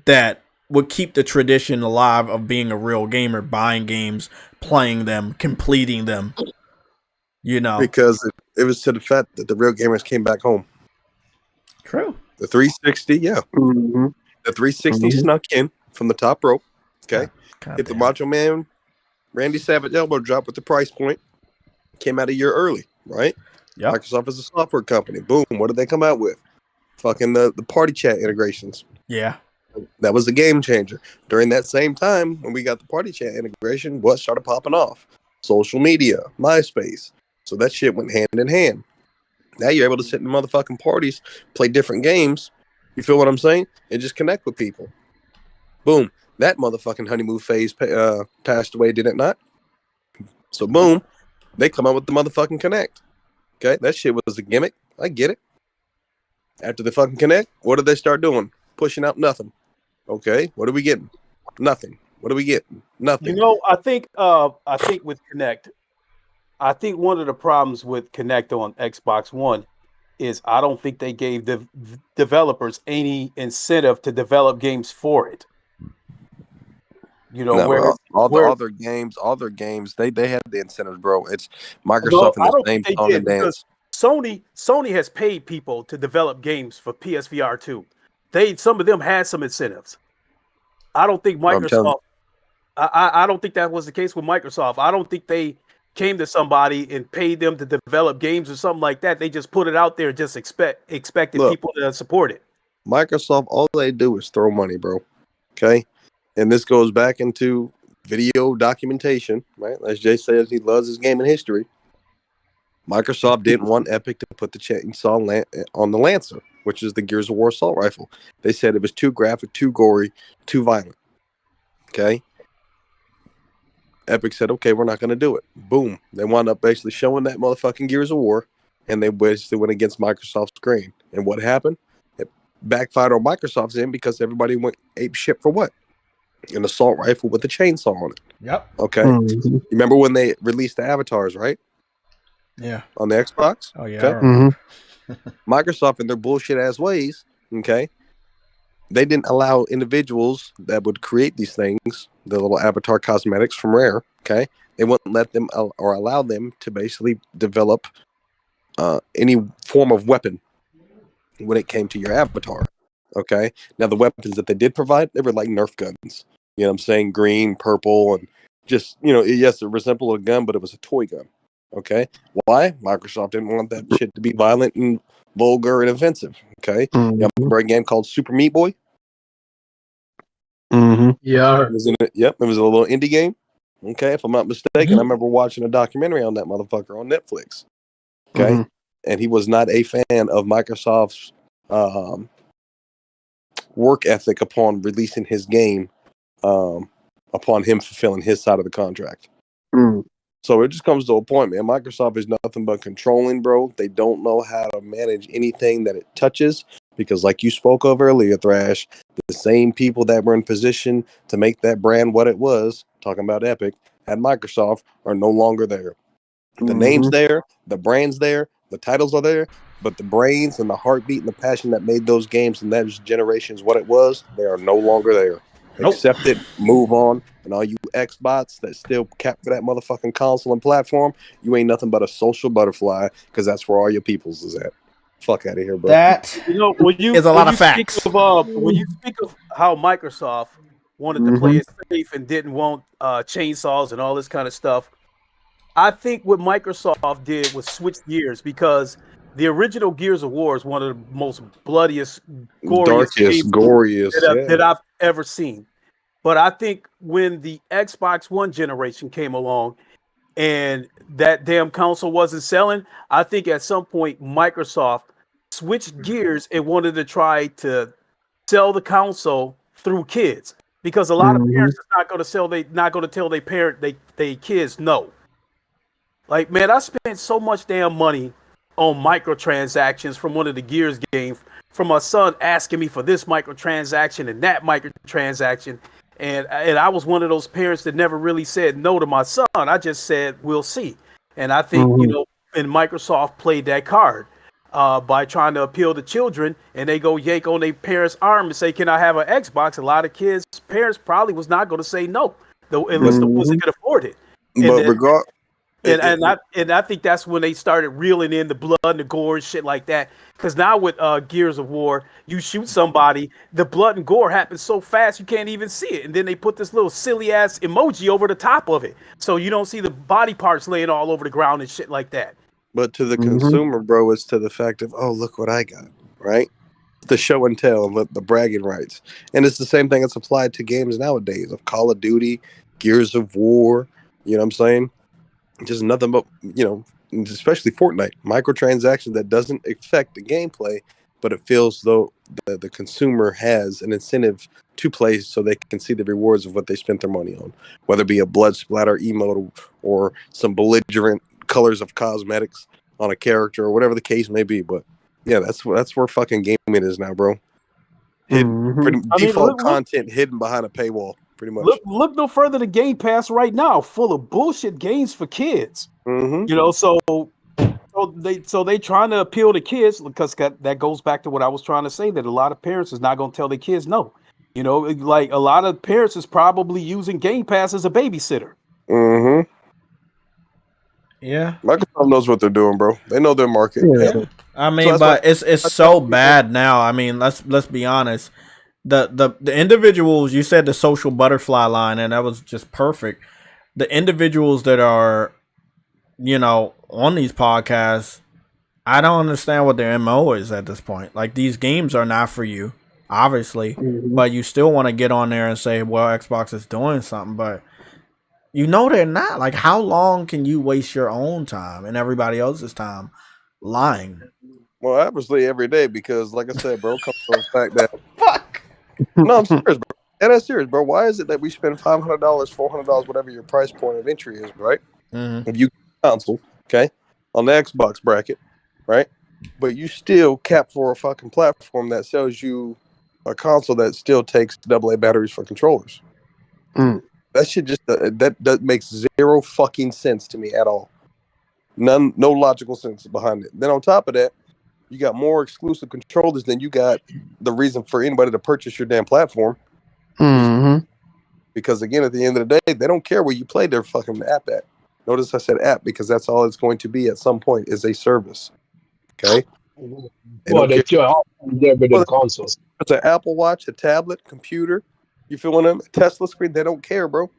that would keep the tradition alive of being a real gamer, buying games, playing them, completing them. You know, because it was to the fact that the real gamers came back home. True. The 360, yeah. The 360 snuck in from the top rope. Okay. Hit the Macho Man Randy Savage elbow drop with the price point. Came out a year early, right? Yeah. Microsoft is a software company. Boom. What did they come out with? Fucking the party chat integrations. Yeah. That was the game changer. During that same time, when we got the party chat integration, what started popping off? Social media, MySpace. So that shit went hand in hand. Now you're able to sit in motherfucking parties, play different games. You feel what I'm saying? And just connect with people. Boom. That motherfucking honeymoon phase passed away, did it not? So boom, they come out with the motherfucking Connect. Okay, that shit was a gimmick. I get it. After the fucking Connect, what did they start doing? Pushing out nothing. Okay, what are we getting? Nothing. What are we getting? Nothing. You know, I think with Connect, I think one of the problems with Connect on Xbox One is I don't think they gave the developers any incentive to develop games for it. You know, no, all the other games, they had the incentives, bro. It's Microsoft and the same song and dance. Sony has paid people to develop games for PSVR 2. Some of them had some incentives. I don't think Microsoft. I don't think that was the case with Microsoft. I don't think they came to somebody and paid them to develop games or something like that. They just put it out there and just expected people to support it. Microsoft, all they do is throw money, bro. Okay? And this goes back into video documentation, right? As Jay says, he loves his game in history. Microsoft didn't want Epic to put the chainsaw on the Lancer, which is the Gears of War assault rifle. They said it was too graphic, too gory, too violent. Okay? Epic said, okay, we're not going to do it. Boom. They wound up basically showing that motherfucking Gears of War, and they basically went against Microsoft's grain. And what happened? It backfired on Microsoft's end because everybody went ape shit for what? An assault rifle with a chainsaw on it. Yep. Okay. You remember when they released the avatars, right? Yeah. On the Xbox? Oh, yeah. Okay? Microsoft, in their bullshit ass ways, okay, they didn't allow individuals that would create these things, the little avatar cosmetics from Rare, okay, they wouldn't let them or allow them to basically develop any form of weapon when it came to your avatar. Okay. Now the weapons that they did provide, they were like Nerf guns. You know what I'm saying? Green, purple, and just, you know, yes, it resembled a gun, but it was a toy gun. Okay. Why? Microsoft didn't want that shit to be violent and vulgar and offensive. Okay. You remember a game called Super Meat Boy? Yeah. It was it was a little indie game. Okay. If I'm not mistaken, I remember watching a documentary on that motherfucker on Netflix. Okay. And he was not a fan of Microsoft's work ethic upon releasing his game, upon him fulfilling his side of the contract. So it just comes to a point, man. Microsoft is nothing but controlling, bro. They don't know how to manage anything that it touches because, like you spoke of earlier, Thrash, the same people that were in position to make that brand what it was, talking about Epic, at Microsoft, are no longer there. The name's there, the brand's there, the titles are there, but the brains and the heartbeat and the passion that made those games and that generations what it was, they are no longer there. Accept it, move on, and all you Xbots that still capture that motherfucking console and platform, you ain't nothing but a social butterfly because that's where all your peoples is at. Fuck out of here, bro. That You know, when you is a lot of speak facts. of when you speak of how Microsoft wanted to play it safe and didn't want chainsaws and all this kind of stuff, I think what Microsoft did was switch gears because the original Gears of War is one of the most bloodiest, goriest Darkest, games goriest. that I've ever seen. But I think when the Xbox One generation came along and that damn console wasn't selling, I think at some point Microsoft switched gears and wanted to try to sell the console through kids because a lot of parents is not going to tell they kids no. Like, man, I spent so much damn money on microtransactions from one of the Gears games from my son asking me for this microtransaction and that microtransaction. And I was one of those parents that never really said no to my son. I just said, we'll see. And I think, and Microsoft played that card by trying to appeal to children. And they go yank on their parents' arm and say, can I have an Xbox? A lot of kids' parents probably was not going to say no, though, unless the ones that could afford it. And I think that's when they started reeling in the blood and the gore and shit like that. Because now with Gears of War, you shoot somebody, the blood and gore happens so fast you can't even see it. And then they put this little silly ass emoji over the top of it, so you don't see the body parts laying all over the ground and shit like that. But to the consumer, bro, it's to the fact of, oh, look what I got, right? The show and tell, the bragging rights. And it's the same thing that's applied to games nowadays of Call of Duty, Gears of War, you know what I'm saying? Just nothing but, especially Fortnite, microtransactions that doesn't affect the gameplay, but it feels though the consumer has an incentive to play so they can see the rewards of what they spent their money on, whether it be a blood splatter emote or some belligerent colors of cosmetics on a character or whatever the case may be. But yeah, that's where fucking gaming is now, bro. Default content hidden behind a paywall. Pretty much. Look no further than Game Pass right now, full of bullshit games for kids. So they trying to appeal to kids because that goes back to what I was trying to say, that a lot of parents is not going to tell their kids no. Like a lot of parents is probably using Game Pass as a babysitter. Yeah, Microsoft knows what they're doing, bro. They know their market. Yeah. I mean, but it's so bad now. I mean, let's be honest. The individuals, you said the social butterfly line, and that was just perfect. The individuals that are, on these podcasts, I don't understand what their MO is at this point. Like, these games are not for you, obviously, but you still want to get on there and say, well, Xbox is doing something, but they're not. Like, how long can you waste your own time and everybody else's time lying? Well, obviously every day, because like I said, bro, comes from the fact that fuck. No, I'm serious, bro. And that's serious, bro. Why is it that we spend $500, $400, whatever your price point of entry is, right? If you console, okay, on the Xbox bracket, right? But you still cap for a fucking platform that sells you a console that still takes AA batteries for controllers. That shit just that makes zero fucking sense to me at all. No logical sense behind it. Then on top of that, you got more exclusive controllers than you got the reason for anybody to purchase your damn platform. Because again, at the end of the day, they don't care where you play their fucking app at. Notice I said app because that's all it's going to be at some point is a service. Okay. Well, that's your there with the consoles. It's an Apple Watch, a tablet, computer. You feel what I'm? Tesla screen. They don't care, bro.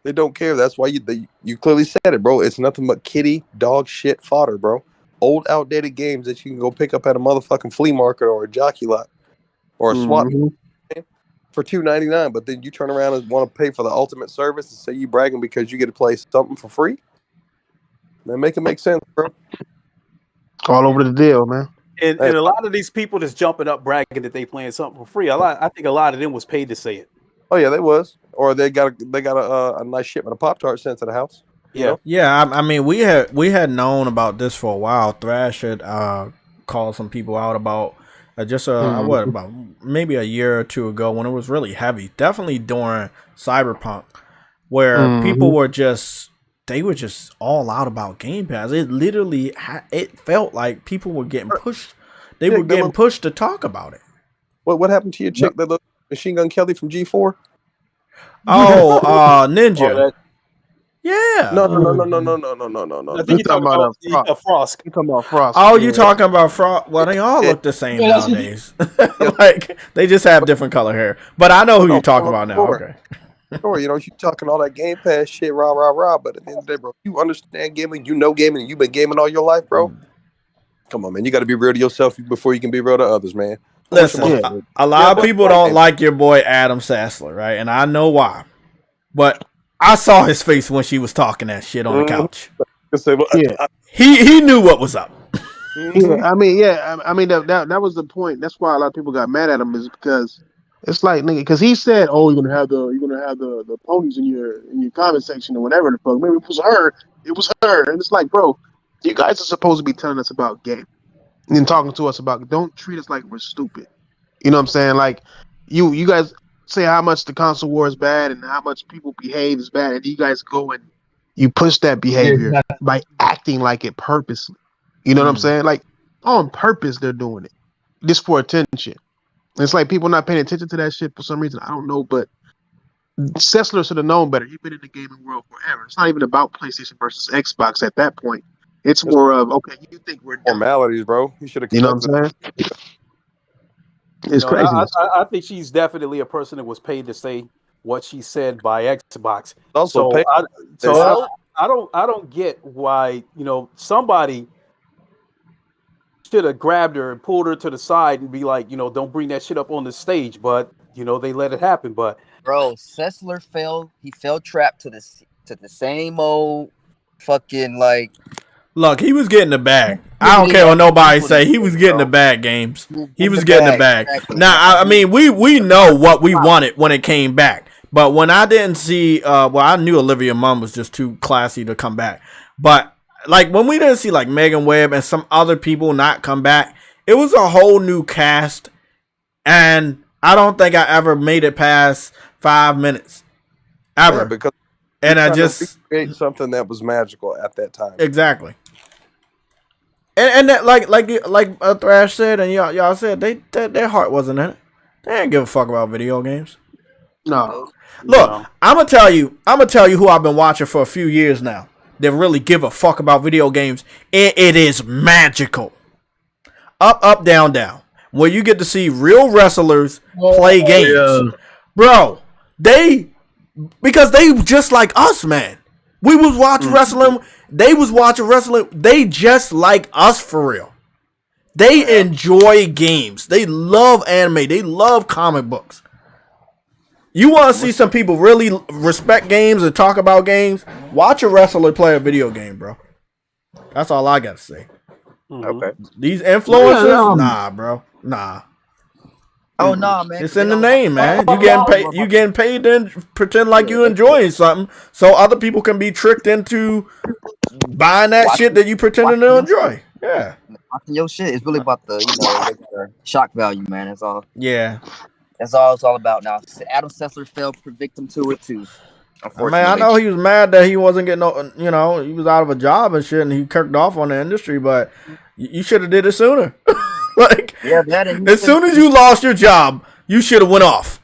They don't care. That's why you clearly said it, bro. It's nothing but kitty dog shit fodder, bro. Old outdated games that you can go pick up at a motherfucking flea market or a jockey lot or a swap meet for $2.99. But then you turn around and want to pay for the ultimate service and say you bragging because you get to play something for free. Man, make it make sense, bro. All over the deal, man. And a lot of these people that's jumping up bragging that they playing something for free. I think a lot of them was paid to say it. Oh yeah, they was, or they got a nice shipment of Pop-Tarts sent to the house. Yeah. I mean, we had known about this for a while. Thrash had called some people out about about maybe a year or two ago when it was really heavy. Definitely during Cyberpunk, where people were just all out about Game Pass. It literally it felt like people were getting pushed. They were getting pushed to talk about it. What happened to your chick that looked Machine Gun Kelly from G4? Oh, Ninja. Yeah. No. I think you're talking about Frost. You talking about Frost? Oh, you talking about Frost? Well, they all look the same nowadays. Like they just have different color hair. But I know who you're talking about now. Okay. Sure, you talking all that Game Pass shit, rah. But at the end of the day, bro, you understand gaming, you know gaming, and you've been gaming all your life, bro. Come on, man. You got to be real to yourself before you can be real to others, man. Listen, a lot of people don't like your boy Adam Sessler, right? And I know why. But I saw his face when she was talking that shit on the couch. He knew what was up. Yeah, I mean, that was the point. That's why a lot of people got mad at him, is because it's like, nigga, because he said, "Oh, you're gonna have the ponies in your comment section or whatever the fuck." Maybe it was her, and it's like, bro, you guys are supposed to be telling us about game and talking to us about. Don't treat us like we're stupid. You know what I'm saying? Like, you guys say how much the console war is bad and how much people behave is bad, and you guys go and you push that behavior by acting like it purposely. You know what I'm saying? Like, on purpose, they're doing it just for attention. It's like people not paying attention to that shit for some reason. I don't know, but Sessler should have known better. He's been in the gaming world forever. It's not even about PlayStation versus Xbox at that point. It's more of, okay, you think we're done. Formalities, bro. You should have. You know what I'm saying? It's crazy. I think she's definitely a person that was paid to say what she said by Xbox. Also, I don't get why somebody should have grabbed her and pulled her to the side and be like, don't bring that shit up on the stage. But they let it happen. But bro, Sessler fell. He fell trapped to the same old fucking like. Look, he was getting the bag. I don't care what nobody say. He was getting the bag, Games. He was getting the bag. Exactly. Now, I mean, we know what we wanted when it came back. But when I didn't see, I knew Olivia Munn was just too classy to come back. But like when we didn't see like Megan Webb and some other people not come back, it was a whole new cast. And I don't think I ever made it past 5 minutes. Ever. Yeah, because and I just create something that was magical at that time. Exactly. And that like Thrash said and y'all said their heart wasn't in it. They didn't give a fuck about video games. No. Look, I'm gonna tell you who I've been watching for a few years now. They really give a fuck about video games. It is magical. Up, down, down. Where you get to see real wrestlers play games. Yeah. Bro, because they just like us, man. We was watching wrestling. They was watching wrestling. They just like us for real. They enjoy games. They love anime. They love comic books. You want to see some people really respect games and talk about games? Watch a wrestler play a video game, bro. That's all I got to say. Okay. These influencers? Nah, bro. Nah. Oh no, man! It's in the name, man. You getting paid to pretend like you enjoying something, so other people can be tricked into buying that shit that you pretending to enjoy. Yeah. Watching your shit is really about the shock value, man. That's all. Yeah. That's all it's all about now. Adam Sessler fell victim to it too. Man, I know he was mad that he wasn't getting he was out of a job and shit, and he kirked off on the industry, but you should have did it sooner. Like, as soon as you lost your job, you should have went off.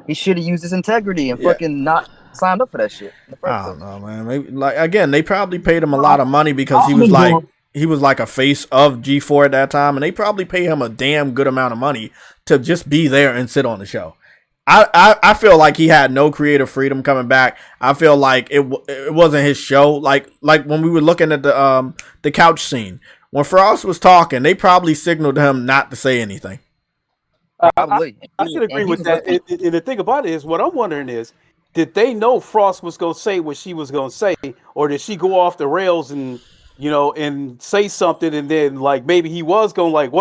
He should have used his integrity and fucking not signed up for that shit. I don't know, man. Maybe, they probably paid him a lot of money because he was like a face of G4 at that time, and they probably paid him a damn good amount of money to just be there and sit on the show. I feel like he had no creative freedom coming back. I feel like it wasn't his show. Like when we were looking at the couch scene. When Frost was talking, they probably signaled him not to say anything. Probably. I should agree with that. And the thing about it is, what I'm wondering is, did they know Frost was going to say what she was going to say, or did she go off the rails and and say something, and then like maybe he was going like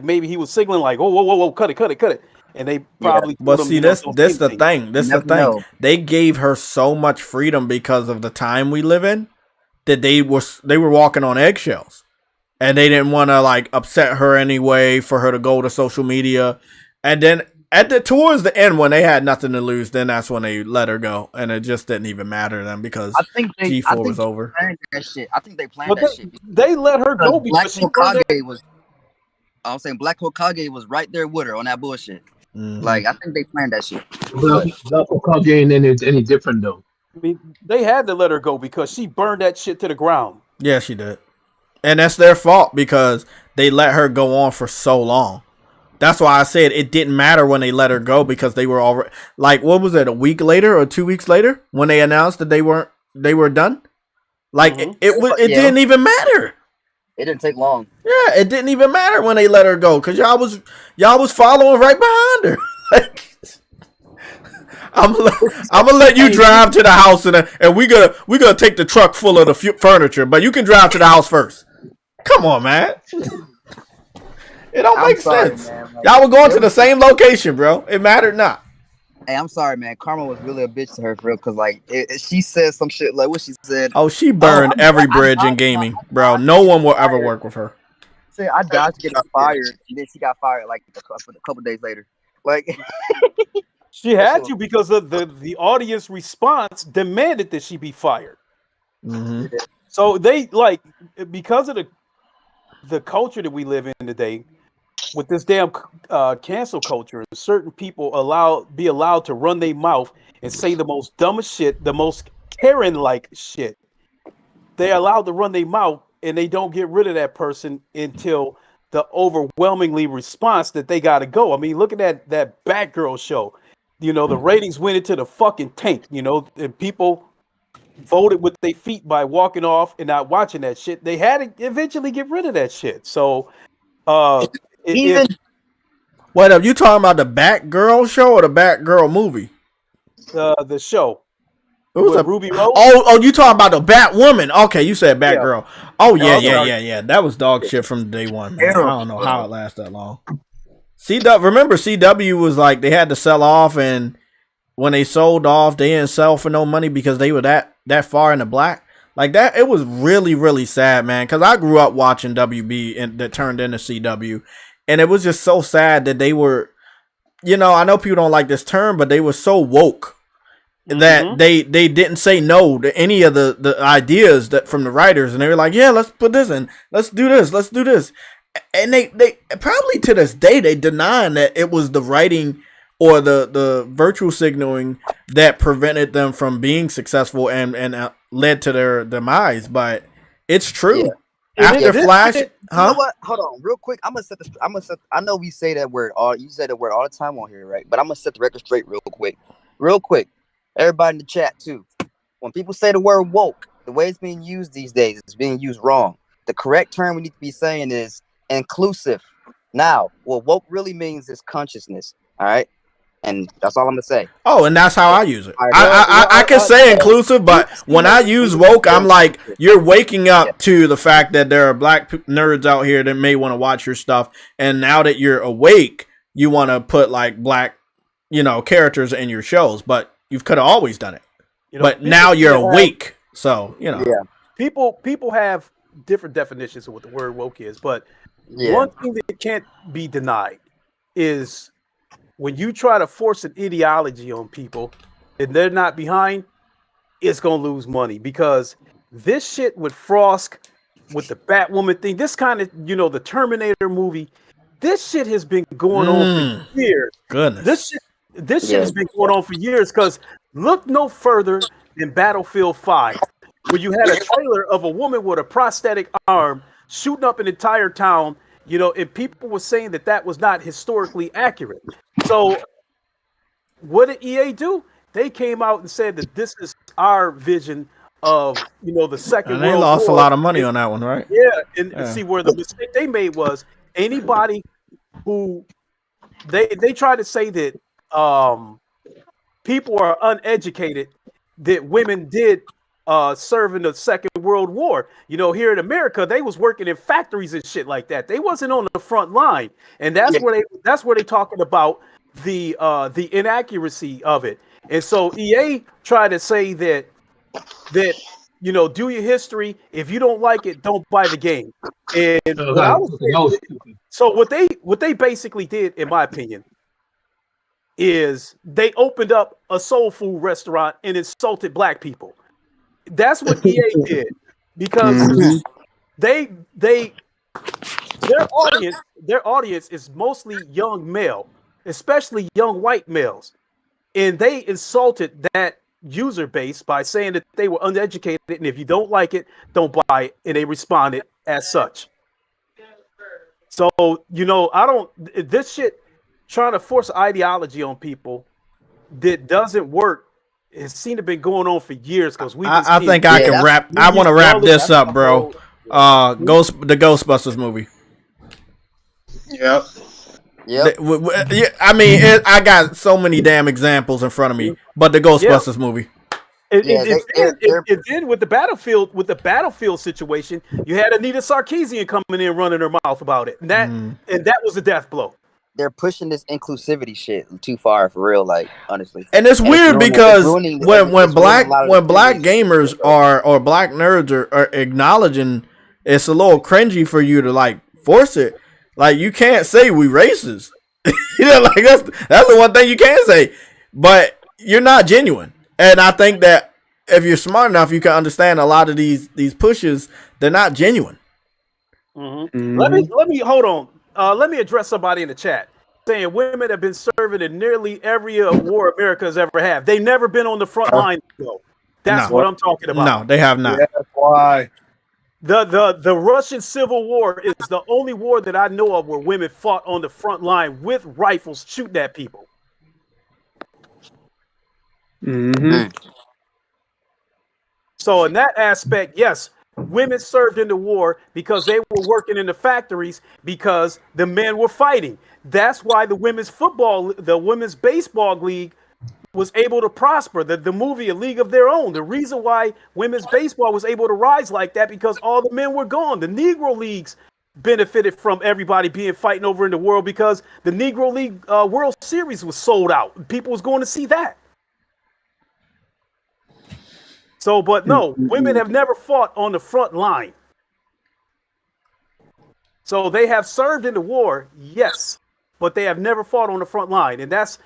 maybe he was signaling like, whoa, cut it, and they probably. But see, this the thing. This the thing. Know. They gave her so much freedom because of the time we live in that they were walking on eggshells. And they didn't want to like upset her anyway for her to go to social media. And then towards the end, when they had nothing to lose, then that's when they let her go. And it just didn't even matter to them because G4 was over. I think they planned that shit. They let her go because Black Hokage was right there with her on that bullshit. Like, I think they planned that shit. Black Hokage ain't any different though. I mean, they had to let her go because she burned that shit to the ground. Yeah, she did. And that's their fault because they let her go on for so long. That's why I said it didn't matter when they let her go because they were already like, what was it, a week later or 2 weeks later when they announced that they were done? Like it didn't even matter. It didn't take long. Yeah, it didn't even matter when they let her go because y'all was following right behind her. Like, I'm gonna let you drive to the house and we gonna take the truck full of the furniture, but you can drive to the house first. Come on, man. It don't make sense. Man. Like, y'all were going to the same location, bro. It mattered not. Hey, I'm sorry, man. Karma was really a bitch to her for real, because like she said some shit like what she said. Oh, she burned every bridge in gaming, bro. No one will ever work with her. Say I dodged getting fired, and then she got fired like a couple days later. Like she had to because of the audience response demanded that she be fired. Mm-hmm. So they like because of the culture that we live in today. With this damn cancel culture, certain people be allowed to run their mouth and say the most dumbest shit, the most Karen-like shit. They're allowed to run their mouth, and they don't get rid of that person until the overwhelmingly response that they got to go. I mean, look at that Batgirl show. You know, the ratings went into the fucking tank. You know, and people voted with their feet by walking off and not watching that shit. They had to eventually get rid of that shit. So, wait up, you talking about the Batgirl show or the Batgirl movie? The show. It was Ruby Rose. Oh, you talking about the Batwoman? Okay, you said Batgirl. Yeah. Oh yeah. That was dog shit from day one. Man. I don't know how it lasted that long. Remember CW was like they had to sell off, and when they sold off, they didn't sell for no money because they were that far in the black. Like that, it was really, really sad, man. Because I grew up watching WB and that turned into CW, and it was just so sad that they were, you know, I know people don't like this term, but they were so woke that they didn't say no to any of the ideas that from the writers, and they were like, yeah, let's put this in, let's do this, and they probably to this day they denying that it was the writing or the virtual signaling that prevented them from being successful and led to their demise. But it's true. Yeah. After Flash, you know what? Hold on, real quick. I'm gonna set. I know we say that word all. You say that word all the time on here, right? But I'm gonna set the record straight real quick. Everybody in the chat too. When people say the word woke, the way it's being used these days, it's being used wrong. The correct term we need to be saying is inclusive. Now, what woke really means is consciousness. All right. And that's all I'm gonna say. Oh, and that's how I use it. I can say inclusive, but when I use woke, I'm like, you're waking up to the fact that there are black nerds out here that may want to watch your stuff, and now that you're awake, you want to put like black, you know, characters in your shows, but you could have always done it. You know, but now you're awake, so you know. Yeah. People have different definitions of what the word woke is, but one thing that can't be denied is when you try to force an ideology on people and they're not behind, it's going to lose money, because this shit with Frost, with the Batwoman thing, this kind of, you know, the Terminator movie, this shit has been going on for years. Goodness. This shit has been going on for years, because look no further than Battlefield 5, where you had a trailer of a woman with a prosthetic arm shooting up an entire town, you know, and people were saying that was not historically accurate. So what did EA do? They came out and said that this is our vision of, you know, the Second World War. And they lost a lot of money on that one, right? Yeah, and see where the mistake they made was anybody who they tried to say that people are uneducated, that women did serve in the Second World War. You know, here in America, they was working in factories and shit like that. They wasn't on the front line, and that's where they talking about the inaccuracy of it. And so EA tried to say that you know, do your history. If you don't like it, don't buy the game. And so what they basically did, in my opinion, is they opened up a soul food restaurant and insulted black people. That's what EA did, because their audience is mostly young male, especially young white males, and they insulted that user base by saying that they were uneducated, and if you don't like it, don't buy it, and they responded as such. So, I don't, this shit, trying to force ideology on people that doesn't work, it seemed to be going on for years, because I think I can wrap, I want to wrap this up, bro. The Ghostbusters movie. Yep. Yep. I mean, I got so many damn examples in front of me, but the Ghostbusters movie. It did with the battlefield situation. You had Anita Sarkeesian coming in running her mouth about it, and that was a death blow. They're pushing this inclusivity shit too far, for real. Like, honestly, and it's weird because when black gamers or black nerds are acknowledging, it's a little cringy for you to like force it. Like, you can't say we racist. Like that's the one thing you can't say. But you're not genuine. And I think that if you're smart enough, you can understand a lot of these pushes, they're not genuine. Mm-hmm. Let me hold on. Let me address somebody in the chat saying women have been serving in nearly every war America has ever had. They've never been on the front line, though. That's what I'm talking about. No, they have not. Yeah, that's why. The Russian Civil War is the only war that I know of where women fought on the front line with rifles shooting at people. Mm-hmm. So in that aspect, yes, women served in the war because they were working in the factories because the men were fighting. That's why the women's baseball league was able to prosper. The movie A League of Their Own. The reason why women's baseball was able to rise like that because all the men were gone. The Negro leagues benefited from everybody being fighting over in the world because the Negro League World Series was sold out. People was going to see that. So, but no, women have never fought on the front line. So they have served in the war, yes, but they have never fought on the front line, and that's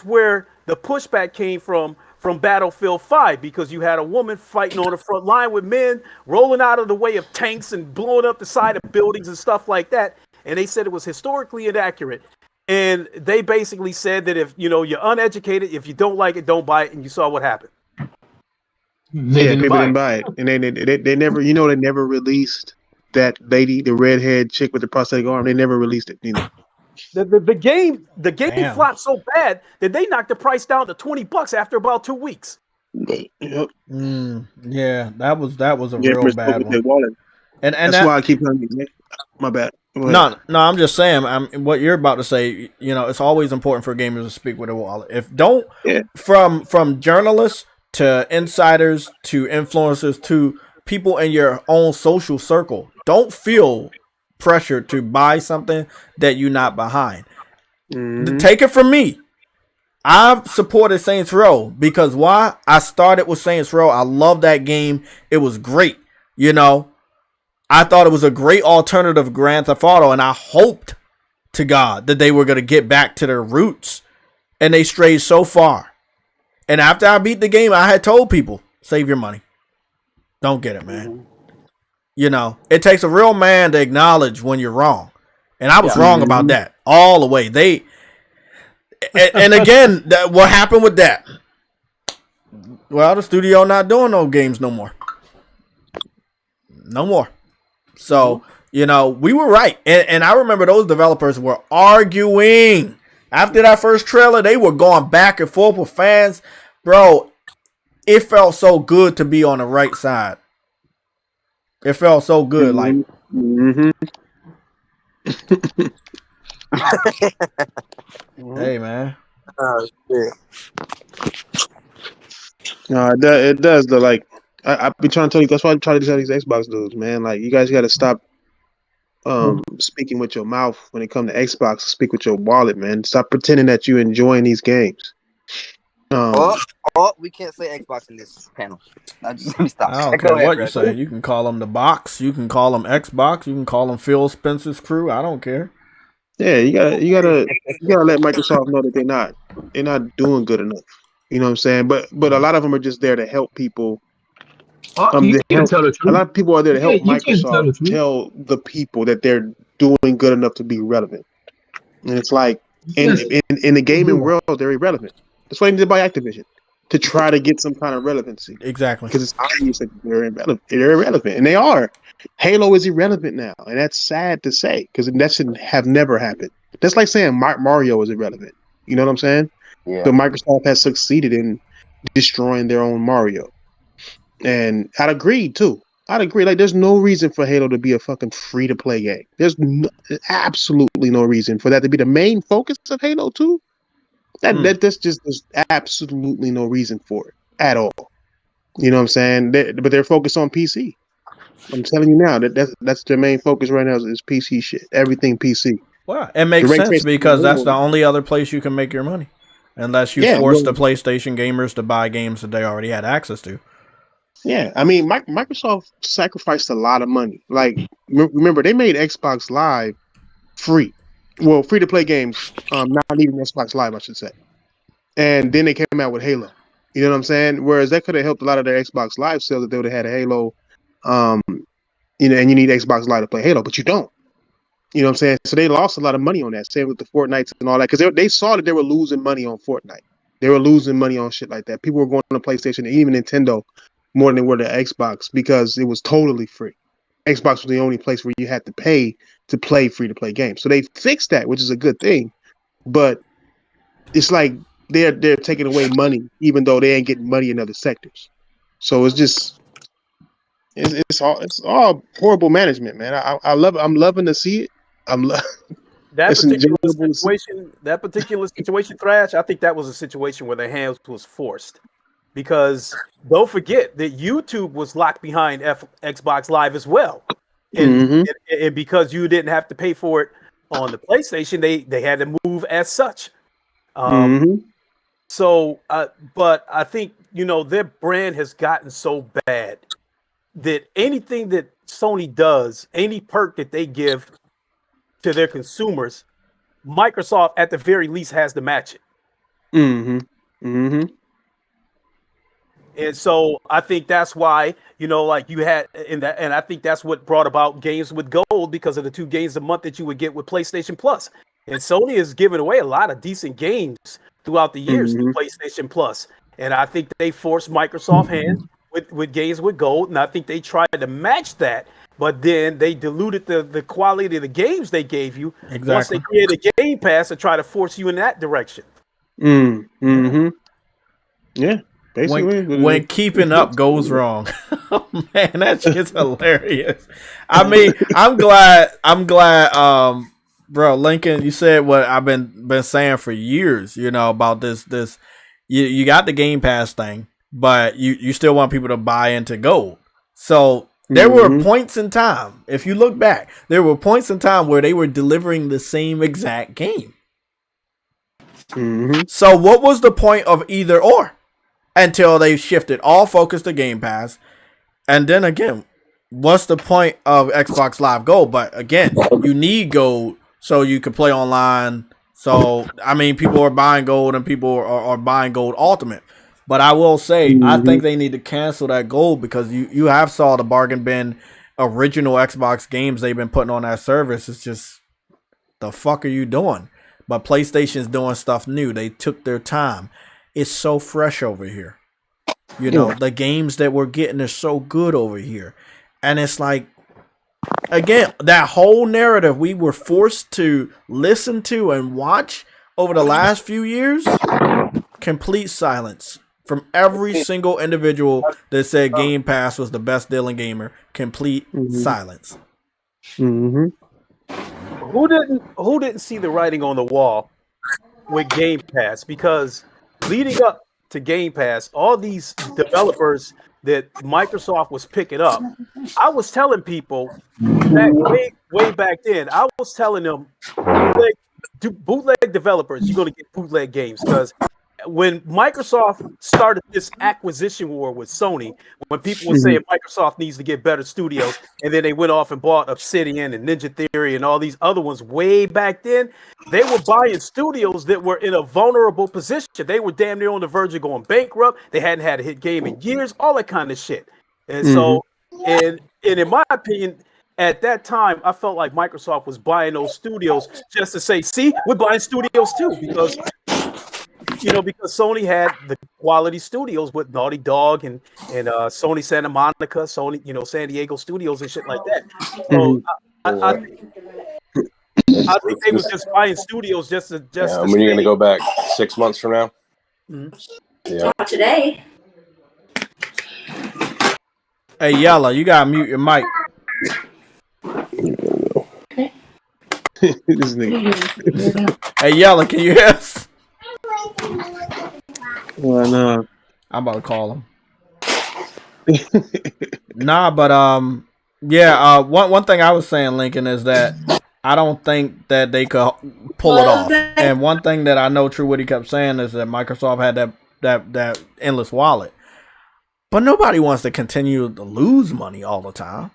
where the pushback came from Battlefield 5, because you had a woman fighting on the front line with men rolling out of the way of tanks and blowing up the side of buildings and stuff like that, and they said it was historically inaccurate. And they basically said that if you're uneducated, if you don't like it, don't buy it, and you saw what happened. People didn't buy it, and they never, they never released that lady, the redhead chick with the prosthetic arm. They never released it. The game flopped so bad that they knocked the price down to $20 after about 2 weeks. Yep. Yeah, that was a real bad one. And that's why I keep telling you, my bad. No, I'm just saying. What you're about to say. It's always important for gamers to speak with a wallet. From journalists to insiders to influencers to people in your own social circle, don't feel pressure to buy something that you're not behind. Take it from me. I've supported Saints Row because why? I started with Saints Row. I love that game. It was great. I thought it was a great alternative to Grand Theft Auto, and I hoped to God that they were going to get back to their roots, and they strayed so far. And after I beat the game, I had told people, save your money. Don't get it, man. It takes a real man to acknowledge when you're wrong. And I was wrong about that all the way. And again, what happened with that? Well, the studio not doing no games no more. No more. So, we were right. And I remember those developers were arguing. After that first trailer, they were going back and forth with fans. Bro, it felt so good to be on the right side. It felt so good. Hey, man. No, it does. Though, like, I've been trying to tell you. That's why I try to tell these Xbox dudes, man. Like, you guys got to stop speaking with your mouth when it comes to Xbox. Speak with your wallet, man. Stop pretending that you enjoying these games. We can't say Xbox in this panel. Let me stop. I don't care what you say. You can call them the box. You can call them Xbox. You can call them Phil Spencer's crew. I don't care. Yeah, you gotta let Microsoft know that they're not doing good enough. You know what I'm saying? But a lot of them are just there to help people. You can tell the truth. A lot of people are there to help Microsoft tell the people that they're doing good enough to be relevant. And it's like in the gaming world, they're irrelevant. That's why they need to buy Activision. to try to get some kind of relevancy. Exactly. Because it's obvious that they're irrelevant. They're irrelevant, and they are. Halo is irrelevant now, and that's sad to say because that should have never happened. That's like saying Mario is irrelevant. You know what I'm saying? Yeah. So Microsoft has succeeded in destroying their own Mario, and I'd agree too. I'd agree. Like, there's no reason for Halo to be a fucking free to play game. There's absolutely no reason for that to be the main focus of Halo 2. There's absolutely no reason for it at all. You know what I'm saying? But they're focused on PC. I'm telling you now that's their main focus right now is PC shit. Everything PC. Well, it makes sense because that's the only other place you can make your money, unless you force the PlayStation gamers to buy games that they already had access to. Yeah, I mean, Microsoft sacrificed a lot of money. Like, remember, they made Xbox Live free. Well, free to play games, not even Xbox Live, I should say. And then they came out with Halo. You know what I'm saying? Whereas that could have helped a lot of their Xbox Live sales if they would have had a Halo. And you need Xbox Live to play Halo, but you don't. You know what I'm saying? So they lost a lot of money on that. Same with the Fortnite and all that, because they saw that they were losing money on Fortnite. They were losing money on shit like that. People were going to PlayStation and even Nintendo more than they were to Xbox because it was totally free. Xbox was the only place where you had to pay to play free-to-play games. So they fixed that, which is a good thing. But it's like they're taking away money, even though they ain't getting money in other sectors. So it's just it's all horrible management, man. I love it. I'm loving to see it. That particular situation, Thrash. I think that was a situation where their hands was forced. Because don't forget that YouTube was locked behind Xbox Live as well. And because you didn't have to pay for it on the PlayStation, they had to move as such. So, but I think, their brand has gotten so bad that anything that Sony does, any perk that they give to their consumers, Microsoft at the very least has to match it. And so I think that's why, like you had in that, and I think that's what brought about games with gold because of the 2 games a month that you would get with PlayStation Plus. And Sony has given away a lot of decent games throughout the years to PlayStation Plus. And I think they forced Microsoft hand with games with gold. And I think they tried to match that, but then they diluted the quality of the games they gave you. Exactly. Once they created a Game Pass to try to force you in that direction. Yeah. When keeping up goes wrong. Oh, man, that shit's hilarious. I mean, I'm glad bro, Lincoln, you said what I've been saying for years, about this you got the Game Pass thing, but you still want people to buy into gold. So there were points in time, if you look back, there were points in time where they were delivering the same exact game. So what was the point of either or? Until they shifted all focus to Game Pass. And then again, what's the point of Xbox Live Gold? But again, you need gold so you can play online. So, I mean, people are buying gold and people are buying gold ultimate. But I will say, I think they need to cancel that gold because you have saw the bargain bin original Xbox games they've been putting on that service. It's just, the fuck are you doing? But PlayStation's doing stuff new. They took their time. It's so fresh over here. The games that we're getting are so good over here. And it's like, again, that whole narrative we were forced to listen to and watch over the last few years, complete silence from every single individual that said Game Pass was the best deal in gamer. Complete silence. Who didn't see the writing on the wall with Game Pass? Because leading up to Game Pass, all these developers that Microsoft was picking up, I was telling people way back then, I was telling them, bootleg developers, you're going to get bootleg games because when Microsoft started this acquisition war with Sony, when people were saying Microsoft needs to get better studios, and then they went off and bought Obsidian and Ninja Theory and all these other ones way back then, they were buying studios that were in a vulnerable position. They were damn near on the verge of going bankrupt. They hadn't had a hit game in years, all that kind of shit. And so, and in my opinion, at that time, I felt like Microsoft was buying those studios just to say, see, we're buying studios too, because you know, because Sony had the quality studios with Naughty Dog and Sony Santa Monica, Sony, you know, San Diego studios and shit like that. So I think they was just buying studios just to when you're gonna go back 6 months from now. Yeah. Not today. Hey, Yella, you gotta mute your mic. This nigga. Hey, Yella, can you hear us? Well, no. I'm about to call him. Nah, but yeah. One thing I was saying, Lincoln, is that I don't think that they could pull it off. And one thing that I know True Woody kept saying is that Microsoft had that endless wallet, but nobody wants to continue to lose money all the time.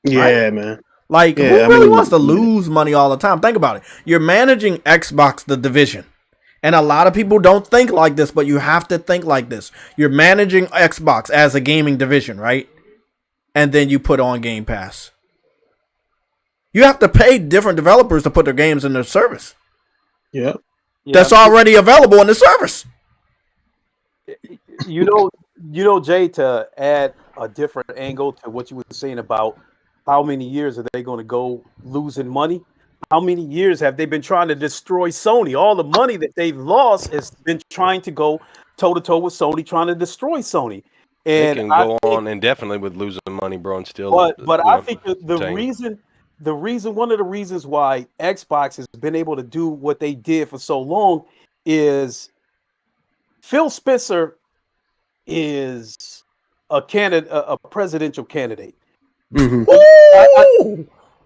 Yeah, right? man. Like, who really wants to lose money all the time? Think about it. You're managing Xbox, the division. And a lot of people don't think like this, but you have to think like this. You're managing Xbox as a gaming division, right? And then you put on Game Pass. You have to pay different developers to put their games in their service. Yeah. That's already available in the service. You know, Jay, to add a different angle to what you were saying about how many years are they going to go losing money? How many years have they been trying to destroy Sony? All the money that they've lost has been trying to go toe-to-toe with Sony, trying to destroy Sony. They And can go on indefinitely with losing money, bro, and still. But I think the reason, one of the reasons why Xbox has been able to do what they did for so long is Phil Spencer is a presidential candidate. Mm-hmm.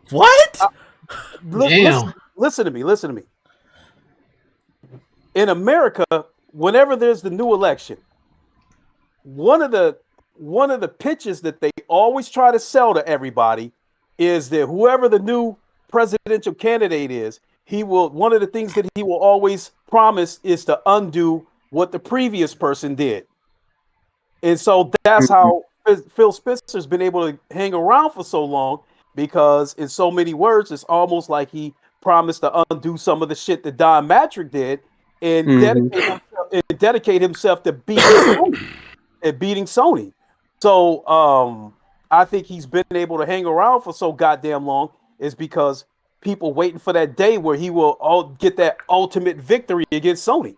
What? Listen to me. In America, whenever there's the new election, one of the pitches that they always try to sell to everybody is that whoever the new presidential candidate is, one of the things that he will always promise is to undo what the previous person did. And so that's how Phil Spencer's been able to hang around for so long, because in so many words, it's almost like he promised to undo some of the shit that Don Matrick did and dedicate himself to beating Sony. So I think he's been able to hang around for so goddamn long is because people waiting for that day where he will get that ultimate victory against Sony.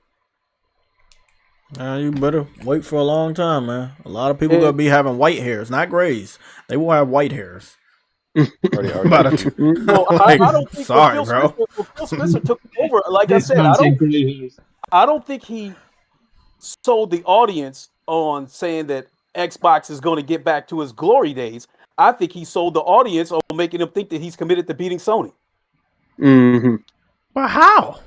You better wait for a long time, man. A lot of people gonna be having white hairs, not grays. They will have white hairs. I don't think Phil Spencer took over. Like I said, I don't think he sold the audience on saying that Xbox is going to get back to his glory days. I think he sold the audience on making them think that he's committed to beating Sony. Mm-hmm. But how?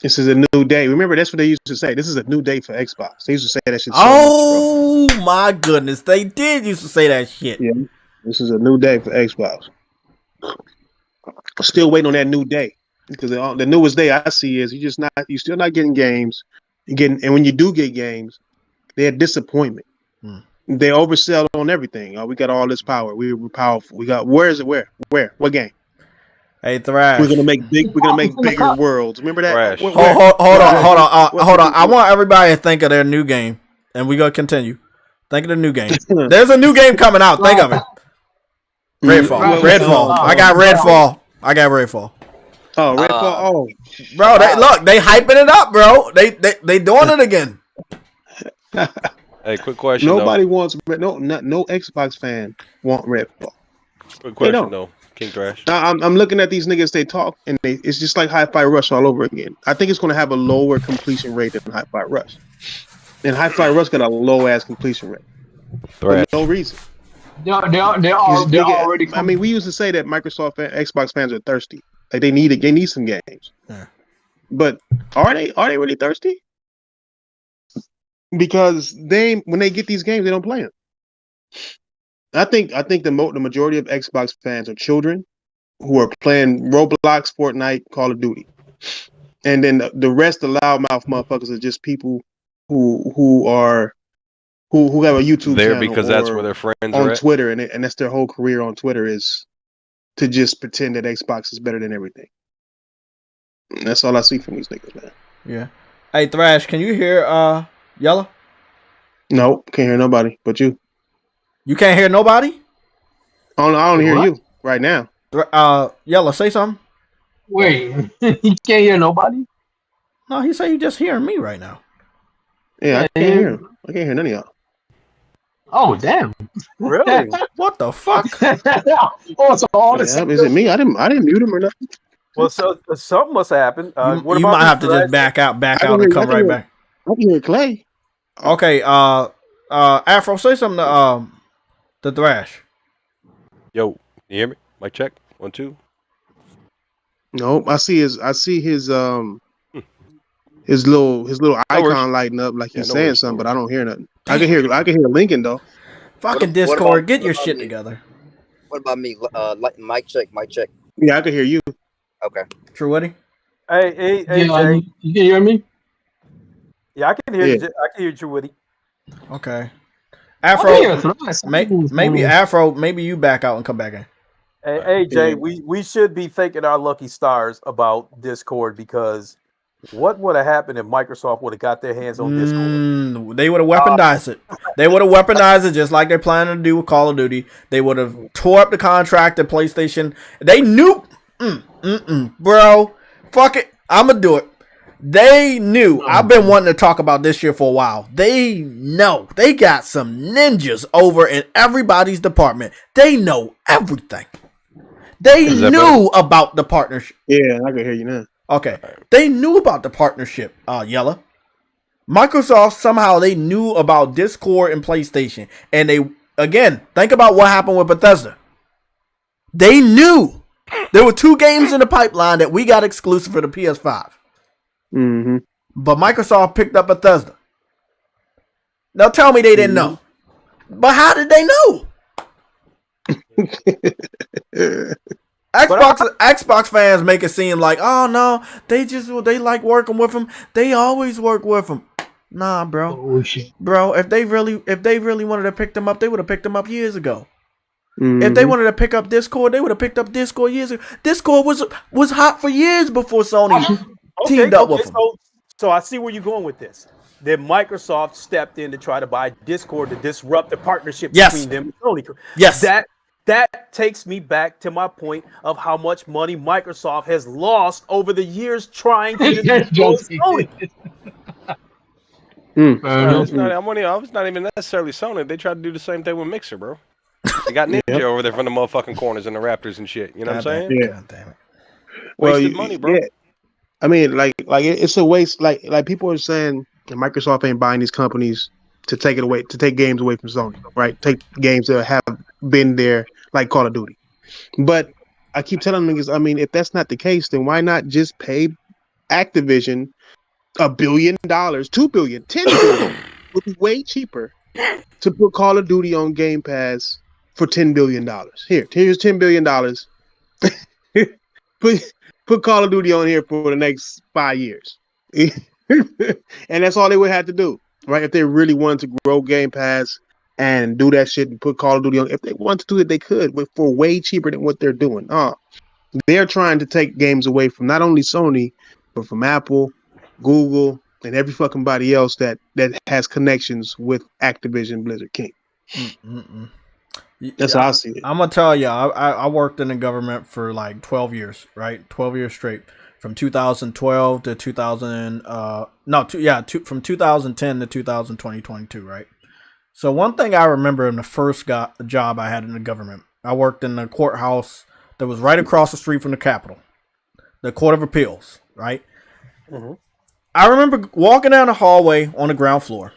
This is a new day. Remember, that's what they used to say. This is a new day for Xbox. They used to say that shit. So much, my goodness, they did used to say that shit. Yeah, this is a new day for Xbox. Still waiting on that new day, because the newest day I see is you're still not getting games. And when you do get games, they're disappointment. They oversell on everything. We got all this power. We're powerful. We got where? What game? Hey, Thrash. We're gonna make bigger worlds. Remember that? Hold on. I want everybody to think of their new game, and we gonna continue. Think of the new game. There's a new game coming out. Think of it. Redfall. I got Redfall. Oh, Redfall. Oh, bro. They hyping it up, bro. They doing it again. Hey, quick question. Nobody wants no Xbox fan want Redfall. Quick question though. King Thrash. I'm looking at these niggas. They talk, and it's just like Hi-Fi Rush all over again. I think it's going to have a lower completion rate than Hi-Fi Rush, and Hi-Fi Rush got a low ass completion rate for no reason. They're already. I mean, we used to say that Xbox fans are thirsty. Like they need some games. Yeah. But are they really thirsty? Because when they get these games, they don't play them. I think the majority of Xbox fans are children who are playing Roblox, Fortnite, Call of Duty, and then the rest of loudmouth motherfuckers are just people who have a YouTube there channel because that's where their friends on are Twitter, and that's their whole career on Twitter is to just pretend that Xbox is better than everything. And that's all I see from these niggas, man. Yeah. Hey, Thrash, can you hear Yellow? No, can't hear nobody but you. You can't hear nobody? I don't hear you right now. Yellow, say something. Wait, you can't hear nobody? No, he said you just hearing me right now. Yeah, I can't hear him. I can't hear none of y'all. Oh, damn. Really? What the fuck? Oh, so all the same. Is it me? I didn't mute him or nothing. Well, so something must have happened. You might have to just back out and come right back. I can hear Klay. Okay, Afro, say something to Thrash. Yo, you hear me? Mic check. 1, 2. Nope. I see his little icon lighting up like he's saying something, but I don't hear nothing. I can hear Lincoln though. Fucking Discord, get your shit together. What about me? Mic check. Yeah, I can hear you. Okay. True Woody? Hey, Jay. You can hear me? Yeah, I can hear you. I can hear you, Woody. Okay. Afro, maybe Afro, maybe you back out and come back in. Hey, Jay, we should be thanking our lucky stars about Discord, because what would have happened if Microsoft would have got their hands on Discord? They would have weaponized it. They would have weaponized it just like they're planning to do with Call of Duty. They would have tore up the contract at PlayStation. They knew, bro. Fuck it, I'm gonna do it. They knew. I've been wanting to talk about this shit for a while. They know. They got some ninjas over in everybody's department. They know everything. They knew about the partnership. Yeah, I can hear you now. Okay. They knew about the partnership, Yella. Microsoft, somehow they knew about Discord and PlayStation. And they, again, think about what happened with Bethesda. They knew. There were 2 games in the pipeline that we got exclusive for the PS5. Mm-hmm. But Microsoft picked up Bethesda. Now tell me they didn't know. But how did they know? Xbox fans make it seem like, oh no, they like working with them. They always work with them. Nah, bro. Oh, shit. Bro, if they really wanted to pick them up, they would have picked them up years ago. Mm-hmm. If they wanted to pick up Discord, they would have picked up Discord years ago. Discord was hot for years before Sony teamed up with them. So I see where you're going with this. Then Microsoft stepped in to try to buy Discord to disrupt the partnership between them and Sony. Yes. That takes me back to my point of how much money Microsoft has lost over the years trying to destroy Sony. I was not even necessarily Sony. They tried to do the same thing with Mixer, bro. They got Ninja over there from the motherfucking corners and the Raptors and shit. You know what I'm saying? Yeah. God damn it. Wasted money, bro. Yeah. I mean, like it's a waste. Like people are saying that Microsoft ain't buying these companies to take games away from Sony, right? Take games that have been there, like Call of Duty. But I keep telling niggas, I mean, if that's not the case, then why not just pay Activision $1 billion, $2 billion, $10 billion? Would be way cheaper to put Call of Duty on Game Pass for $10 billion. Here's $10 billion. Put Call of Duty on here for the next 5 years. And that's all they would have to do, right? If they really wanted to grow Game Pass and do that shit and put Call of Duty on, if they wanted to do it, they could, but for way cheaper than what they're doing. They're trying to take games away from not only Sony, but from Apple, Google, and every fucking body else that has connections with Activision Blizzard King. That's how I see it. I'm gonna tell you, I worked in the government for like 12 years, right? 12 years straight, from 2012 to from 2010 to 2022, right? So one thing I remember in the first job I had in the government, I worked in the courthouse that was right across the street from the Capitol, the Court of Appeals, right? Mm-hmm. I remember walking down the hallway on the ground floor.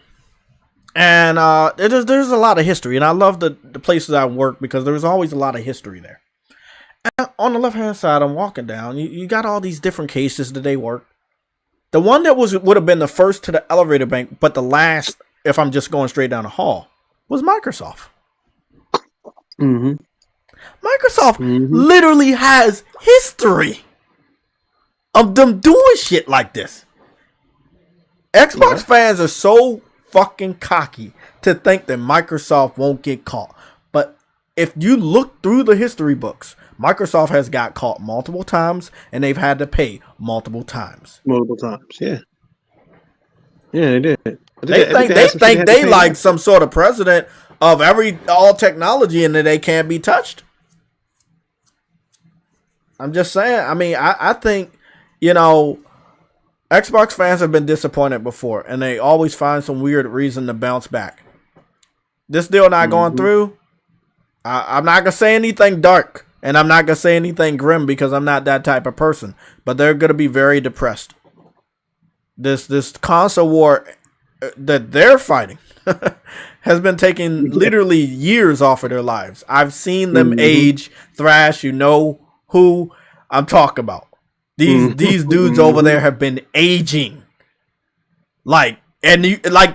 And there's a lot of history, and I love the places I work because there's always a lot of history there. And on the left-hand side, I'm walking down. You got all these different cases that they work. The one that would have been the first to the elevator bank, but the last, if I'm just going straight down the hall, was Microsoft. Mm-hmm. Microsoft literally has history of them doing shit like this. Xbox fans are so fucking cocky to think that Microsoft won't get caught. But if you look through the history books, Microsoft has got caught multiple times and they've had to pay multiple times. Multiple times, yeah. Yeah, they did. They think they like some sort of president of all technology and that they can't be touched. I'm just saying. I mean, I think, Xbox fans have been disappointed before, and they always find some weird reason to bounce back. This deal not going through. I'm not gonna say anything dark, and I'm not gonna say anything grim because I'm not that type of person. But they're gonna be very depressed. This console war that they're fighting has been taking literally years off of their lives. I've seen them age. Thrash, you know who I'm talking about. These dudes over there have been aging. Like you the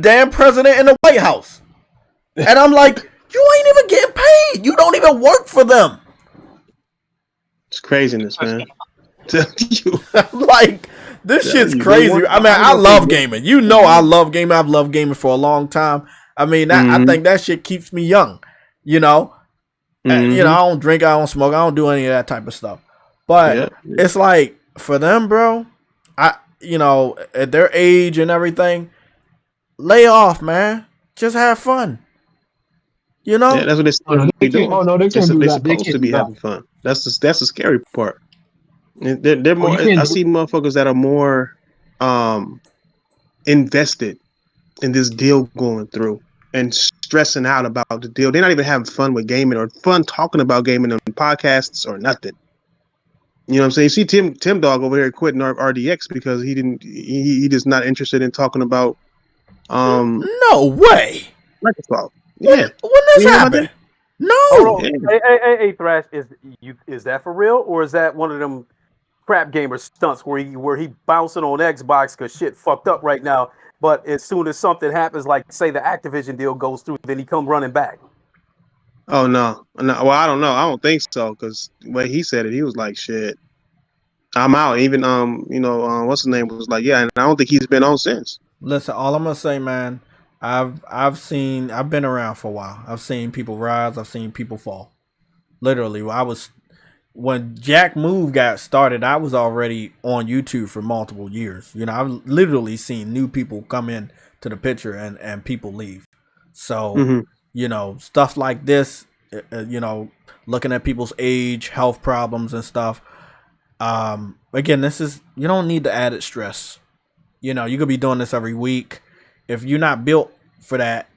damn president in the White House. And I'm like, you ain't even getting paid. You don't even work for them. It's craziness, man. Like, this shit's crazy. I mean, I love gaming. I love gaming. I've loved gaming for a long time. I mean, I think that shit keeps me young. And, I don't drink, I don't smoke, I don't do any of that type of stuff. But it's like, for them, bro, at their age and everything, lay off, man. Just have fun. Yeah, that's what they're supposed to be doing. Oh no, they're supposed to be having fun. That's the scary part. They're more. I see motherfuckers that are more invested in this deal going through and stressing out about the deal. They're not even having fun with gaming or fun talking about gaming on podcasts or nothing. You know what I'm saying? You see Tim Dog over here quitting RDX because he just not interested in talking about no way. Microsoft. When this happened? No. Hey, Thrash, is that for real, or is that one of them crap gamer stunts where he bouncing on Xbox because shit fucked up right now? But as soon as something happens, like say the Activision deal goes through, then he come running back. Oh no. Well, I don't know. I don't think so because when he said it, he was like, "Shit, I'm out." Even what's his name was like, "Yeah," and I don't think he's been on since. Listen, all I'm gonna say, man. I've been around for a while. I've seen people rise. I've seen people fall. Literally, when Jack Move got started, I was already on YouTube for multiple years. I've literally seen new people come in to the picture and people leave. So, stuff like this, looking at people's age, health problems and stuff. Again, you don't need the added stress. You could be doing this every week. If you're not built for that,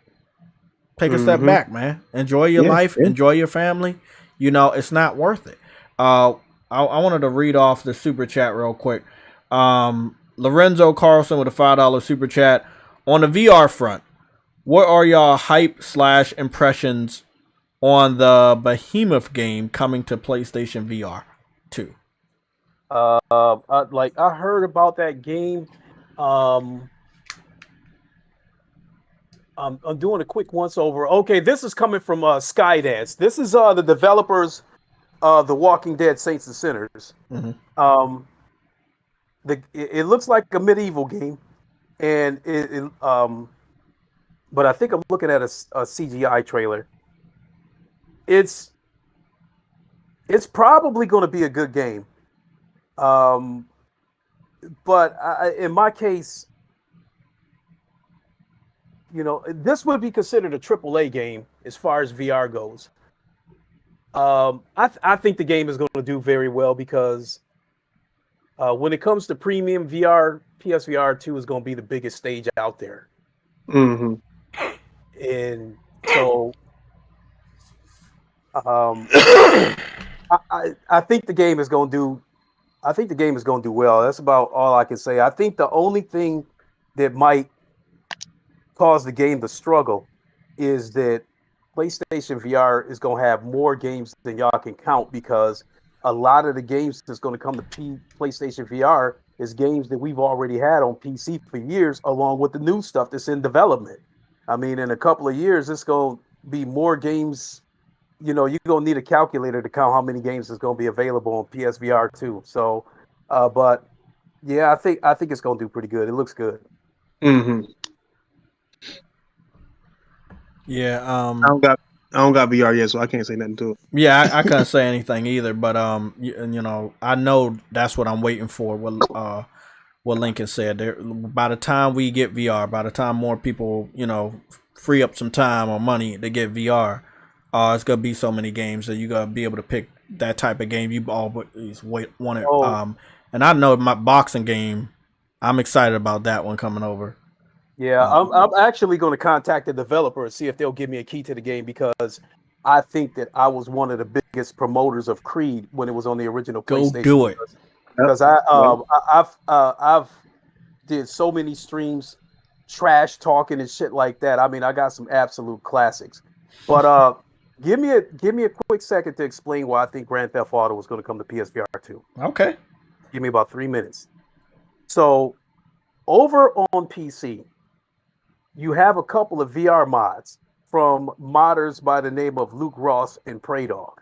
take a step back, man. Enjoy your life. Yeah. Enjoy your family. It's not worth it. I wanted to read off the super chat real quick. Lorenzo Carlson with a $5 super chat. On the VR front, what are y'all hype / impressions on the Behemoth game coming to PlayStation VR 2? I heard about that game. I'm doing a quick once over. Okay, this is coming from Skydance. This is the developers of The Walking Dead Saints and Sinners. Mm-hmm. It looks like a medieval game, and but I think I'm looking at a CGI trailer. It's probably going to be a good game, but in my case, this would be considered a AAA game as far as VR goes. I think the game is going to do very well because when it comes to premium VR, PSVR 2 is going to be the biggest stage out there. Mm-hmm. And so I think the game is going to do. I think the game is going to do well. That's about all I can say. I think the only thing that might cause the game to struggle is that PlayStation VR is going to have more games than y'all can count, because a lot of the games that's going to come to PlayStation VR is games that we've already had on PC for years, along with the new stuff that's in development. I mean, in a couple of years, it's going to be more games. You're going to need a calculator to count how many games is going to be available on PSVR 2. So, but yeah, I think it's going to do pretty good. It looks good. Mm-hmm. Yeah, I don't got VR yet, so I can't say nothing to it. Yeah, I couldn't say anything either, but I know that's what I'm waiting for with what Lincoln said. There, by the time we get VR, by the time more people, free up some time or money to get VR, it's gonna be so many games that you gotta be able to pick that type of game you always wanted. And I know my boxing game, I'm excited about that one coming over. Yeah, I'm actually going to contact the developer and see if they'll give me a key to the game, because I think that I was one of the biggest promoters of Creed when it was on the original PlayStation. Go do it. Because I've did so many streams, trash talking and shit like that. I mean, I got some absolute classics. But give me a quick second to explain why I think Grand Theft Auto is going to come to PSVR 2. Okay. Give me about 3 minutes. So over on PC, you have a couple of VR mods from modders by the name of Luke Ross and Praydog,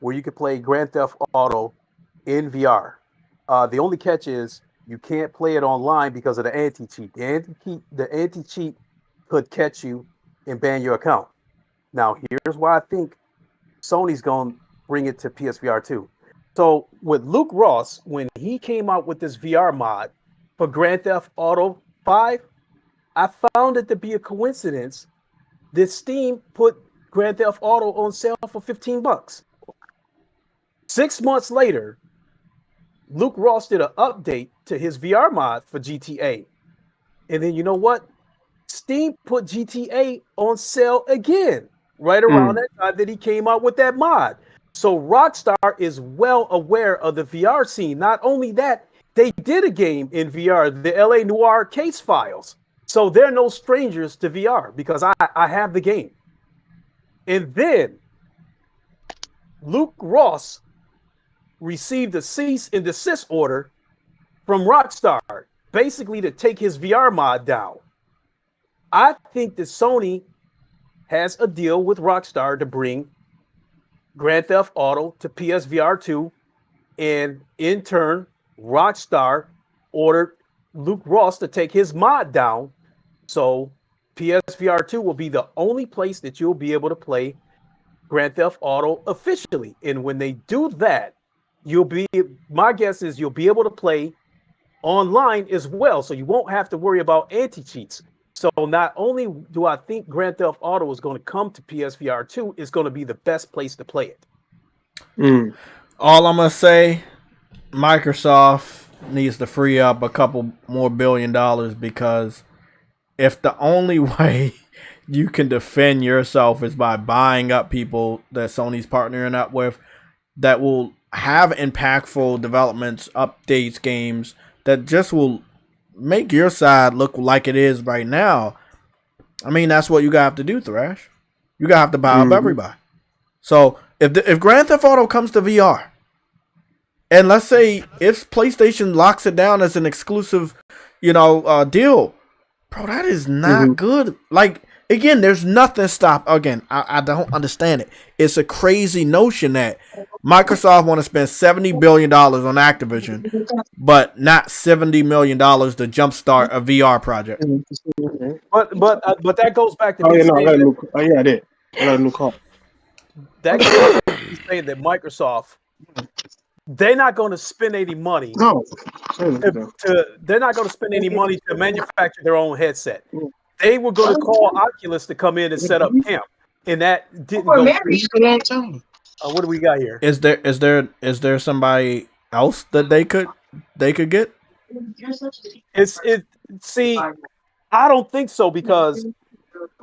where you can play Grand Theft Auto in VR. The only catch is you can't play it online because of the anti-cheat. The anti-cheat could catch you and ban your account. Now, here's why I think Sony's going to bring it to PSVR 2. So with Luke Ross, when he came out with this VR mod for Grand Theft Auto 5, I found it to be a coincidence that Steam put Grand Theft Auto on sale for $15. 6 months later, Luke Ross did an update to his VR mod for GTA. And then you know what? Steam put GTA on sale again, right around that time that he came out with that mod. So Rockstar is well aware of the VR scene. Not only that, they did a game in VR, the LA Noire Case Files. So they're no strangers to VR because I have the game. And then Luke Ross received a cease and desist order from Rockstar, basically to take his VR mod down. I think that Sony has a deal with Rockstar to bring Grand Theft Auto to PSVR 2, and in turn, Rockstar ordered Luke Ross to take his mod down. So PSVR 2 will be the only place that you'll be able to play Grand Theft Auto officially. And when they do that, my guess is you'll be able to play online as well. So you won't have to worry about anti-cheats. So not only do I think Grand Theft Auto is going to come to PSVR 2, it's going to be the best place to play it. All I'm going to say, Microsoft needs to free up a couple more $1 billion, because if the only way you can defend yourself is by buying up people that Sony's partnering up with that will have impactful developments, updates, games that just will make your side look like it is right now, I mean, that's what you gotta have to do, Thrash. You gotta have to buy up everybody. So if Grand Theft Auto comes to VR, and let's say if PlayStation locks it down as an exclusive, deal, bro, that is not good. Like, again, there's nothing I don't understand it. It's a crazy notion that Microsoft want to spend $70 billion on Activision, but not $70 million to jumpstart a VR project. But that goes back to I did. I got a new car. That goes back to saying that Microsoft, they're not going to spend any money. No, they're not going to spend any money to manufacture their own headset. They were going to call Oculus to come in and set up camp, and that didn't go. What do we got here? Is there somebody else that they could get? See, I don't think so, because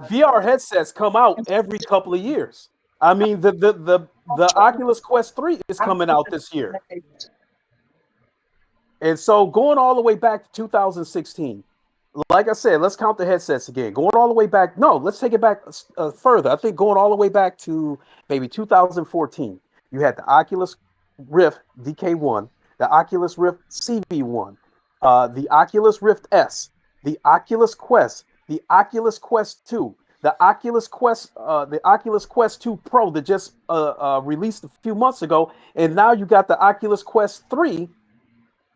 VR headsets come out every couple of years. I mean, the Oculus Quest 3 is coming out this year. And so going all the way back to 2016, like I said, let's count the headsets again. Going all the way back. No, let's take it back further. I think going all the way back to maybe 2014, you had the Oculus Rift DK1, the Oculus Rift CV1, the Oculus Rift S, the Oculus Quest, the Oculus Quest 2, the Oculus Quest 2 Pro that just released a few months ago, and now you got the Oculus Quest 3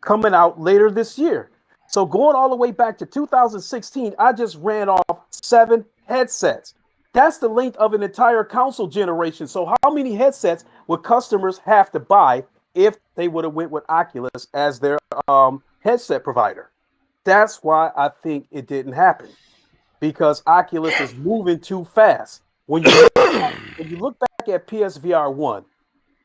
coming out later this year. So going all the way back to 2016, I just ran off 7 headsets. That's the length of an entire console generation. So how many headsets would customers have to buy if they would have went with Oculus as their headset provider. That's why I think it didn't happen, because Oculus is moving too fast. When you look back at PSVR 1,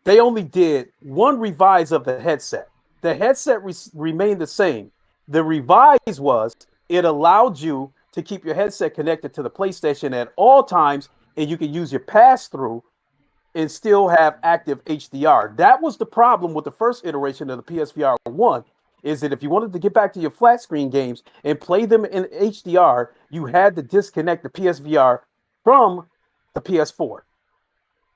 they only did one revise of the headset. The headset remained the same. The revise was it allowed you to keep your headset connected to the PlayStation at all times, and you can use your pass-through and still have active HDR. That was the problem with the first iteration of the PSVR 1, is that if you wanted to get back to your flat screen games and play them in HDR, you had to disconnect the PSVR from the PS4.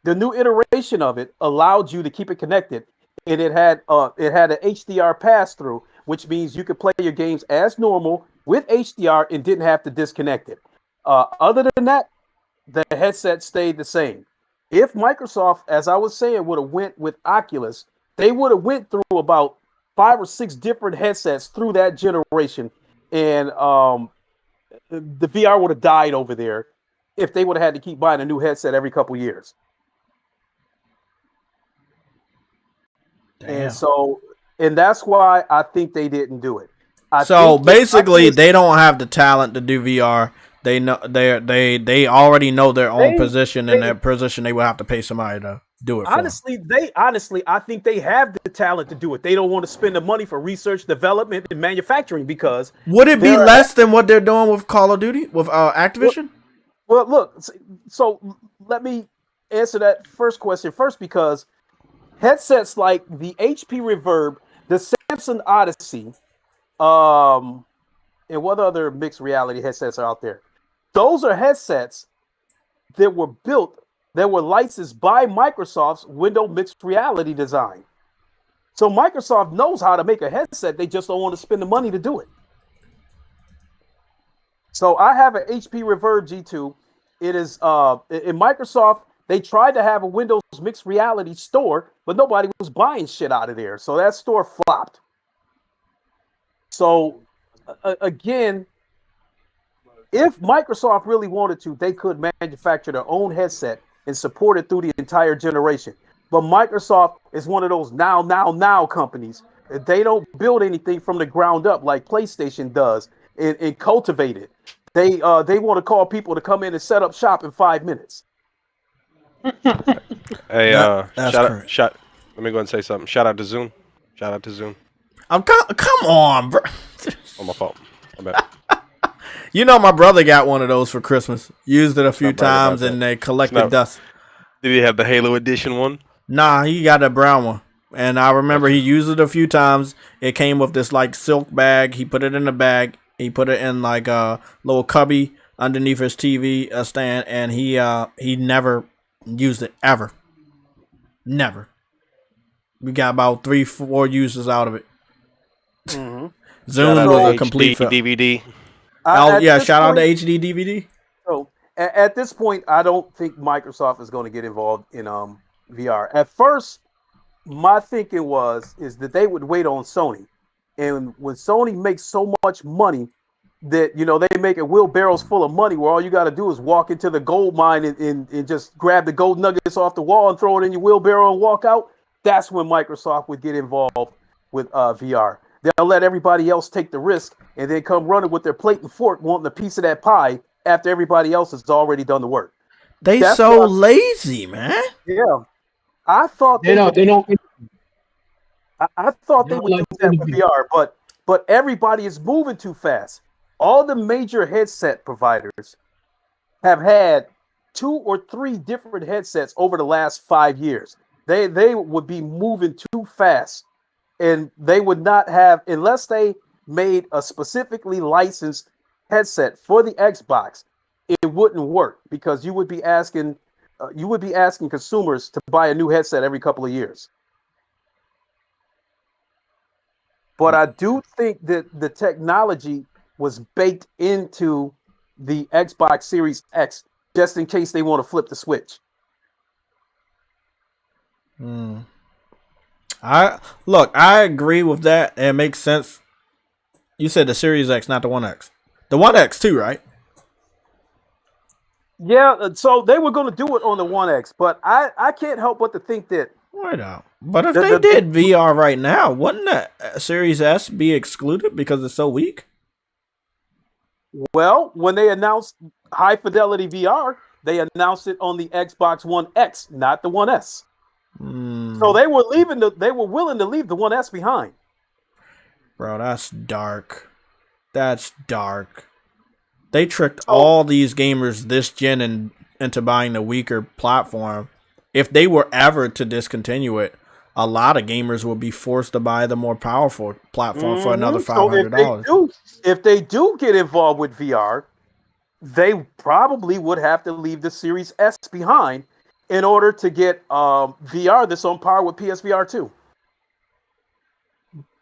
The new iteration of it allowed you to keep it connected, and it had an HDR pass-through, which means you could play your games as normal with HDR and didn't have to disconnect it. Other than that, the headset stayed the same. If Microsoft, as I was saying, would have went with Oculus, they would have went through about 5 or 6 different headsets through that generation, and the VR would have died over there if they would have had to keep buying a new headset every couple years. Damn. And that's why I think they didn't do it. So basically, they don't have the talent to do VR. They know they already know their own position, and their position they will have to pay somebody to do it for them. Honestly, I think they have the talent to do it. They don't want to spend the money for research, development, and manufacturing, because would it be less than what they're doing with Call of Duty with Activision? Well, look. So let me answer that first question first, because headsets like the HP Reverb, the Samsung Odyssey, and what other mixed reality headsets are out there? Those are headsets that were built, that were licensed by Microsoft's Windows mixed reality design. So Microsoft knows how to make a headset. They just don't want to spend the money to do it. So I have an HP Reverb G2. It is in Microsoft. They tried to have a Windows mixed reality store, but nobody was buying shit out of there. So that store flopped. So again, if Microsoft really wanted to, they could manufacture their own headset and support it through the entire generation. But Microsoft is one of those now companies. They don't build anything from the ground up like PlayStation does and cultivate it. They want to call people to come in and set up shop in 5 minutes. Hey, that's let me go and say something. Shout out to Zoom. Shout out to Zoom. Come on, bro. Oh, my fault. My bad. You know, my brother got one of those for Christmas. Used it a few times, and they collected dust. Did he have the Halo Edition one? Nah, he got a brown one. And I remember he used it a few times. It came with this like silk bag. He put it in the bag. He put it in like a little cubby underneath his TV stand, and he never used it ever. Never. We got about 3-4 uses out of it. Mm-hmm. Zoom was a complete DVD. Shout out to HD DVD. So at this point, I don't think Microsoft is going to get involved in VR. At first, my thinking is that they would wait on Sony, and when Sony makes so much money that they make it wheelbarrows full of money, where all you got to do is walk into the gold mine and just grab the gold nuggets off the wall and throw it in your wheelbarrow and walk out. That's when Microsoft would get involved with VR. They'll let everybody else take the risk and then come running with their plate and fork wanting a piece of that pie after everybody else has already done the work. That's so lazy, man. Yeah. I thought they don't. I thought they would do that with VR, but everybody is moving too fast. All the major headset providers have had 2 or 3 different headsets over the last 5 years. They would be moving too fast. And they would not have, unless they made a specifically licensed headset for the Xbox, it wouldn't work, because you would be asking consumers to buy a new headset every couple of years. But I do think that the technology was baked into the Xbox Series X, just in case they want to flip the switch. I agree with that. It makes sense. You said the Series X, not the One X. The One X too, right? Yeah, so they were going to do it on the One X, but I can't help but to think that Why not? But if they did VR right now, wouldn't that Series S be excluded because it's so weak? Well, when they announced high fidelity VR, they announced it on the Xbox One X, not the One S. So they were willing to leave the One S behind. Bro, that's dark. That's dark. They tricked all these gamers this gen into buying the weaker platform. If they were ever to discontinue it, a lot of gamers would be forced to buy the more powerful platform for another $500. So if they do get involved with VR, they probably would have to leave the Series S behind in order to get VR that's on par with PSVR 2.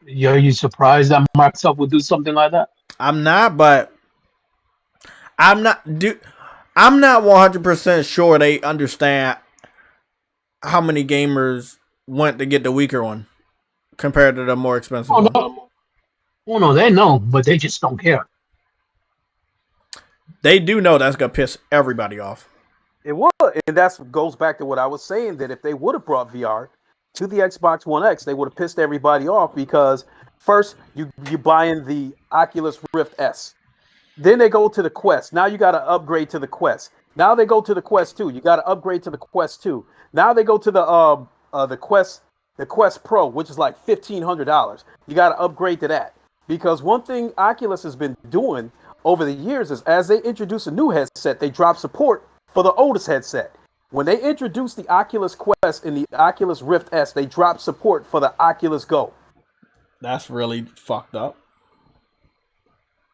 Yeah, are you surprised that Microsoft would do something like that? I'm not, but I'm not 100% sure they understand how many gamers went to get the weaker one compared to the more expensive one. Oh no, they know, but they just don't care. They do know that's gonna piss everybody off. It would, and that goes back to what I was saying, that if they would have brought VR to the Xbox One X, they would have pissed everybody off because first you buying the Oculus Rift S. Then they go to the Quest. Now you got to upgrade to the Quest. Now they go to the Quest 2. You got to upgrade to the Quest 2. Now they go to the Quest Pro, which is like $1,500. You got to upgrade to that. Because one thing Oculus has been doing over the years is as they introduce a new headset, they drop support for the oldest headset. When they introduced the Oculus Quest and the Oculus Rift S, they dropped support for the Oculus Go. That's really fucked up.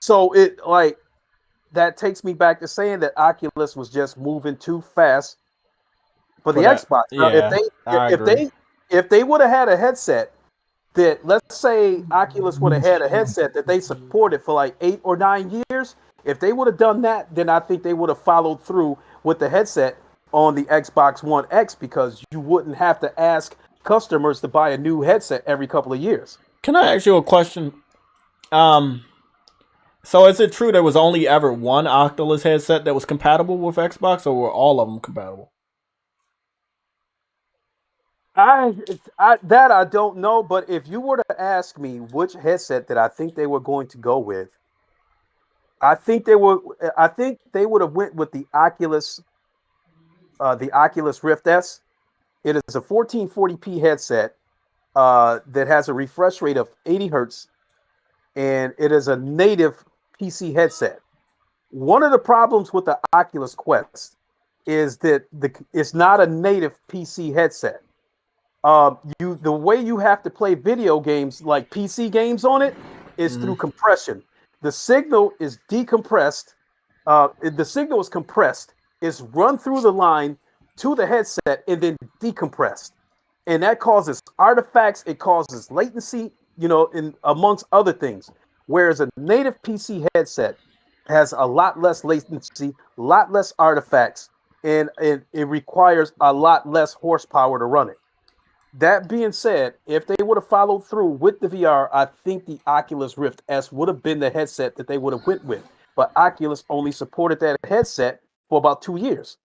So that takes me back to saying that Oculus was just moving too fast for the Xbox. Now, if they would have had a headset that, let's say Oculus would have had a headset that they supported for like 8 or 9 years, if they would have done that, then I think they would have followed through with the headset on the Xbox One X because you wouldn't have to ask customers to buy a new headset every couple of years. Can I ask you a question? So is it true there was only ever one Oculus headset that was compatible with Xbox, or were all of them compatible? I don't know, but if you were to ask me which headset that I think they were going to go with, I think they would have went with the Oculus Rift S. It is a 1440p headset that has a refresh rate of 80 hertz, and it is a native PC headset. One of the problems with the Oculus Quest is that it's not a native PC headset. The way you have to play video games like PC games on it is through compression. The signal is decompressed. The signal is compressed. It's run through the line to the headset and then decompressed, and that causes artifacts. It causes latency, in amongst other things. Whereas a native PC headset has a lot less latency, a lot less artifacts, and it requires a lot less horsepower to run it. That being said, if they would have followed through with the VR, I think the Oculus Rift S would have been the headset that they would have went with. But Oculus only supported that headset for about 2 years.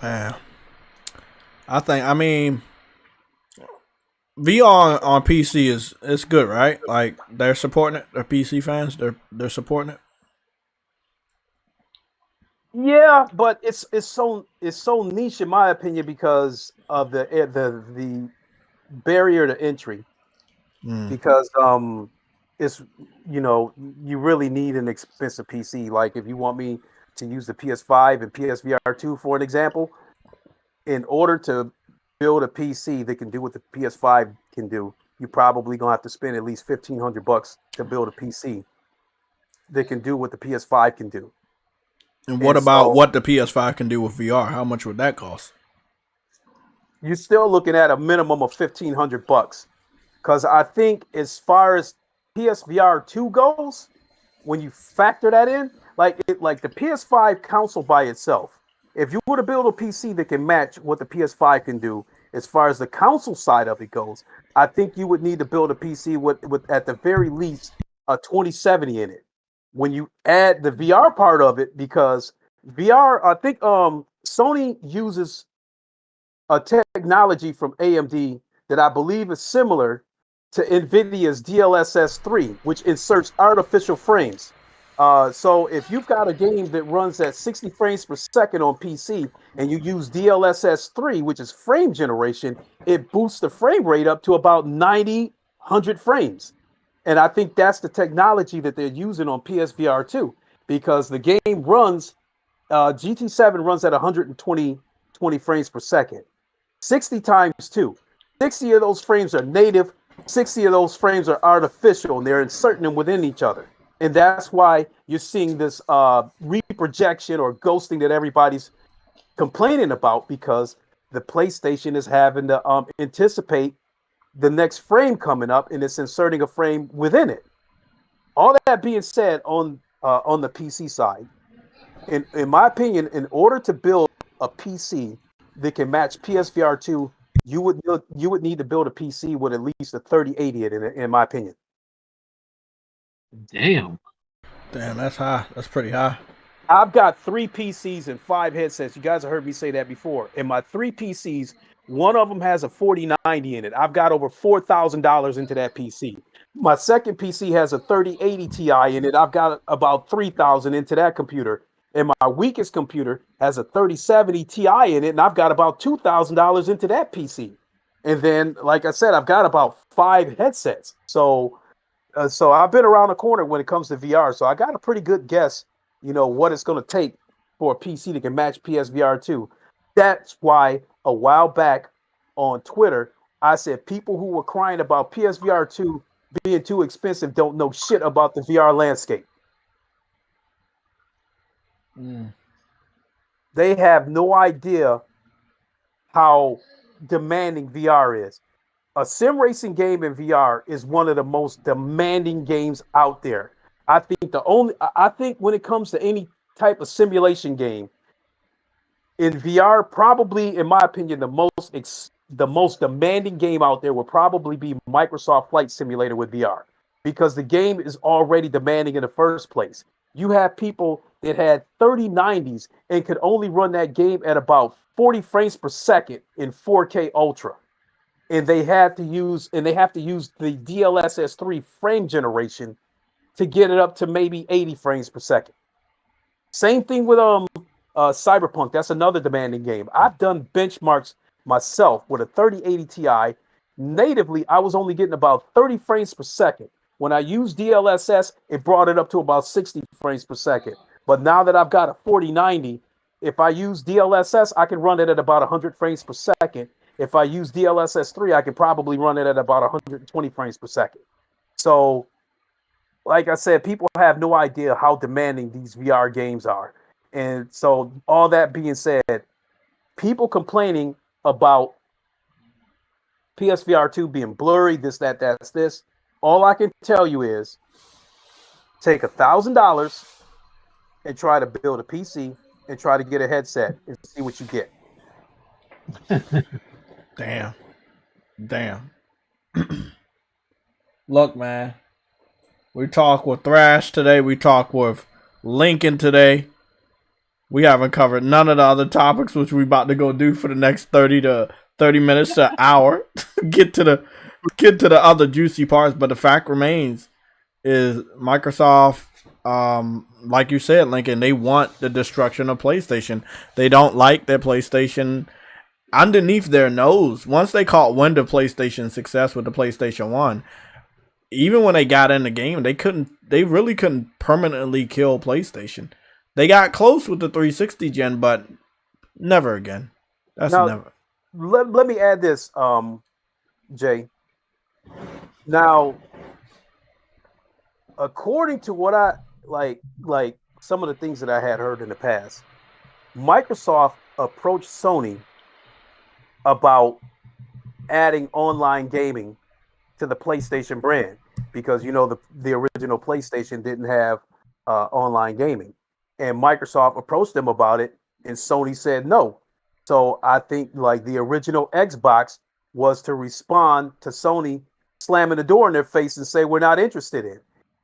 Man, I mean, VR on PC is good, right? Like they're supporting it. They're PC fans. They're supporting it. Yeah, but it's so niche in my opinion because of the barrier to entry. Because it's you really need an expensive PC. Like if you want me to use the PS5 and PSVR 2 for an example, in order to build a PC that can do what the PS5 can do, you're probably gonna have to spend at least $1,500 to build a PC that can do what the PS5 can do. And what about what the PS5 can do with VR? How much would that cost? You're still looking at a minimum of $1,500, because I think as far as PSVR 2 goes, when you factor that in, like the PS5 console by itself, if you were to build a PC that can match what the PS5 can do, as far as the console side of it goes, I think you would need to build a PC with at the very least a 2070 in it. When you add the VR part of it, because VR, I think Sony uses a technology from AMD that I believe is similar to NVIDIA's DLSS 3, which inserts artificial frames. So if you've got a game that runs at 60 frames per second on PC and you use DLSS 3, which is frame generation, it boosts the frame rate up to about 90, 100 frames. And I think that's the technology that they're using on PSVR 2, because the game runs, GT7 runs at 120 frames per second, 60 times 2. 60 of those frames are native, 60 of those frames are artificial, and they're inserting them within each other. And that's why you're seeing this reprojection or ghosting that everybody's complaining about, because the PlayStation is having to anticipate the next frame coming up, and it's inserting a frame within it. All that being said, on the PC side, in my opinion, in order to build a PC that can match PSVR 2, you would need to build a PC with at least a 3080 in my opinion. Damn, that's high. That's pretty high. I've got 3 PCs and 5 headsets. You guys have heard me say that before. And my 3 PCs, one of them has a 4090 in it. I've got over $4,000 into that PC. My second PC has a 3080 Ti in it. I've got about $3,000 into that computer. And my weakest computer has a 3070 Ti in it, and I've got about $2,000 into that PC. And then, like I said, I've got about 5 headsets. So I've been around the corner when it comes to VR. So I got a pretty good guess, what it's going to take for a PC that can match PSVR 2. That's why a while back on Twitter, I said people who were crying about PSVR 2 being too expensive don't know shit about the VR landscape. They have no idea how demanding VR is. A sim racing game in VR is one of the most demanding games out there. I think when it comes to any type of simulation game in VR, probably, in my opinion, the most demanding game out there will probably be Microsoft Flight Simulator with VR, because the game is already demanding in the first place. You have people that had 3090s and could only run that game at about 40 frames per second in 4K Ultra. And they have to use the DLSS 3 frame generation to get it up to maybe 80 frames per second. Same thing with Cyberpunk. That's another demanding game. I've done benchmarks myself with a 3080 Ti. Natively, I was only getting about 30 frames per second. When I used DLSS, it brought it up to about 60 frames per second. But now that I've got a 4090, if I use DLSS, I can run it at about 100 frames per second. If I use DLSS 3, I can probably run it at about 120 frames per second. So, like I said, people have no idea how demanding these VR games are. And so, all that being said, people complaining about PSVR 2 being blurry, this, that, that's this. All I can tell you is take $1,000 and try to build a PC and try to get a headset and see what you get. Damn. Look, man. We talk with Thrash today. We talk with Lincoln today. We haven't covered none of the other topics, which we about to go do for the next 30 minutes to an hour. Get to the other juicy parts, but the fact remains is Microsoft, like you said, Lincoln, they want the destruction of PlayStation. They don't like their PlayStation underneath their nose. Once they caught wind of PlayStation's success with the PlayStation 1, even when they got in the game, they really couldn't permanently kill PlayStation. They got close with the 360 gen, but never again. Never. Let me add this, Jay. Now, according to what I like some of the things that I had heard in the past, Microsoft approached Sony about adding online gaming to the PlayStation brand, because the original PlayStation didn't have online gaming, and Microsoft approached them about it, and Sony said no. So I think like the original Xbox was to respond to Sony slamming the door in their face and say, we're not interested in.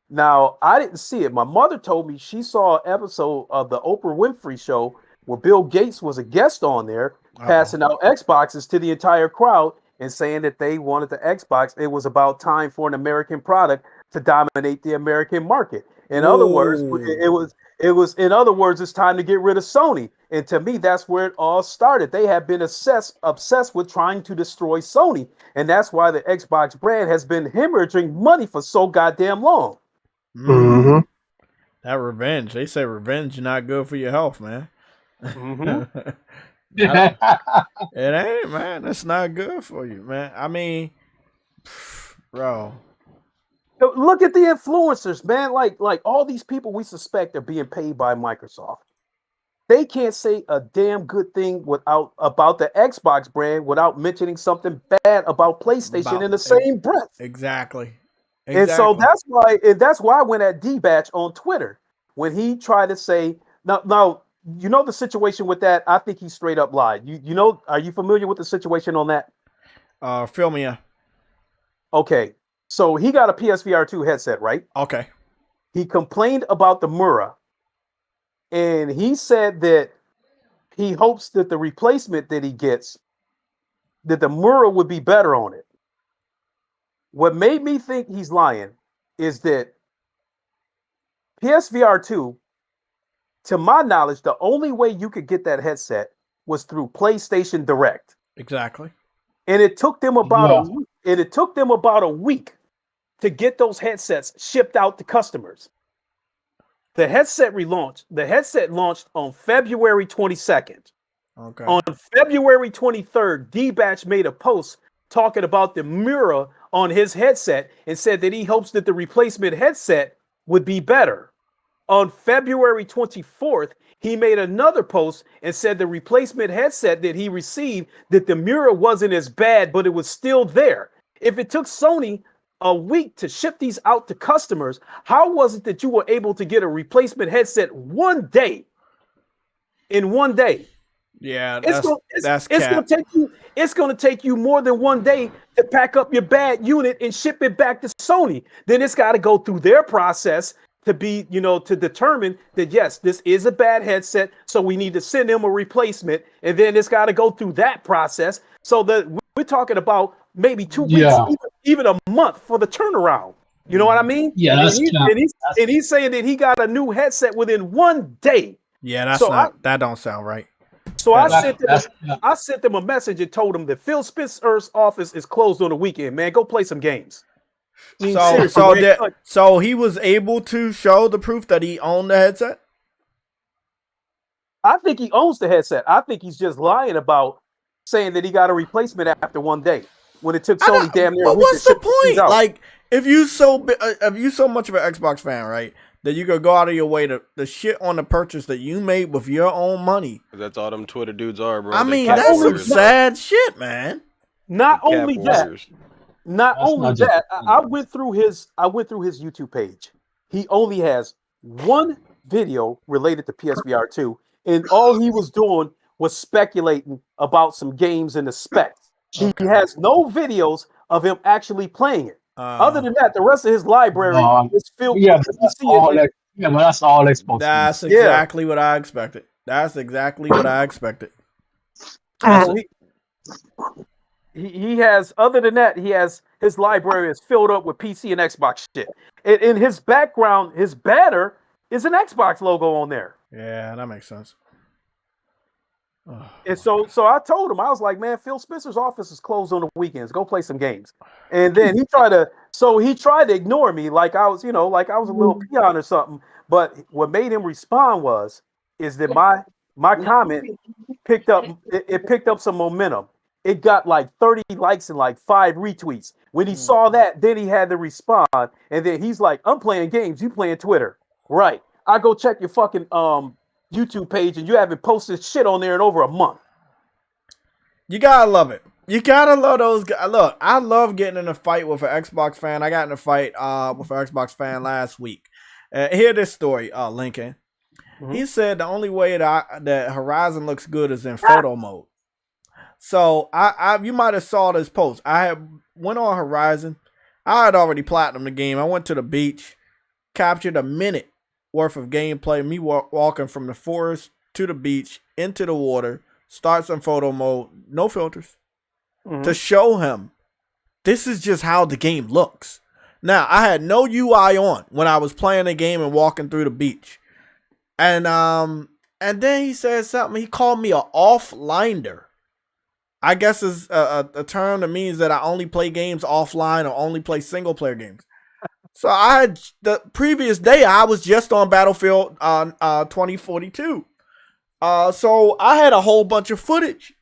Now, I didn't see it. My mother told me she saw an episode of the Oprah Winfrey Show where Bill Gates was a guest on there, passing out Xboxes to the entire crowd and saying that they wanted the Xbox. It was about time for an American product to dominate the American market. In other words, in other words, it's time to get rid of Sony. And to me, that's where it all started. They have been obsessed with trying to destroy Sony. And that's why the Xbox brand has been hemorrhaging money for so goddamn long. Mm-hmm. That revenge. They say revenge is not good for your health, man. Mm-hmm. It ain't, man. That's not good for you, man. I mean, bro. Look at the influencers, man. Like all these people we suspect are being paid by Microsoft. They can't say a damn good thing about the Xbox brand without mentioning something bad about PlayStation in the same breath. Exactly. And so that's why I went at D-Batch on Twitter when he tried to say now you know the situation with that. I think he straight up lied. You know, are you familiar with the situation on that? Fill me in. Okay, so he got a PSVR 2 headset, right? Okay. He complained about the Mura, and he said that he hopes that the replacement that he gets, that the Mura would be better on it. What made me think he's lying is that PSVR 2, to my knowledge, the only way you could get that headset was through PlayStation Direct. Exactly. And it took them about a week to get those headsets shipped out to customers. The headset relaunched. The headset launched on February 22nd. Okay. On February 23rd, D-Batch made a post talking about the Mura on his headset and said that he hopes that the replacement headset would be better. On February 24th, he made another post and said the replacement headset that he received, that the Mura wasn't as bad, but it was still there. If it took Sony a week to ship these out to customers, how was it that you were able to get a replacement headset one day? In one day. Yeah, it's going to take you more than one day to pack up your bad unit and ship it back to Sony. Then it's got to go through their process to be, to determine that, yes, this is a bad headset, so we need to send them a replacement. And then it's got to go through that process. So that we're talking about maybe 2 weeks, even a month for the turnaround. You know what I mean? Yeah, and he's saying that he got a new headset within one day. Yeah, that don't sound right. So I sent them a message and told them that Phil Spencer's office is closed on the weekend. Man, go play some games. So he was able to show the proof that he owned the headset? I think he owns the headset. I think he's just lying about saying that he got a replacement after one day when it took Sony damn near. But what's the point? Like, if you so much of an Xbox fan, right, that you could go out of your way to shit on the purchase that you made with your own money. That's all them Twitter dudes are, bro. I mean, that's some sad shit, man. Not only that, I went through his YouTube page. He only has one video related to PSVR 2, and all he was doing was speculating about some games and the specs. He has no videos of him actually playing it. Other than that, the rest of his library is filled with that's all Xbox. That's exactly what I expected. That's exactly what I expected. He has, other than that, his library is filled up with PC and Xbox shit. In his background, his banner is an Xbox logo on there. Yeah, that makes sense. And so I told him, I was like, man, Phil Spencer's office is closed on the weekends. Go play some games. And then he tried to ignore me like I was, like I was a little peon or something. But what made him respond is that my comment picked up some momentum. It got like 30 likes and like 5 retweets. When he saw that, then he had to respond. And then he's like, I'm playing games, you playing Twitter. Right. I go check your fucking YouTube page and you haven't posted shit on there in over a month. You gotta love it. You gotta love those guys. Look, I love getting in a fight with an Xbox fan. I got in a fight with an Xbox fan last week. Hear this story, Lincoln. Mm-hmm. He said the only way that Horizon looks good is in photo mode. So you might have saw this post. I went on Horizon. I had already platinum the game. I went to the beach, captured a minute worth of gameplay. Me walking from the forest to the beach into the water, starts in photo mode, no filters, to show him this is just how the game looks. Now, I had no UI on when I was playing the game and walking through the beach. And then he said something. He called me an offliner. I guess is a term that means that I only play games offline or only play single player games. So I had the previous day I was just on Battlefield 2042. So I had a whole bunch of footage.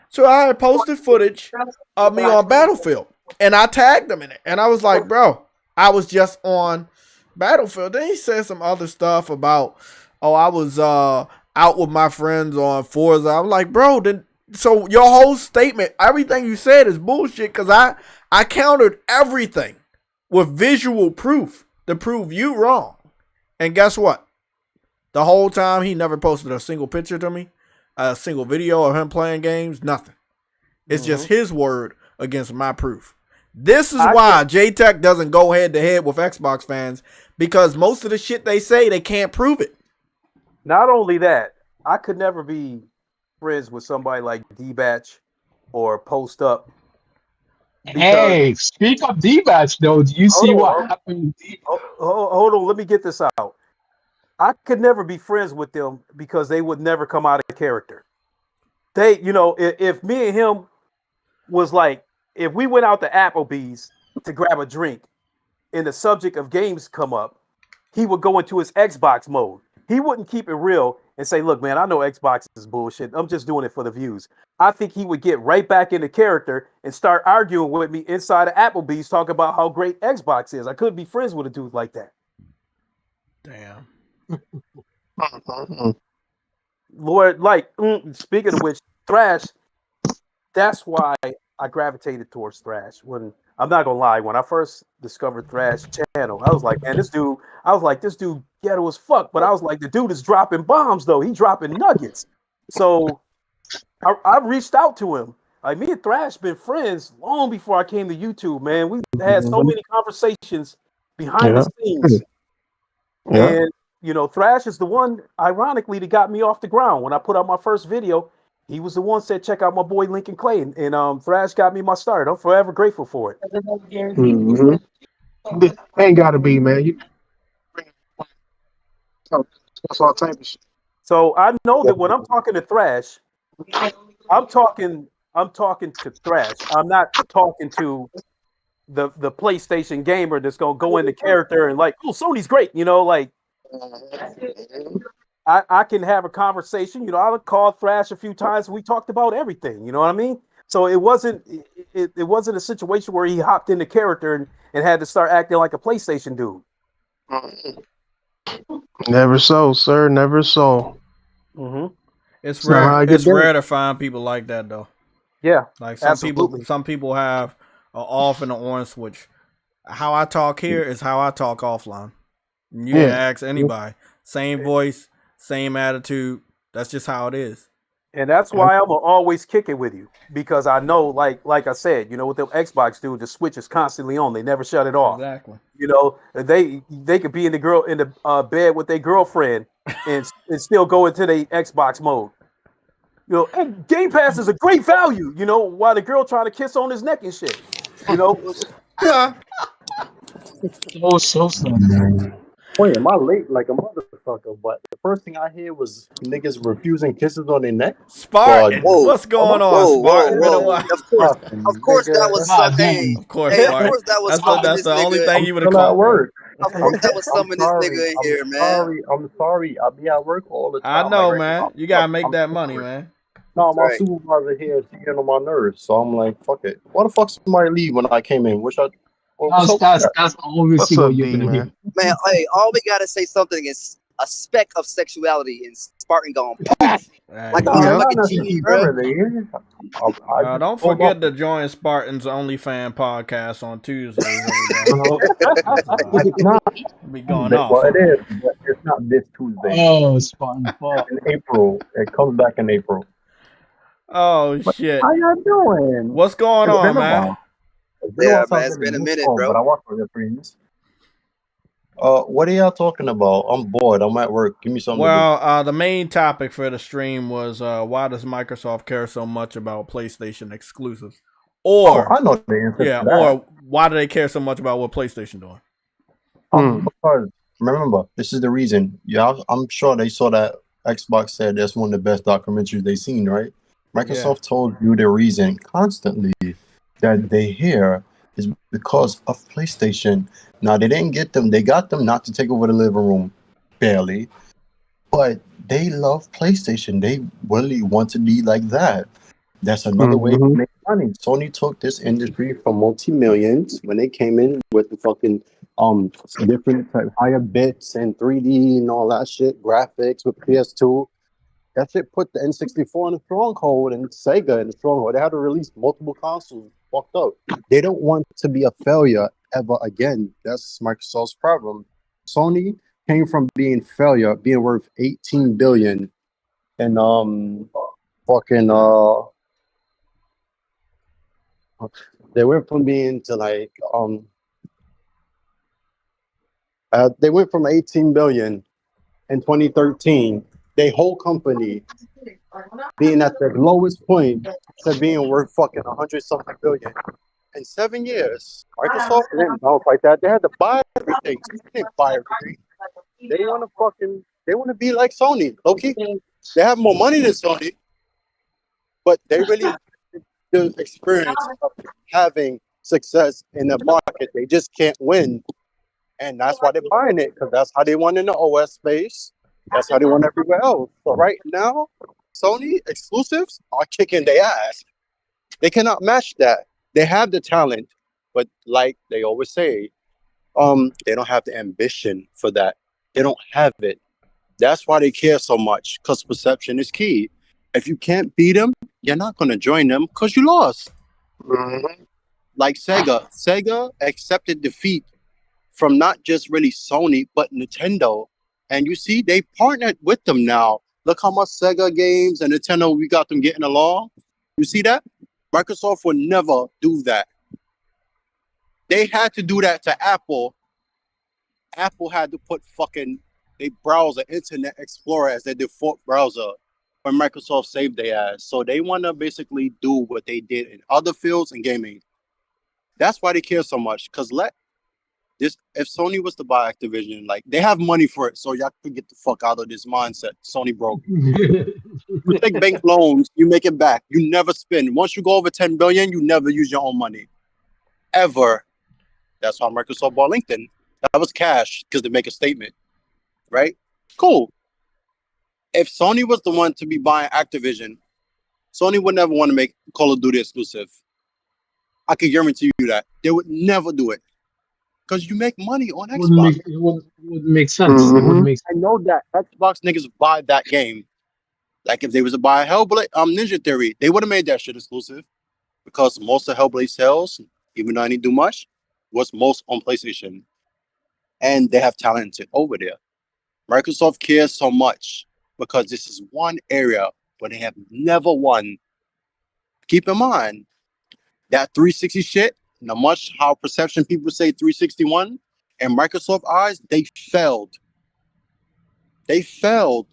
So I had posted footage of me on Battlefield, and I tagged him in it. And I was like, bro, I was just on Battlefield. Then he said some other stuff about, I was out with my friends on Forza. I'm like, bro, so your whole statement, everything you said is bullshit, because I countered everything with visual proof to prove you wrong. And guess what? The whole time he never posted a single picture to me, a single video of him playing games, nothing. It's just his word against my proof. This is why J-Tech doesn't go head to head with Xbox fans, because most of the shit they say, they can't prove it. Not only that, I could never be friends with somebody like D-Batch or Post Up. Hey, speak of D-Batch, though. Do you see what happened with D-Batch? Hold on, let me get this out. I could never be friends with them because they would never come out of character. They, if me and him was like, if we went out to Applebee's to grab a drink and the subject of games come up, he would go into his Xbox mode. He wouldn't keep it real and say, look, man, I know Xbox is bullshit. I'm just doing it for the views. I think he would get right back into character and start arguing with me inside of Applebee's, talking about how great Xbox is. I couldn't be friends with a dude like that. Damn. Lord, speaking of which, Thrash, that's why I gravitated towards Thrash. When I'm not gonna lie, when I first discovered Thrash channel, I was like, man, this dude ghetto as fuck. But I was like, the dude is dropping bombs though. He dropping nuggets. So I reached out to him. Like, me and Thrash been friends long before I came to YouTube, man. We had so many conversations behind the scenes. And Thrash is the one, ironically, that got me off the ground. When I put out my first video, he was the one said, check out my boy Lincoln Clay. And Thrash got me my start. I'm forever grateful for it. Ain't gotta be, man. That's all type of shit. So I know that when I'm talking to Thrash, I'm talking to Thrash. I'm not talking to the PlayStation gamer that's gonna go into character and like, oh, Sony's great, I can have a conversation. I called Thrash a few times and we talked about everything. You know what I mean? So it wasn't a situation where he hopped into character and had to start acting like a PlayStation dude. Never so, sir. Never so. It's rare. It's rare to find people like that, though. Yeah, like some people have an off and an on switch. How I talk here is how I talk offline. You can ask anybody. Same voice, same attitude. That's just how it is. And that's why I'm always kick it with you, because I know, like I said, with them Xbox dude, the switch is constantly on. They never shut it off. Exactly. They could be in the bed with their girlfriend and still go into the Xbox mode. And Game Pass is a great value. While the girl trying to kiss on his neck and shit. So. Boy, am I late like a motherfucker? But the first thing I hear was niggas refusing kisses on their neck. Spartan, what's going on, Spartan? Of course, that was something. Of course, Spartan. That's the only thing you would have called. Of course, that was something this nigga in here, man. I'm sorry. I be at work all the time. I know, man. You gotta make that money, man. No, my supervisor here is getting on my nerves, so I'm like, fuck it. Why the fuck somebody leave when I came in? That's obviously what you're gonna hear. Man, hey, all we gotta say something is a speck of sexuality and Spartan gone poof. Like a motherfucking genie, bro. Don't forget to join Spartan's OnlyFans podcast on Tuesdays. Be going off. Well, it is, but it's not this Tuesday. Oh, Spartan. In April. It comes back in April. Oh, shit. How y'all doing? What's going on, man? Yeah, man, it's been a minute, bro. But I work for your friends. What are y'all talking about? I'm bored. I'm at work. Give me something to do. Well, the main topic for the stream was why does Microsoft care so much about PlayStation exclusives? Or I know the answer yeah, to that. or why do they care so much about what PlayStation doing? Because remember, this is the reason. Yeah, I'm sure they saw that Xbox said that's one of the best documentaries they seen, right? Microsoft told you the reason constantly that they here is because of PlayStation. Now they didn't get them; they got them not to take over the living room, barely, but they love PlayStation. They really want to be like that. That's another way to make money. Sony took this industry from multi-millions when they came in with the fucking different type higher bits and 3D and all that shit, graphics with PS2. That shit put the N64 in a stronghold and Sega in a stronghold. They had to release multiple consoles. Fucked up. They don't want to be a failure ever again. That's Microsoft's problem. Sony came from being failure, being worth 18 billion, and fucking they went from being to like they went from 18 billion in 2013. They whole company being at the lowest point to being worth fucking 100 something billion in 7 years. Microsoft didn't bounce like that. They had to buy everything. They didn't buy everything. They want to be like Sony. Okay, they have more money than Sony, but they really the experience of having success in the market. They just can't win. And that's why they're buying it, because that's how they won in the OS space. That's how they won everywhere else. So right now, Sony exclusives are kicking their ass. They cannot match that. They have the talent, but like they always say, they don't have the ambition for that. They don't have it. That's why they care so much, because perception is key. If you can't beat them, you're not going to join them because you lost. Like Sega. Sega accepted defeat from not just really Sony, but Nintendo. And you see, they partnered with them now. Look how much Sega games and Nintendo, we got them getting along. You see that? Microsoft would never do that. They had to do that to Apple. Apple had to put fucking they browser, Internet Explorer as their default browser when Microsoft saved their ass. So they want to basically do what they did in other fields in gaming. That's why they care so much. Because if Sony was to buy Activision, like they have money for it, so y'all could get the fuck out of this mindset. Sony broke. You take bank loans, you make it back. You never spend. Once you go over 10 billion, you never use your own money. Ever. That's why Microsoft bought LinkedIn. That was cash because they make a statement. Right? Cool. If Sony was the one to be buying Activision, Sony would never want to make Call of Duty exclusive. I can guarantee you that. They would never do it. Because you make money on Xbox. It wouldn't make sense. It wouldn't make sense. I know that Xbox niggas buy that game. Like if they was to buy Hellblade, Ninja Theory, they would have made that shit exclusive. Because most of Hellblade sales, even though I didn't do much, was most on PlayStation. And they have talented over there. Microsoft cares so much because this is one area where they have never won. Keep in mind that 360 shit, no much how perception people say 361, in Microsoft eyes, they failed. They failed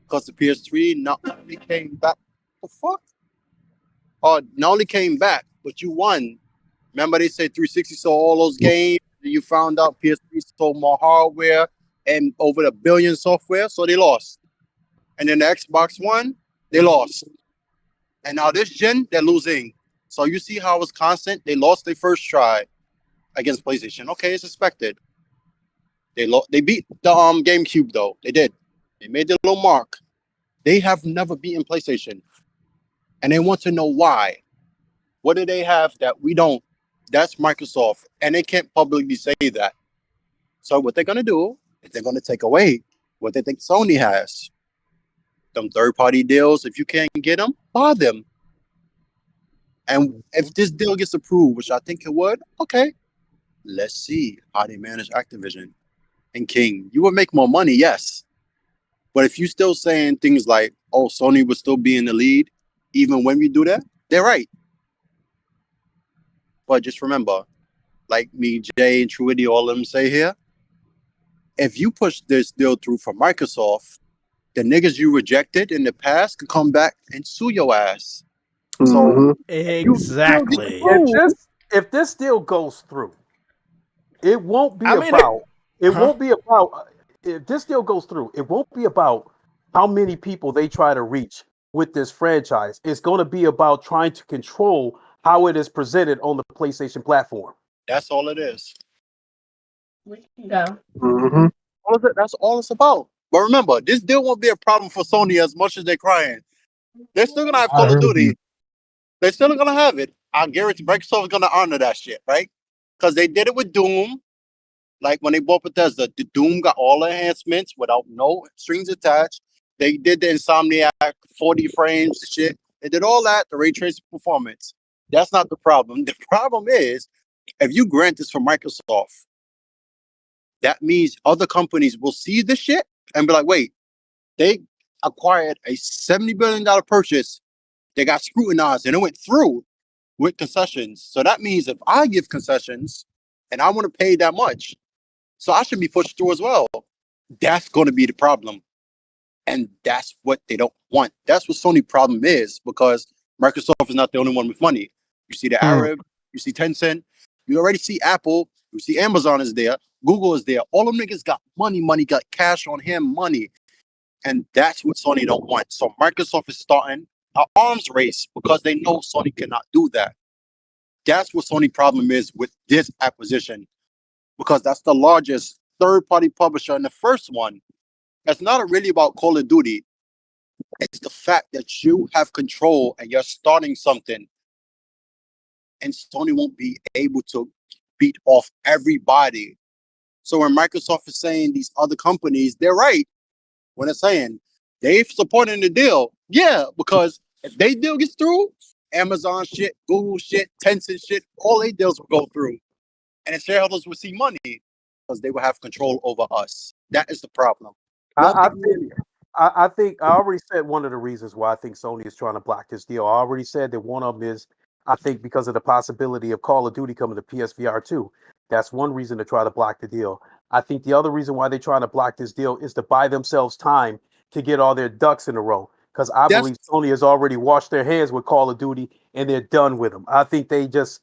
because the PS3 not only came back. The fuck? Not only came back, but you won. Remember they said 360 sold all those games. You found out PS3 sold more hardware and over $1 billion software, so they lost. And then the Xbox One, they lost. And now this gen, they're losing. So you see how it's constant. They lost their first try against PlayStation. Okay, it's expected. They beat the GameCube though. They did. They made their little mark. They have never beaten PlayStation, and they want to know why. What do they have that we don't? That's Microsoft, and they can't publicly say that. So what they're gonna do is they're gonna take away what they think Sony has. Them third-party deals. If you can't get them, buy them. And if this deal gets approved, which I think it would, okay, let's see how they manage Activision. And King, you would make more money, yes. But if you're still saying things like, oh, Sony would still be in the lead, even when we do that, they're right. But just remember, like me, Jay, and Truity, all of them say here, if you push this deal through for Microsoft, the niggas you rejected in the past can come back and sue your ass. So exactly. If this deal goes through, it won't be won't be about if this deal goes through, it won't be about how many people they try to reach with this franchise. It's going to be about trying to control how it is presented on the PlayStation platform. That's all it is. Go. That's all it's about. But remember, this deal won't be a problem for Sony as much as they're crying. They're still gonna have Call of Duty. They're still gonna have it. I guarantee Microsoft is gonna honor that shit, right? Because they did it with Doom. Like when they bought Bethesda, the Doom got all the enhancements without no strings attached. They did the Insomniac 40 frames and shit. They did all that, the ray tracing performance. That's not the problem. The problem is, if you grant this from Microsoft, that means other companies will see this shit and be like, wait, they acquired a $70 billion purchase. They got scrutinized and it went through with concessions. So that means if I give concessions and I want to pay that much, so I should be pushed through as well. That's going to be the problem. And that's what they don't want. That's what Sony's problem is, because Microsoft is not the only one with money. You see the Arab, you see Tencent, you already see Apple, you see Amazon is there, Google is there. All them niggas got money, got cash on him, money. And that's what Sony don't want. So Microsoft is starting an arms race because they know Sony cannot do that. That's what Sony's problem is with this acquisition, because that's the largest third-party publisher. And the first one, it's not really about Call of Duty. It's the fact that you have control and you're starting something, and Sony won't be able to beat off everybody. So when Microsoft is saying these other companies, they're right when they're saying they're supporting the deal. Yeah, because if they deal gets through, Amazon shit, Google shit, Tencent shit, all their deals will go through. And the shareholders will see money because they will have control over us. That is the problem. I think I already said one of the reasons why I think Sony is trying to block this deal. I already said that one of them is, I think, because of the possibility of Call of Duty coming to PSVR 2. That's one reason to try to block the deal. I think the other reason why they're trying to block this deal is to buy themselves time to get all their ducks in a row. Because I believe Sony has already washed their hands with Call of Duty and they're done with them. I think they just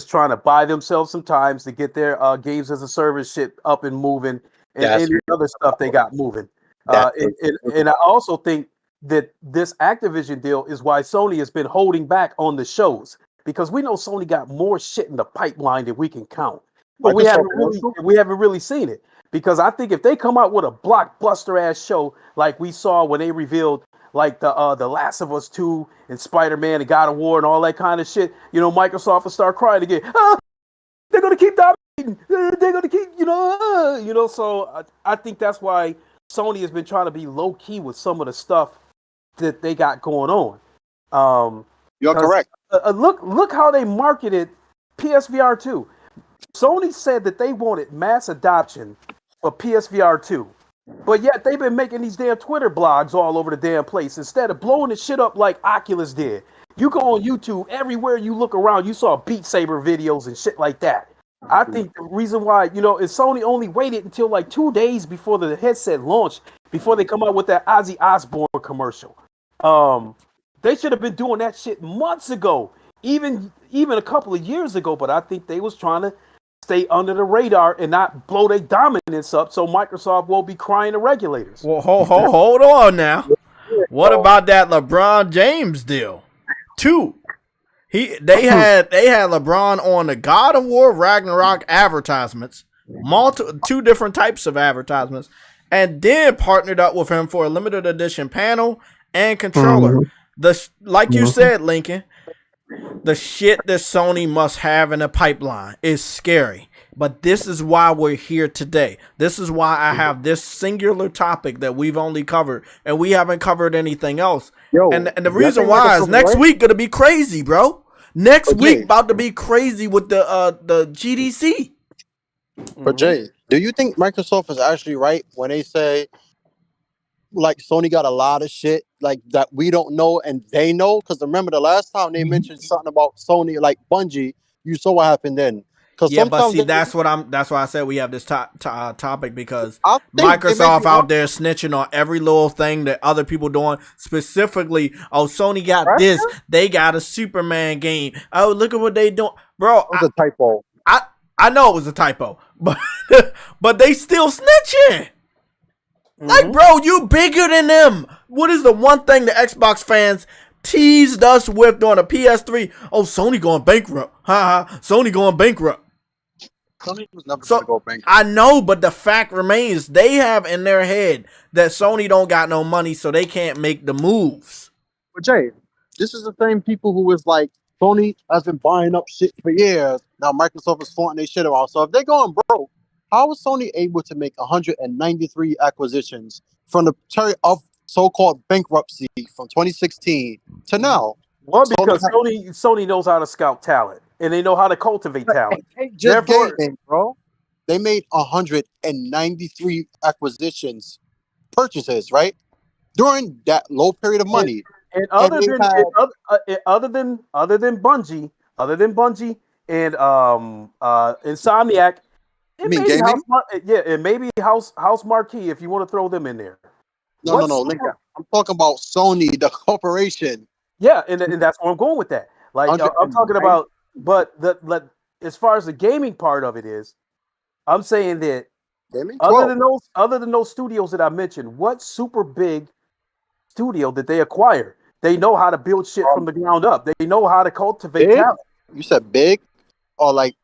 trying to buy themselves some time to get their games as a service shit up and moving, and any other stuff they got moving. And I also think that this Activision deal is why Sony has been holding back on the shows, because we know Sony got more shit in the pipeline than we can count, but we haven't really seen it. Because I think if they come out with a blockbuster ass show like we saw when they revealed like the Last of Us 2 and Spider-Man and God of War and all that kind of shit, you know, Microsoft will start crying again. They're gonna keep dominating. They're gonna keep, So I think that's why Sony has been trying to be low key with some of the stuff that they got going on. You're correct. Look how they marketed PSVR 2. Sony said that they wanted mass adoption for PSVR 2. But yet they've been making these damn Twitter blogs all over the damn place instead of blowing the shit up like Oculus did. You go on YouTube, everywhere you look around, you saw Beat Saber videos and shit like that. I think the reason why, is Sony only waited until like 2 days before the headset launched, before they come out with that Ozzy Osbourne commercial. They should have been doing that shit months ago, even a couple of years ago, but I think they was trying to stay under the radar and not blow their dominance up so Microsoft won't be crying to regulators. Well, hold on now. What about that LeBron James deal? They had LeBron on the God of War Ragnarok advertisements, two different types of advertisements, and then partnered up with him for a limited edition panel and controller. Like you said, Lincoln, the shit that Sony must have in the pipeline is scary. But this is why we're here today. This is why I have this singular topic that we've only covered, and we haven't covered anything else. And the reason why is next week gonna be crazy, bro. Next week about to be crazy with the GDC. But Jay, do you think Microsoft is actually right when they say like Sony got a lot of shit like that we don't know and they know? Because remember the last time they mentioned something about Sony, like Bungie, you saw what happened then. Yeah, but see, they- that's why I said we have this topic, because I think they Microsoft make out there snitching on every little thing that other people doing. Specifically, oh, Sony got this, they got a Superman game. Oh, look at what they doing, bro. It was a typo. I know it was a typo, but but they still snitching. Like, bro, you bigger than them. What is the one thing the Xbox fans teased us with during the PS3? Oh, Sony going bankrupt. Ha ha. Sony going bankrupt. Sony was never going to go bankrupt. I know, but the fact remains, they have in their head that Sony don't got no money, so they can't make the moves. But Jay, this is the same people who was like, Sony has been buying up shit for years. Now Microsoft is flaunting their shit around. So if they're going broke, how is Sony able to make 193 acquisitions from the period of so-called bankruptcy from 2016 to now? Well, because Sony knows how to scout talent and they know how to cultivate talent. Just gaming, bro. They made 193 purchases, right? During that low period of money. And other than Bungie and Insomniac, maybe House Marquee, if you want to throw them in there. No, Lincoln. I'm talking about Sony, the corporation. Yeah, and that's where I'm going with that. Like I'm talking about, but as far as the gaming part of it is, I'm saying that other than those studios that I mentioned, what super big studio did they acquire? They know how to build shit from the ground up. They know how to cultivate talent. You said big, or like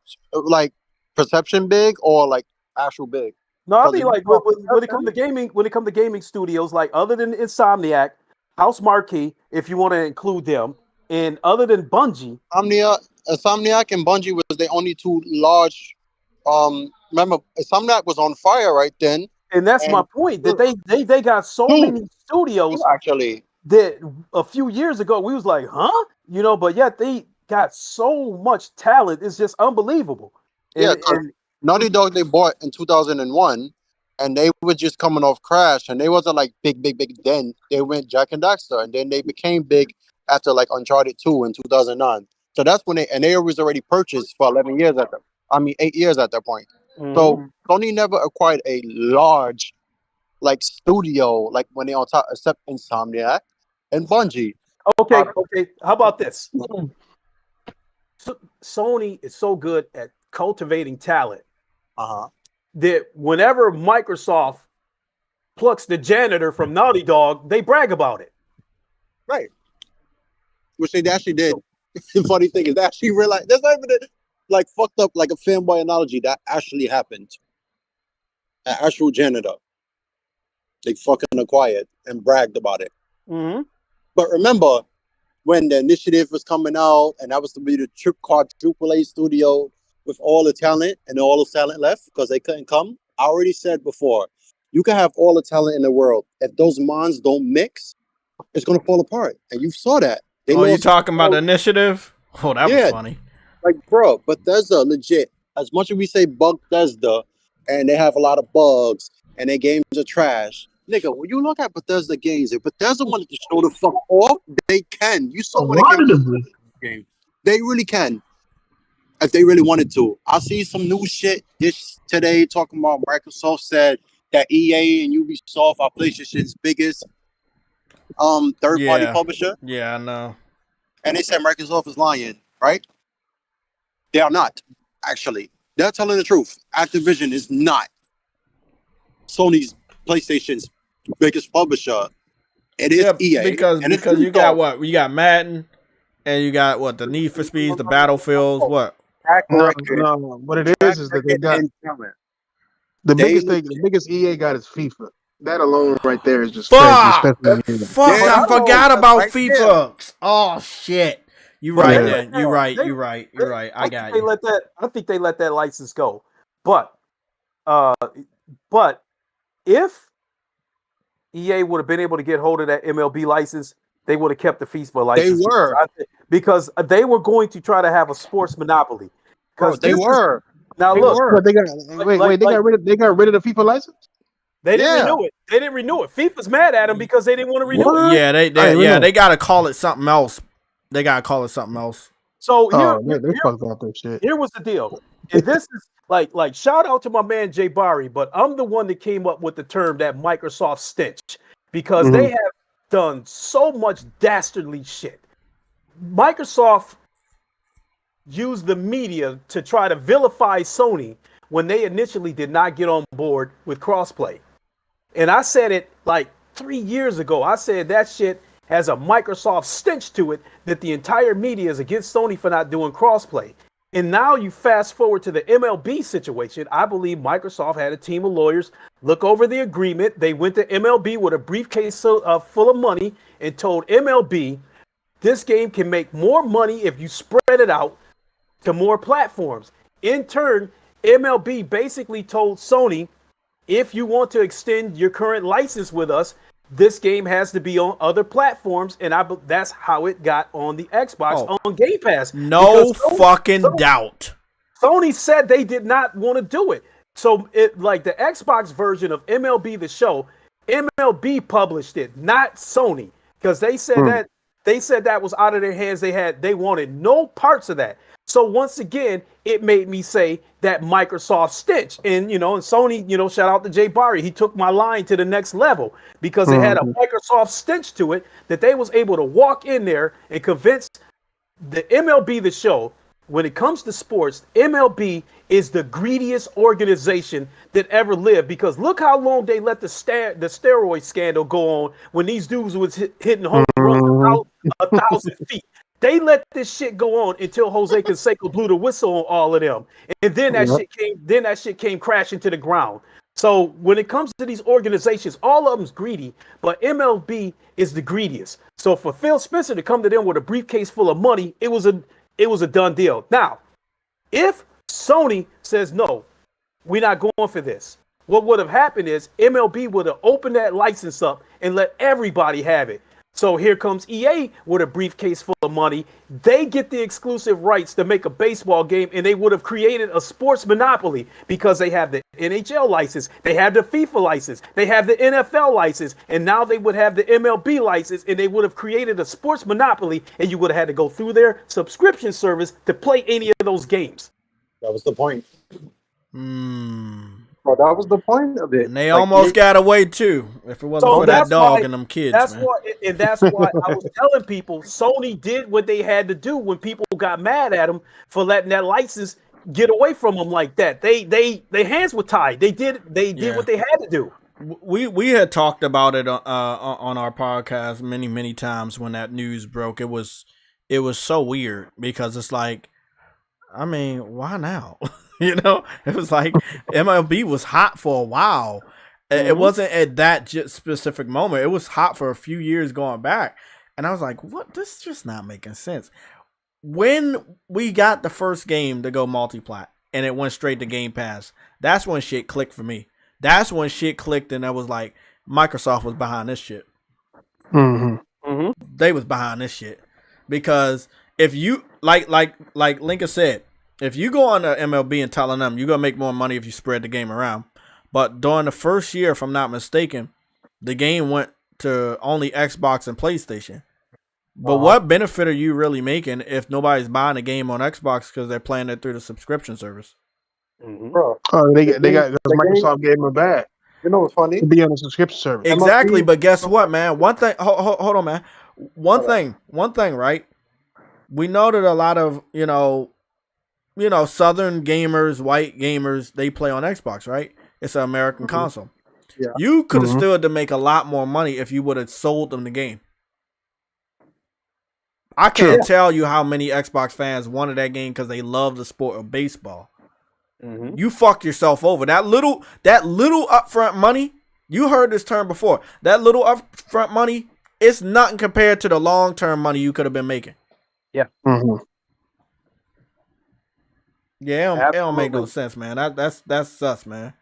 perception big, or like actual big? No, I mean like when it comes to gaming studios, like other than Insomniac, House Marquee, if you want to include them, and other than Bungie, Insomniac and Bungie was the only two large. Remember, Insomniac was on fire right then, and that's my point. That they got so many studios actually. That a few years ago we was like, huh? But yet they got so much talent. It's just unbelievable. And Naughty Dog they bought in 2001, and they were just coming off Crash, and they wasn't like big then. They went Jack and Daxter, and then they became big after like Uncharted 2 in 2009. So that's when they was already purchased for 8 years at that point. So Sony never acquired a large like studio like when they on top, except Insomniac and Bungie. Okay. How about this? Sony is so good at cultivating talent that whenever Microsoft plucks the janitor from Naughty Dog, they brag about it. Right. Which they actually did. The funny thing is, they actually realized there's not even like fucked up like a fanboy analogy that actually happened. An actual janitor. They fucking acquired and bragged about it. But remember when the initiative was coming out, and that was to be the quadruple A studio with all the talent, and all the talent left because they couldn't come. I already said before, you can have all the talent in the world. If those minds don't mix, it's gonna fall apart. And you saw that. You talking about the initiative? Oh, that was funny. Like, bro, Bethesda, legit. As much as we say Bethesda, and they have a lot of bugs, and their games are trash. Nigga, when you look at Bethesda games, if Bethesda wanted to show the fuck off, they can. You saw when it came to the game. They really can. If they really wanted to. I see some new shit today talking about Microsoft said that EA and Ubisoft are PlayStation's biggest third-party publisher. Yeah, I know. And they said Microsoft is lying, right? They are not, actually. They're telling the truth. Activision is not Sony's PlayStation's biggest publisher. It is EA. Because you got what? You got Madden, and you got what? The Need for Speeds, the Battlefields, what? No. What it is that they got the biggest EA got is FIFA. That alone right there is just crazy. I forgot about FIFA. Oh shit. You're right, man. You're right. I got you. I think they let that license go. But if EA would have been able to get hold of that MLB license, they would have kept the FIFA license. They were. Because they were going to try to have a sports monopoly. Because they were. Now look. They got rid of the FIFA license? They didn't renew it. They didn't renew it. FIFA's mad at them because they didn't want to renew it. Yeah, they gotta call it something else. So here was the deal. and this is like shout out to my man Jay Barry, but I'm the one that came up with the term that Microsoft stench because they have done so much dastardly shit. Microsoft used the media to try to vilify Sony when they initially did not get on board with crossplay. And I said it like 3 years ago. I said that shit has a Microsoft stench to it, that the entire media is against Sony for not doing crossplay. And now you fast forward to the MLB situation. I believe Microsoft had a team of lawyers look over the agreement. They went to MLB with a briefcase full of money and told MLB, this game can make more money if you spread it out to more platforms. In turn, MLB basically told Sony, if you want to extend your current license with us, this game has to be on other platforms, and that's how it got on the Xbox on Game Pass. No fucking doubt. Sony said they did not want to do it. So it like the Xbox version of MLB The Show, MLB published it, not Sony, because they said that was out of their hands. They wanted no parts of that. So once again, it made me say that Microsoft stench. And, and Sony, shout out to Jay Barry. He took my line to the next level because it had a Microsoft stench to it that they was able to walk in there and convince the MLB The Show, when it comes to sports, MLB is the greediest organization that ever lived, because look how long they let the steroid scandal go on when these dudes was hitting home runs 1,000 feet. They let this shit go on until Jose Canseco blew the whistle on all of them, and then that shit came crashing to the ground. So when it comes to these organizations, all of them's greedy, but MLB is the greediest. So for Phil Spencer to come to them with a briefcase full of money, it was a done deal. Now, if Sony says no, we're not going for this, what would have happened is MLB would have opened that license up and let everybody have it. So here comes EA with a briefcase full of money. They get the exclusive rights to make a baseball game, and they would have created a sports monopoly because they have the NHL license, they have the FIFA license, they have the NFL license, and now they would have the MLB license, and they would have created a sports monopoly, and you would have had to go through their subscription service to play any of those games. That was the point. Well, that was the point of it. And they almost got away too. If it wasn't for that dog and them kids, that's man. That's why I was telling people Sony did what they had to do when people got mad at them for letting that license get away from them like that. They hands were tied. They did what they had to do. We had talked about it on our podcast many times when that news broke. It was so weird because it's like, I mean, why now? It was like MLB was hot for a while. It wasn't at that specific moment. It was hot for a few years going back. And I was like, what? This is just not making sense. When we got the first game to go multi-plat and it went straight to Game Pass, that's when shit clicked for me. That's when shit clicked, and I was like, Microsoft was behind this shit. They was behind this shit. Because if you, like Lincoln said, if you go on to MLB and telling them you're going to make more money if you spread the game around, but during the first year, if I'm not mistaken, the game went to only Xbox and PlayStation. But what benefit are you really making if nobody's buying a game on Xbox because they're playing it through the subscription service? Bro, they got Microsoft gave them a bag. You know what's funny? To be on the subscription service. Exactly, but guess what, man? One thing, hold on, man. One thing, right? We know that a lot of, Southern gamers, white gamers, they play on Xbox, right? It's an American console. Yeah. You could have stood to make a lot more money if you would have sold them the game. I can't tell you how many Xbox fans wanted that game because they love the sport of baseball. You fucked yourself over. That little upfront money, you heard this term before. That little upfront money, it's nothing compared to the long-term money you could have been making. Yeah. Yeah, it don't make no sense, man. That's sus, man.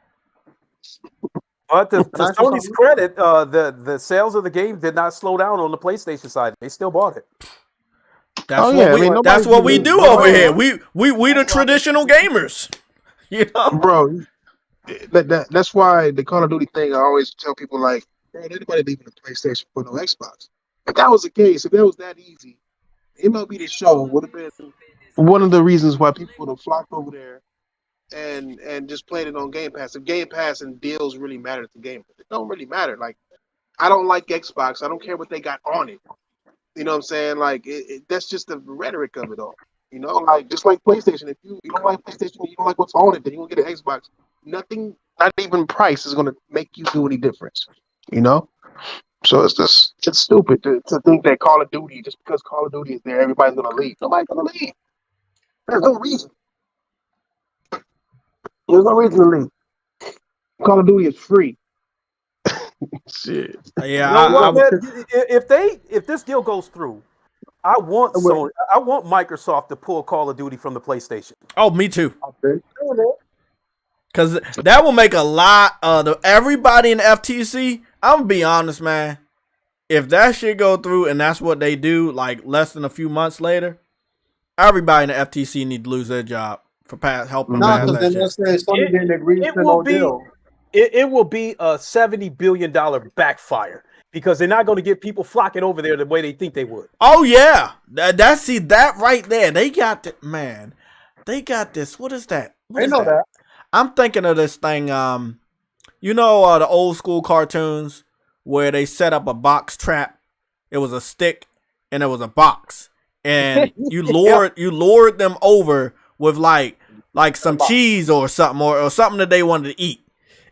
But to Sony's credit, the sales of the game did not slow down on the PlayStation side. They still bought it. That's what we do over here. We the traditional gamers. Bro, that's why the Call of Duty thing, I always tell people, like, bro, anybody leaving the PlayStation for no Xbox. If that was the case, if it was that easy, MLB The Show would have been one of the reasons why people would have flocked over there and just playing it on Game Pass. If Game Pass and deals really matter to gamers, it don't really matter. Like, I don't like Xbox. I don't care what they got on it. You know what I'm saying? Like, that's just the rhetoric of it all. You know, like just like PlayStation. If you don't like PlayStation, you don't like what's on it, then you gonna get an Xbox. Nothing, not even price, is gonna make you do any difference. You know? So it's stupid to think that Call of Duty, just because Call of Duty is there, everybody's gonna leave. Nobody's gonna leave. There's no reason. There's no reason to leave. Call of Duty is free. Shit. You know what, man? If this deal goes through, I want Microsoft to pull Call of Duty from the PlayStation. Oh, me too. Because that will make a lot of everybody in the FTC. I'm gonna be honest, man. If that shit go through and that's what they do, like less than a few months later, everybody in the FTC need to lose their job for helping pass that shit. It will be a $70 billion backfire because they're not going to get people flocking over there the way they think they would. Oh yeah, that right there. They got the man. They got this. What is that? What is that? I'm thinking of this thing. You know the old school cartoons where they set up a box trap. It was a stick and it was a box, and you lured them over with like some cheese or something or something that they wanted to eat.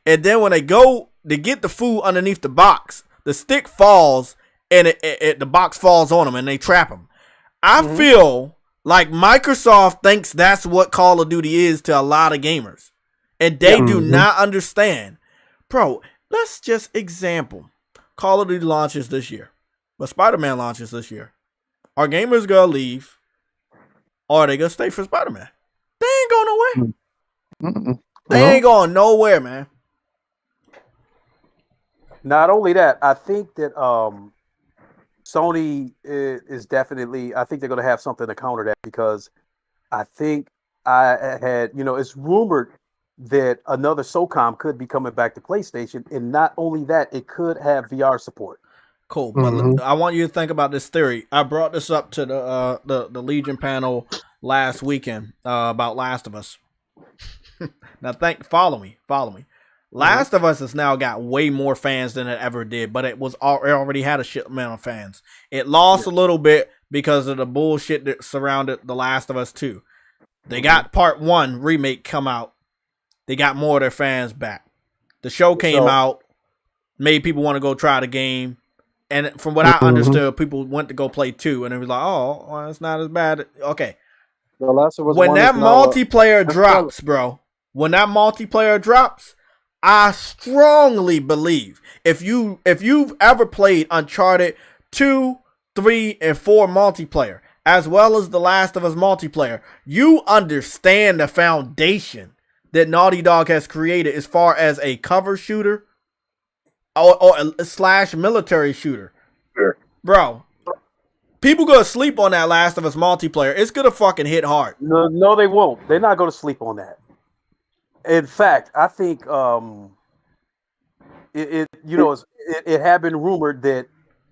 And then when they go to get the food underneath the box, the stick falls and the box falls on them and they trap them. I feel like Microsoft thinks that's what Call of Duty is to a lot of gamers. And they do not understand. Bro, let's just example. Call of Duty launches this year. But Spider-Man launches this year. Are gamers going to leave? Or are they going to stay for Spider-Man? They ain't going nowhere. They ain't going nowhere, man. Not only that, I think that Sony is definitely, I think they're going to have something to counter that because I think it's rumored that another SOCOM could be coming back to PlayStation. And not only that, it could have VR support. Cool. But I want you to think about this theory. I brought this up to the Legion panel last weekend about Last of Us. Now follow me. Last of Us has now got way more fans than it ever did, but it already had a shit amount of fans. It lost a little bit because of the bullshit that surrounded The Last of Us 2. They got Part 1 remake come out. They got more of their fans back. The show came out, made people want to go try the game. And from what I understood, people went to go play 2, and it was like, oh, well, it's not as bad. Okay. The Last of Us when that multiplayer drops, bro, I strongly believe if you've ever played Uncharted 2, 3, and 4 multiplayer, as well as The Last of Us multiplayer, you understand the foundation that Naughty Dog has created as far as a cover shooter or / military shooter. Sure. Bro, people gonna sleep on that Last of Us multiplayer. It's gonna fucking hit hard. No, they won't. They're not going to sleep on that. In fact, I think it had been rumored that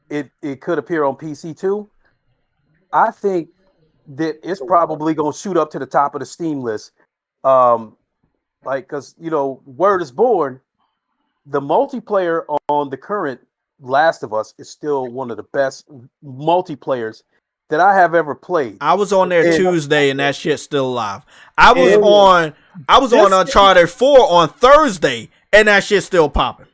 it could appear on PC too. I think that it's probably going to shoot up to the top of the Steam list. Because word is born, the multiplayer on the current Last of Us is still one of the best multiplayers that I have ever played. I was on there Tuesday and that shit's still alive. I was on Uncharted 4 on Thursday and that shit's still popping.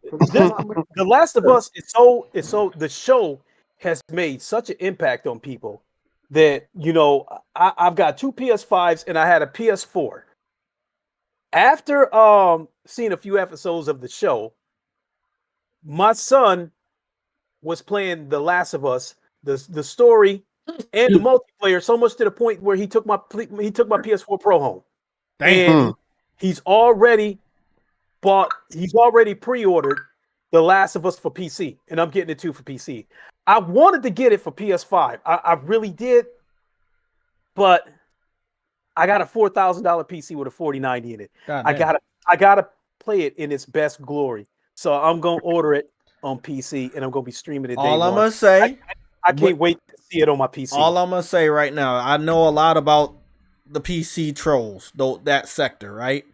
The Last of Us is so the show has made such an impact on people that I've got 2 PS5s and I had a PS4. After seeing a few episodes of the show, my son was playing The Last of Us, the story and the multiplayer, so much to the point where he took my PS4 Pro home. And he's already pre-ordered The Last of Us for PC, and I'm getting it too for PC. I wanted to get it for PS5. I really did, but I got a $4,000 PC with a 4090 in it. I gotta play it in its best glory. So I'm gonna order it on PC, and I'm gonna be streaming it. All I'm gonna say, I can't wait to see it on my PC. All I'm gonna say right now, I know a lot about the PC trolls, though, that sector, right?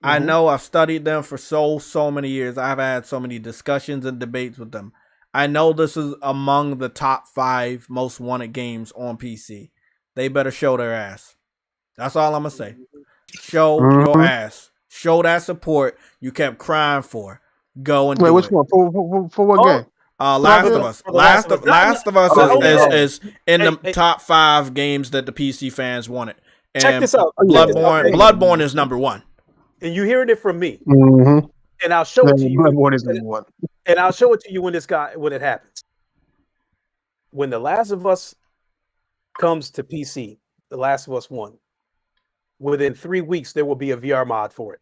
I know I've studied them for so many years. I've had so many discussions and debates with them. I know this is among the top 5 most wanted games on PC. They better show their ass. That's all I'm going to say. Show your ass. Show that support you kept crying for. Go and do which it. one? For what game? Last of Us. Last of Us is in the top 5 games that the PC fans wanted. And check this out. Bloodborne is number 1. And you're hearing it from me. Mm-hmm. And I'll show it to you. Bloodborne is number 1. And I'll show it to you when it happens. When The Last of Us comes to PC, The Last of Us 1, within 3 weeks there will be a VR mod for it.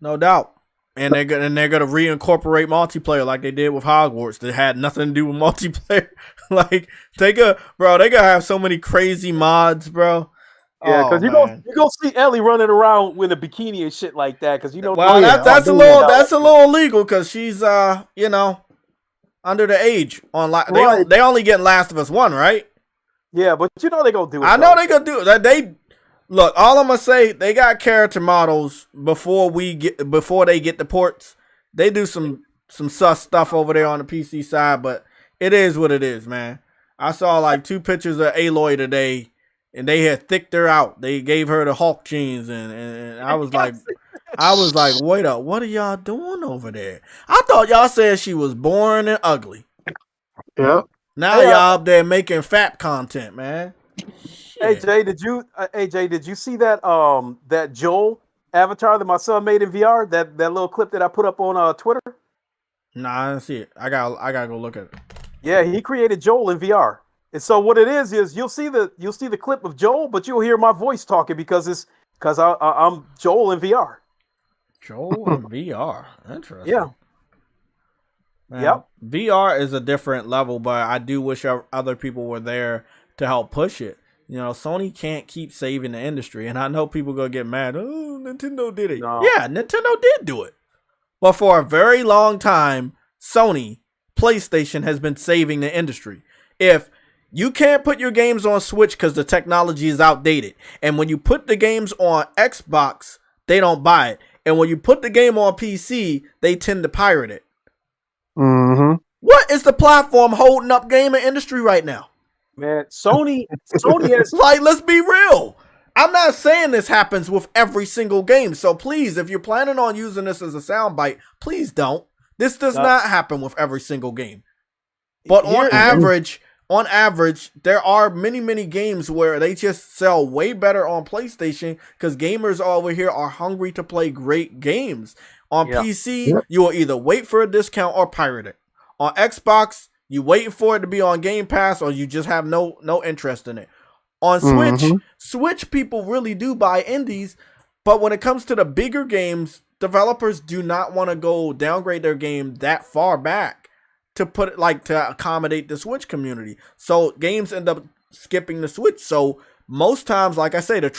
No doubt. And they're gonna reincorporate multiplayer like they did with Hogwarts. That had nothing to do with multiplayer. Like they gotta have so many crazy mods, bro. Yeah, because you gonna see Ellie running around with a bikini and shit like that. Because well, that's a little illegal because she's under the age on they only get Last of Us 1, right? Yeah, but they gonna do it. I know they gonna do it. They look. All I'm gonna say, they got character models before they get the ports. They do some sus stuff over there on the PC side, but it is what it is, man. I saw like 2 pictures of Aloy today. And they had thicked her out. They gave her the Hulk jeans, and I was like, wait up, what are y'all doing over there? I thought y'all said she was boring and ugly. Yeah. Now y'all up there making fat content, man. Shit. AJ, did you see that that Joel avatar that my son made in VR? That little clip that I put up on Twitter? Nah, I didn't see it. I gotta go look at it. Yeah, he created Joel in VR. And so what it is you'll see the clip of Joel, but you'll hear my voice talking because I'm Joel in VR. Joel in VR, interesting. Yeah. Man, yep. VR is a different level, but I do wish other people were there to help push it. Sony can't keep saving the industry, and I know people gonna get mad. Oh, Nintendo did it. No. Yeah, Nintendo did do it, but for a very long time, Sony, PlayStation has been saving the industry. If you can't put your games on Switch because the technology is outdated. And when you put the games on Xbox, they don't buy it. And when you put the game on PC, they tend to pirate it. Mm-hmm. What is the platform holding up gaming industry right now? Man, Sony has... Like, let's be real. I'm not saying this happens with every single game. So please, if you're planning on using this as a soundbite, please don't. This does not happen with every single game. But on average, there are many games where they just sell way better on PlayStation because gamers over here are hungry to play great games. On PC, you will either wait for a discount or pirate it. On Xbox, you wait for it to be on Game Pass or you just have no interest in it. On Switch people really do buy indies, but when it comes to the bigger games, developers do not want to go downgrade their game that far back to put it to accommodate the Switch community. So games end up skipping the Switch. So most times, like I say, the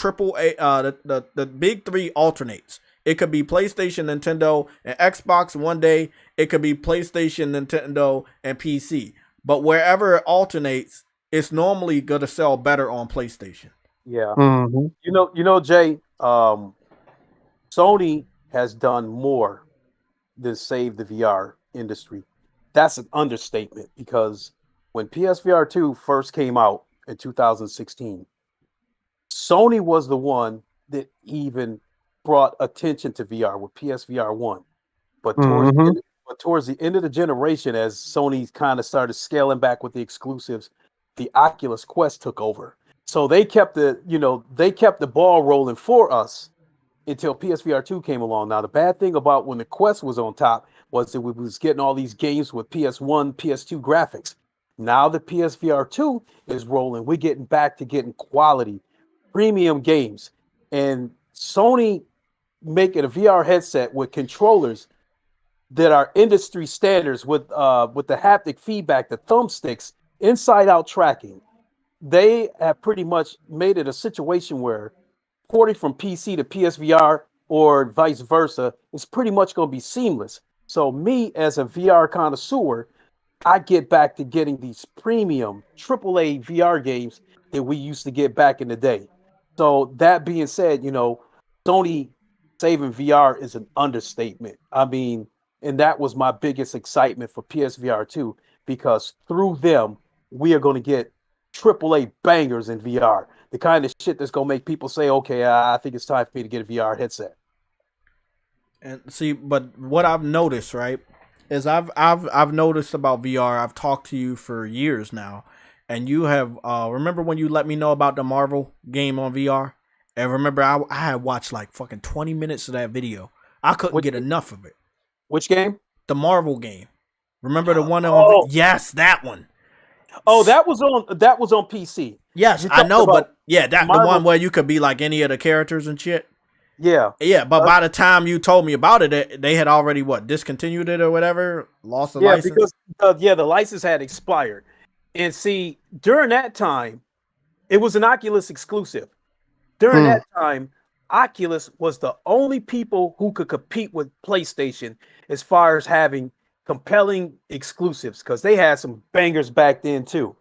the big 3 alternates. It could be PlayStation, Nintendo, and Xbox one day. It could be PlayStation, Nintendo, and PC. But wherever it alternates, it's normally going to sell better on PlayStation. Yeah. Mm-hmm. Jay, Sony has done more than save the VR industry. That's an understatement because when PSVR 2 first came out in 2016, Sony was the one that even brought attention to VR with PSVR 1. But towards the end of the generation, as Sony kind of started scaling back with the exclusives, the Oculus Quest took over. So they kept the ball rolling for us until PSVR 2 came along. Now, the bad thing about when the Quest was on top was that we was getting all these games with PS1, PS2 graphics. Now the PSVR 2 is rolling. We're getting back to getting quality, premium games. And Sony making a VR headset with controllers that are industry standards with the haptic feedback, the thumbsticks, inside-out tracking. They have pretty much made it a situation where porting from PC to PSVR or vice versa is pretty much going to be seamless. So me as a VR connoisseur, I get back to getting these premium AAA VR games that we used to get back in the day. So that being said, Sony saving VR is an understatement. I mean, and that was my biggest excitement for PSVR 2, because through them, we are going to get AAA bangers in VR. The kind of shit that's going to make people say, okay, I think it's time for me to get a VR headset. And see, but what I've noticed, right, is I've noticed about VR. I've talked to you for years now, and you have remember when you let me know about the Marvel game on VR? And remember, I had watched like fucking 20 minutes of that video. I couldn't get enough of it. Which game? The Marvel game. Remember the one on? Yes, that one. Oh, that was on PC. Yes, I know, but yeah, the one where you could be like any of the characters and shit. Yeah. Yeah, but by the time you told me about it, they had already discontinued it or whatever, lost the license. Because the license had expired. And see, during that time, it was an Oculus exclusive. During that time, Oculus was the only people who could compete with PlayStation as far as having compelling exclusives, because they had some bangers back then too.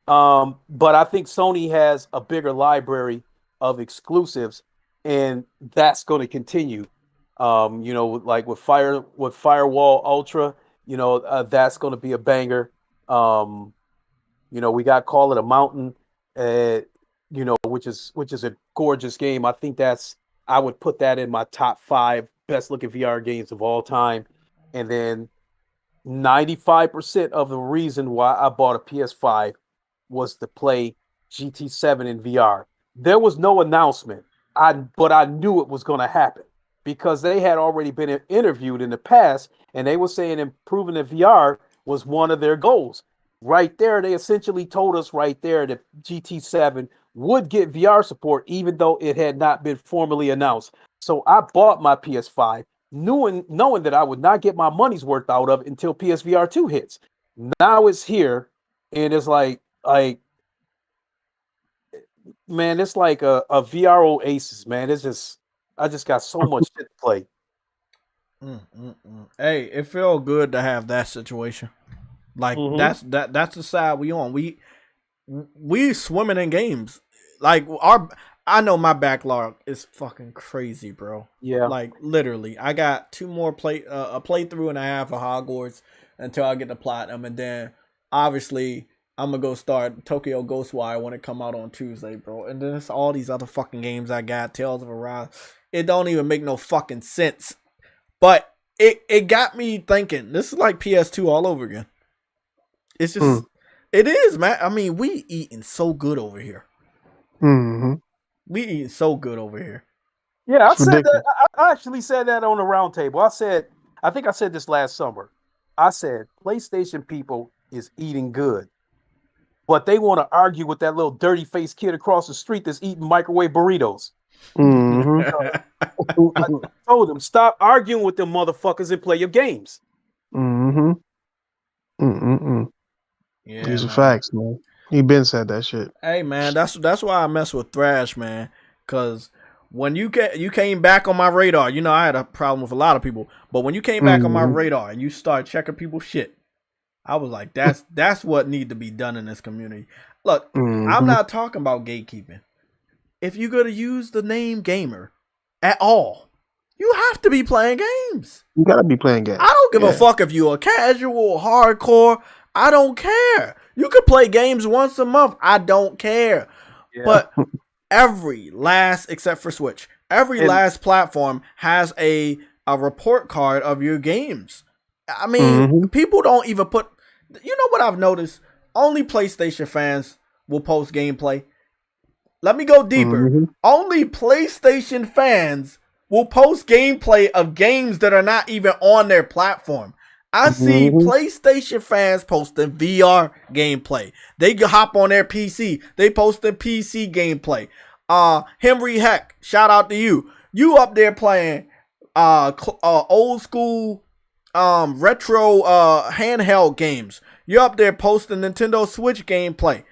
But I think Sony has a bigger library of exclusives, and that's going to continue. Like with Firewall Ultra, that's going to be a banger. We got Call It a Mountain, which is a gorgeous game. I think I would put that in my top 5 best looking VR games of all time. And then 95% of the reason why I bought a PS5 was to play GT7 in VR. There was no announcement, but I knew it was going to happen, because they had already been interviewed in the past, and they were saying improving the VR was one of their goals. Right there, they essentially told us right there that GT7 would get VR support, even though it had not been formally announced. So I bought my PS5 knowing that I would not get my money's worth out of it until PSVR 2 hits. Now it's here, and it's like man, it's like a VR oasis, man. I just got so much shit to play. Hey, it feels good to have that situation. Like that's the side we on. We swimming in games. Like I know my backlog is fucking crazy, bro. Yeah. Like literally, I got 2 more a playthrough and a half of Hogwarts until I get the platinum, and then obviously I'm gonna go start Tokyo Ghostwire when it come out on Tuesday, bro. And then it's all these other fucking games I got, Tales of Arise. It don't even make no fucking sense. But it got me thinking, this is like PS2 all over again. It's just it is, man. I mean, we eating so good over here. We eating so good over here. Yeah, I actually said that on the round table. I think I said this last summer. I said PlayStation people is eating good, but they want to argue with that little dirty faced kid across the street that's eating microwave burritos. I told them, stop arguing with them motherfuckers and play your games. Yeah, these are facts, man. He been said that shit. Hey, man, that's why I mess with Thrash, man. Cause when you came back on my radar, I had a problem with a lot of people, but when you came back on my radar and you start checking people's shit, I was like, that's what need to be done in this community. Look, I'm not talking about gatekeeping. If you're gonna use the name gamer at all, you have to be playing games. You gotta be playing games. I don't give a fuck if you're a casual, hardcore. I don't care. You could play games once a month. I don't care. Yeah. But except for Switch, every last platform has a report card of your games. I mean, people don't even put. You know what I've noticed? Only PlayStation fans will post gameplay. Let me go deeper. Only PlayStation fans will post gameplay of games that are not even on their platform. I see PlayStation fans posting VR gameplay. They hop on their PC. They posting PC gameplay. Henry Heck, shout out to you. You up there playing old school retro handheld games. You're up there posting Nintendo Switch gameplay.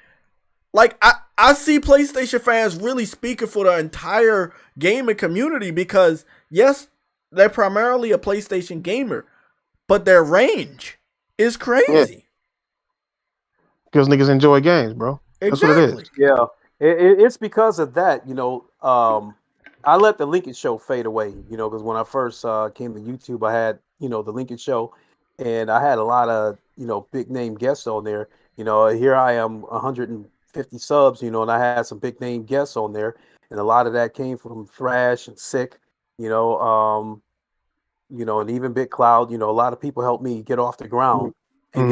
Like I see PlayStation fans really speaking for the entire gaming community, because yes, they're primarily a PlayStation gamer, but their range is crazy. Because niggas enjoy games, bro. That's what it is. Yeah. It's because of that, I let the Lincoln Show fade away, because when I first came to YouTube, I had, the Lincoln Show, and I had a lot of, big name guests on there. Here I am, 150 subs, and I had some big name guests on there, and a lot of that came from Thrash and Sick, you know, um, and even Big Cloud. A lot of people helped me get off the ground and Mm-hmm.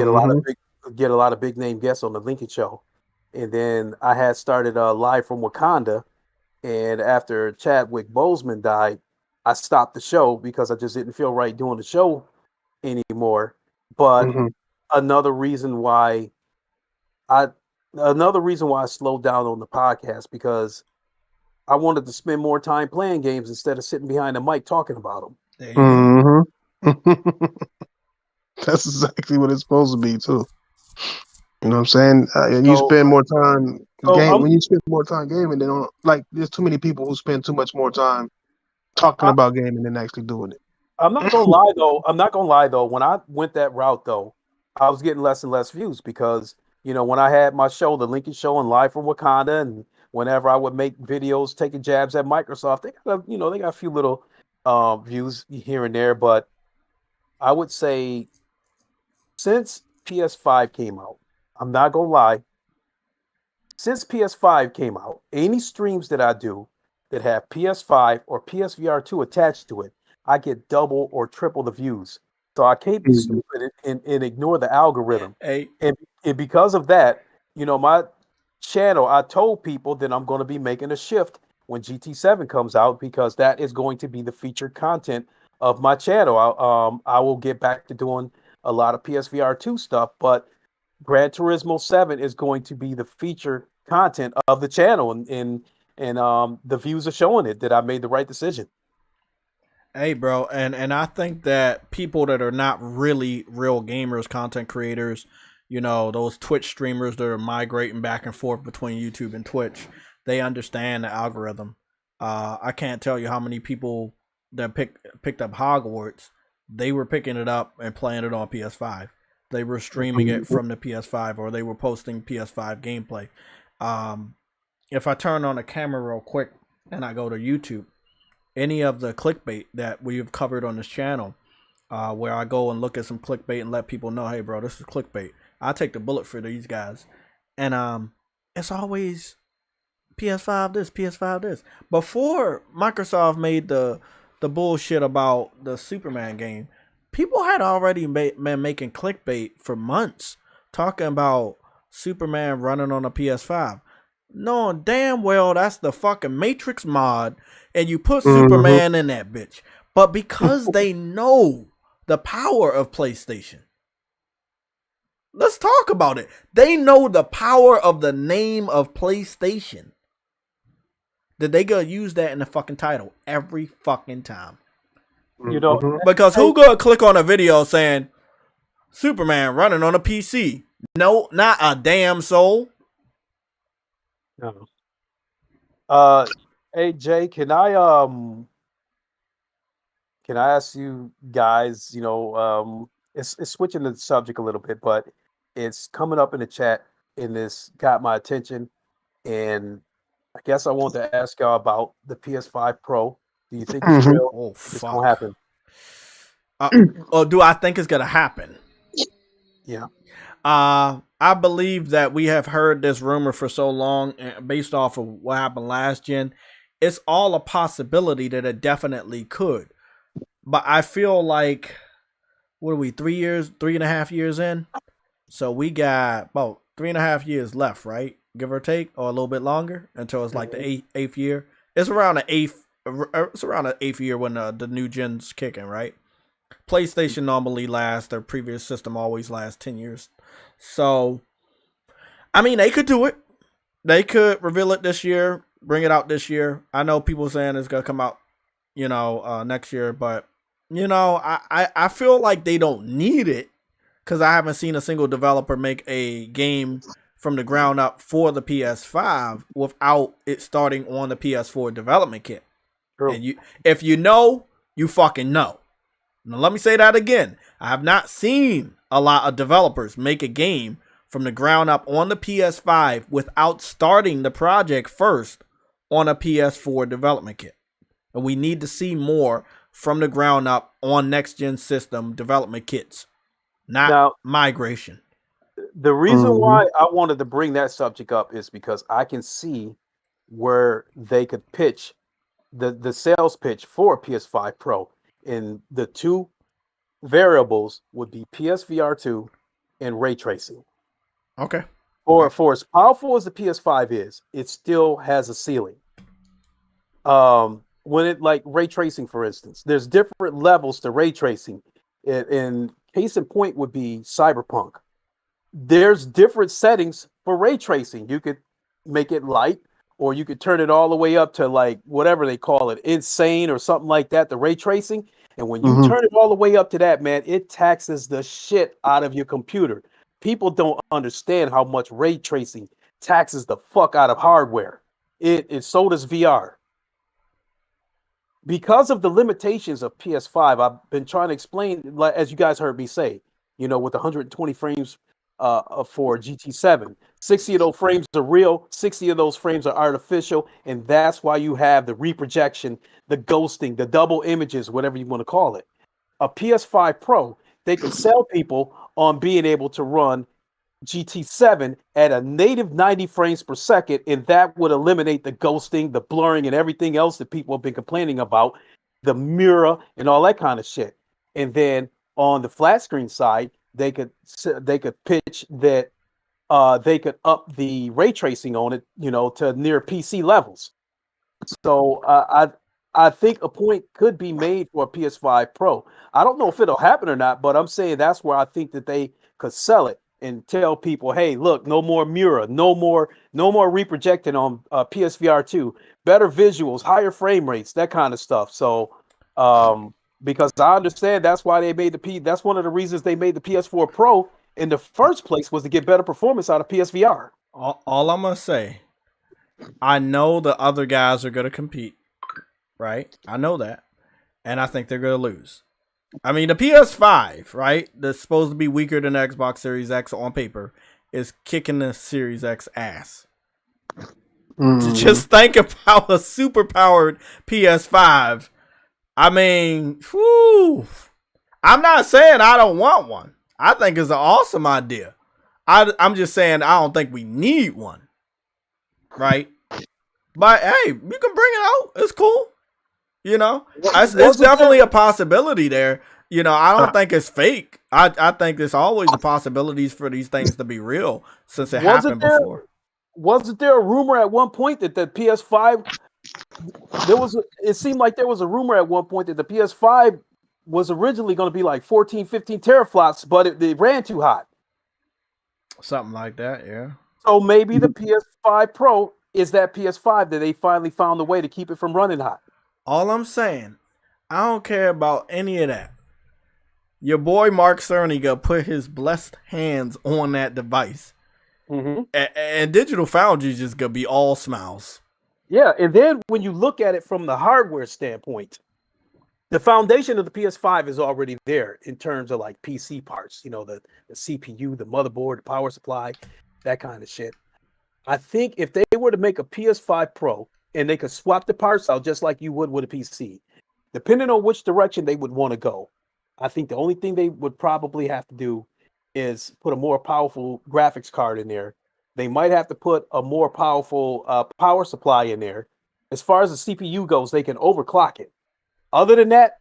get a lot of big name guests on the Lincoln Show. And then I had started live from Wakanda, and after Chadwick Boseman died, I stopped the show because I just didn't feel right doing the show anymore. But Mm-hmm. another reason why I another reason why I slowed down on the podcast, because I wanted to spend more time playing games instead of sitting behind the mic talking about them. There you go. Mm-hmm. That's exactly what it's supposed to be too. You know what I'm saying? And you So, spend more time so when you spend more time gaming, they don't like. There's too many people who spend too much more time talking I, about gaming than actually doing it. I'm not gonna lie though. I'm not gonna lie though. When I went that route though, I was getting less and less views because when I had my show, the Lincoln Show, and Live from Wakanda, and whenever I would make videos taking jabs at Microsoft, they got a few little views here and there. But I would say since PS5 came out, I'm not gonna lie. Since PS5 came out, any streams that I do that have PS5 or PSVR2 attached to it, I get double or triple the views. So I can't be Mhm. stupid and ignore the algorithm. Hey, And because of that, my channel, I told people that I'm going to be making a shift when GT7 comes out, because that is going to be the featured content of my channel. I will get back to doing a lot of PSVR2 stuff, but Gran Turismo 7 is going to be the feature content of the channel, and the views are showing it that I made the right decision. hey, bro, and I think that people that are not really real gamers, content creators, those Twitch streamers that are migrating back and forth between YouTube and Twitch, they understand the algorithm. I can't tell you how many people that picked up Hogwarts, they were picking it up and playing it on PS5. They were streaming it from the PS5, or they were posting PS5 gameplay. Um, if I turn on the camera real quick and I go to YouTube, any of the clickbait that we've covered on this channel, where I go and look at some clickbait and let people know, hey, bro, this is clickbait. I take the bullet for these guys, and it's always PS5 this, PS5 this. Before Microsoft made the bullshit about the Superman game, people had already been making clickbait for months, talking about Superman running on a PS5. Knowing damn well that's the fucking Matrix mod, and you put Superman in that bitch. But because they know the power of PlayStation, let's talk about it. They know the power of the name of PlayStation, that they gonna use that in the fucking title every fucking time. Because who gonna click on a video saying Superman running on a PC? No, not a damn soul. No. Hey Jay, can I ask you guys? It's switching the subject a little bit, but it's coming up in the chat, and this got my attention. And I guess I want to ask y'all about the PS5 Pro. Do you think it's real? Oh It's gonna fuck. happen? Or do I think it's gonna happen? Yeah. I believe that we have heard this rumor for so long, based off of what happened last gen. It's all a possibility that it definitely could. But I feel like, what are we, 3.5 years in? So we got about 3.5 years left, right? Give or take, or a little bit longer, until it's like the eighth year. It's around the eighth year when the new gen's kicking, right? PlayStation normally lasts, their previous system always lasts 10 years. So, I mean, they could do it. They could reveal it this year, bring it out this year. I know people saying it's going to come out, next year, but, I feel like they don't need it, because I haven't seen a single developer make a game from the ground up for the PS5 without it starting on the PS4 development kit. True. And if you know, you fucking know. Now, let me say that again. I have not seen a lot of developers make a game from the ground up on the PS5 without starting the project first on a PS4 development kit. And we need to see more from the ground up on next gen system development kits, not Now, migration. the reason why I wanted to bring that subject up is because I can see where they could pitch the sales pitch for PS5 Pro, and the two variables would be PSVR 2 and ray tracing. Okay. For as powerful as the PS5 is, it still has a ceiling. When it, like ray tracing, for instance, there's different levels to ray tracing. And case in point would be Cyberpunk. There's different settings for ray tracing. You could make it light, or you could turn it all the way up to like whatever they call it, insane or something like that, the ray tracing. And when you turn it all the way up to that, man, it taxes the shit out of your computer. People don't understand how much ray tracing taxes the fuck out of hardware. So does VR. Because of the limitations of PS5, I've been trying to explain, like, as you guys heard me say, with 120 frames for GT7, 60 of those frames are real, 60 of those frames are artificial, and that's why you have the reprojection, the ghosting, the double images, whatever you want to call it. A PS5 Pro, they could sell people on being able to run GT7 at a native 90 frames per second, and that would eliminate the ghosting, the blurring, and everything else that people have been complaining about, the mirror and all that kind of shit. And then on the flat screen side, they could pitch that they could up the ray tracing on it, to near PC levels. So I think a point could be made for a PS5 Pro. I don't know if it'll happen or not, but I'm saying that's where I think that they could sell it and tell people, hey, look, no more mirror, no more reprojecting on PSVR 2, better visuals, higher frame rates, that kind of stuff. So because I understand that's why they made that's one of the reasons they made the PS4 Pro in the first place, was to get better performance out of PSVR. All I'm gonna say, I know the other guys are gonna compete, right? I know that, and I think they're gonna lose. I mean, the PS5, right, that's supposed to be weaker than the Xbox Series X on paper, is kicking the Series X ass. Just think about a super-powered PS5. I mean, whew. I'm not saying I don't want one. I think it's an awesome idea. I'm just saying I don't think we need one, right? But, hey, you can bring it out. It's cool. It's definitely a possibility there. I don't think it's fake. I think there's always the possibilities for these things to be real, since it happened before. Wasn't there a rumor at one point that the PS5, it seemed like there was a rumor at one point that the PS5 was originally going to be like 14, 15 teraflops, but it ran too hot. Something like that, yeah. So maybe the PS5 Pro is that PS5 that they finally found a way to keep it from running hot. All I'm saying, I don't care about any of that. Your boy Mark Cerny gonna put his blessed hands on that device. And Digital Foundry just gonna be all smiles. Yeah, and then when you look at it from the hardware standpoint, the foundation of the PS5 is already there in terms of like PC parts, the CPU, the motherboard, the power supply, that kind of shit. I think if they were to make a PS5 Pro and they could swap the parts out just like you would with a PC, depending on which direction they would want to go, I think the only thing they would probably have to do is put a more powerful graphics card in there. They might have to put a more powerful power supply in there. As far as the CPU goes, they can overclock it. Other than that,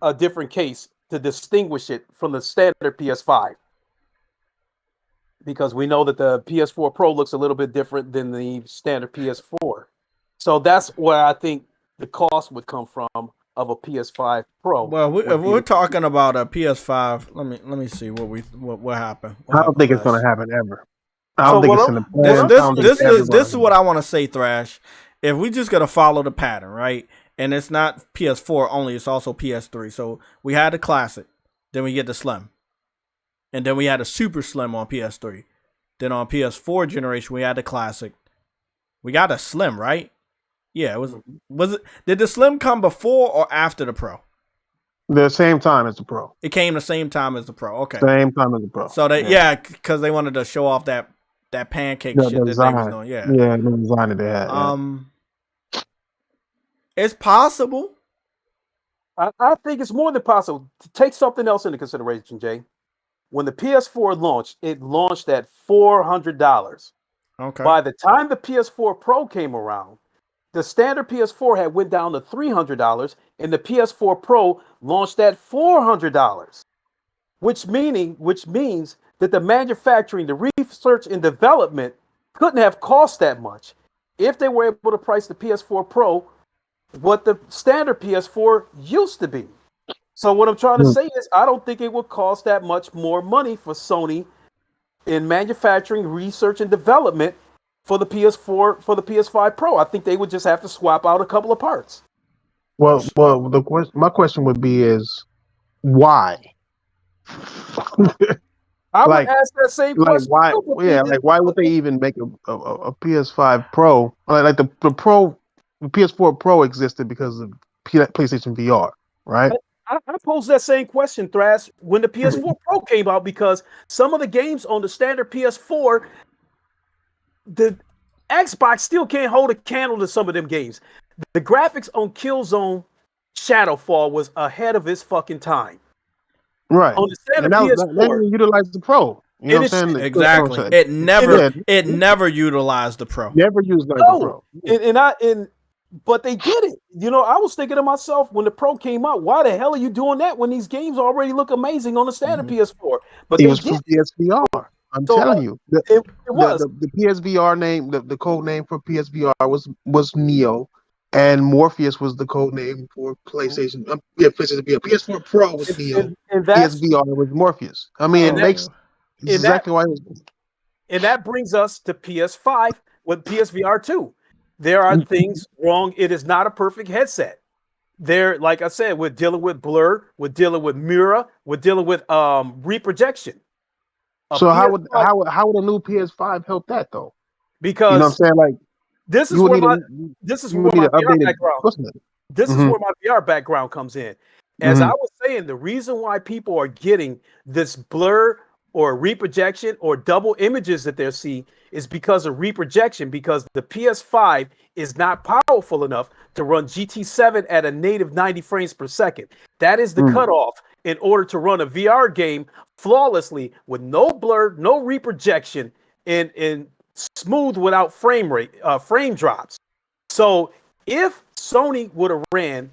a different case to distinguish it from the standard PS5. Because we know that the PS4 Pro looks a little bit different than the standard PS4. So that's where I think the cost would come from of a PS5 Pro. Well, if we're talking about a PS5, let me see what happened. I don't think it's going to happen ever. I don't think it's in the plan. This is what I want to say, Thrash. If we just got to follow the pattern, right? And it's not PS4 only, it's also PS3. So we had the Classic, then we get the Slim. And then we had a Super Slim on PS3. Then on PS4 generation, we had the Classic. We got a Slim, right? Yeah, was it? Did the Slim come before or after the Pro? The same time as the Pro. It came the same time as the Pro. Okay. Same time as the Pro. So they because they wanted to show off that pancake shit that they was doing. Yeah. Yeah, the design that they had. It's possible. I think it's more than possible. To take something else into consideration, Jay. When the PS4 launched, it launched at $400. Okay. By the time the PS4 Pro came around, the standard PS4 had went down to $300, and the PS4 Pro launched at $400, which means that the manufacturing, the research and development couldn't have cost that much if they were able to price the PS4 Pro what the standard PS4 used to be. So what I'm trying to say is I don't think it would cost that much more money for Sony in manufacturing, research, and development for the PS4, for the PS5 Pro. I think they would just have to swap out a couple of parts. Well, my question would be is why? I would ask that same question. Why? Yeah, like why would they even make a PS5 Pro? Like the Pro, the PS4 Pro existed because of PlayStation VR, right? I posed that same question, Thrash, when the PS4 Pro came out, because some of the games on the standard PS4, the Xbox still can't hold a candle to some of them games. The graphics on Killzone Shadowfall was ahead of its fucking time. Right. On the standard and PS4, they didn't utilize the Pro. You know what I'm saying? Exactly. It never utilized the Pro. Never used the Pro. But they did it. You know, I was thinking to myself when the Pro came out, why the hell are you doing that when these games already look amazing on the standard PS4? But it they was for PSVR. I'm telling you, it was the PSVR name. The code name for PSVR was Neo, and Morpheus was the code name for PlayStation. PlayStation VR. PS4 Pro was Neo. And PSVR was Morpheus. I mean, it makes exactly why. And that brings us to PS5 with PSVR 2. There are things wrong. It is not a perfect headset. There, like I said, we're dealing with blur, we're dealing with mirror, we're dealing with reprojection. So how would a new PS5 help that though? Because you know what I'm saying, like this is where my VR background. This is where my VR background comes in. As I was saying, the reason why people are getting this blur or reprojection or double images that they're seeing is because of reprojection, because the PS5 is not powerful enough to run GT7 at a native 90 frames per second. That is the cutoff in order to run a VR game flawlessly with no blur, no reprojection, and smooth without frame drops. So if Sony would have ran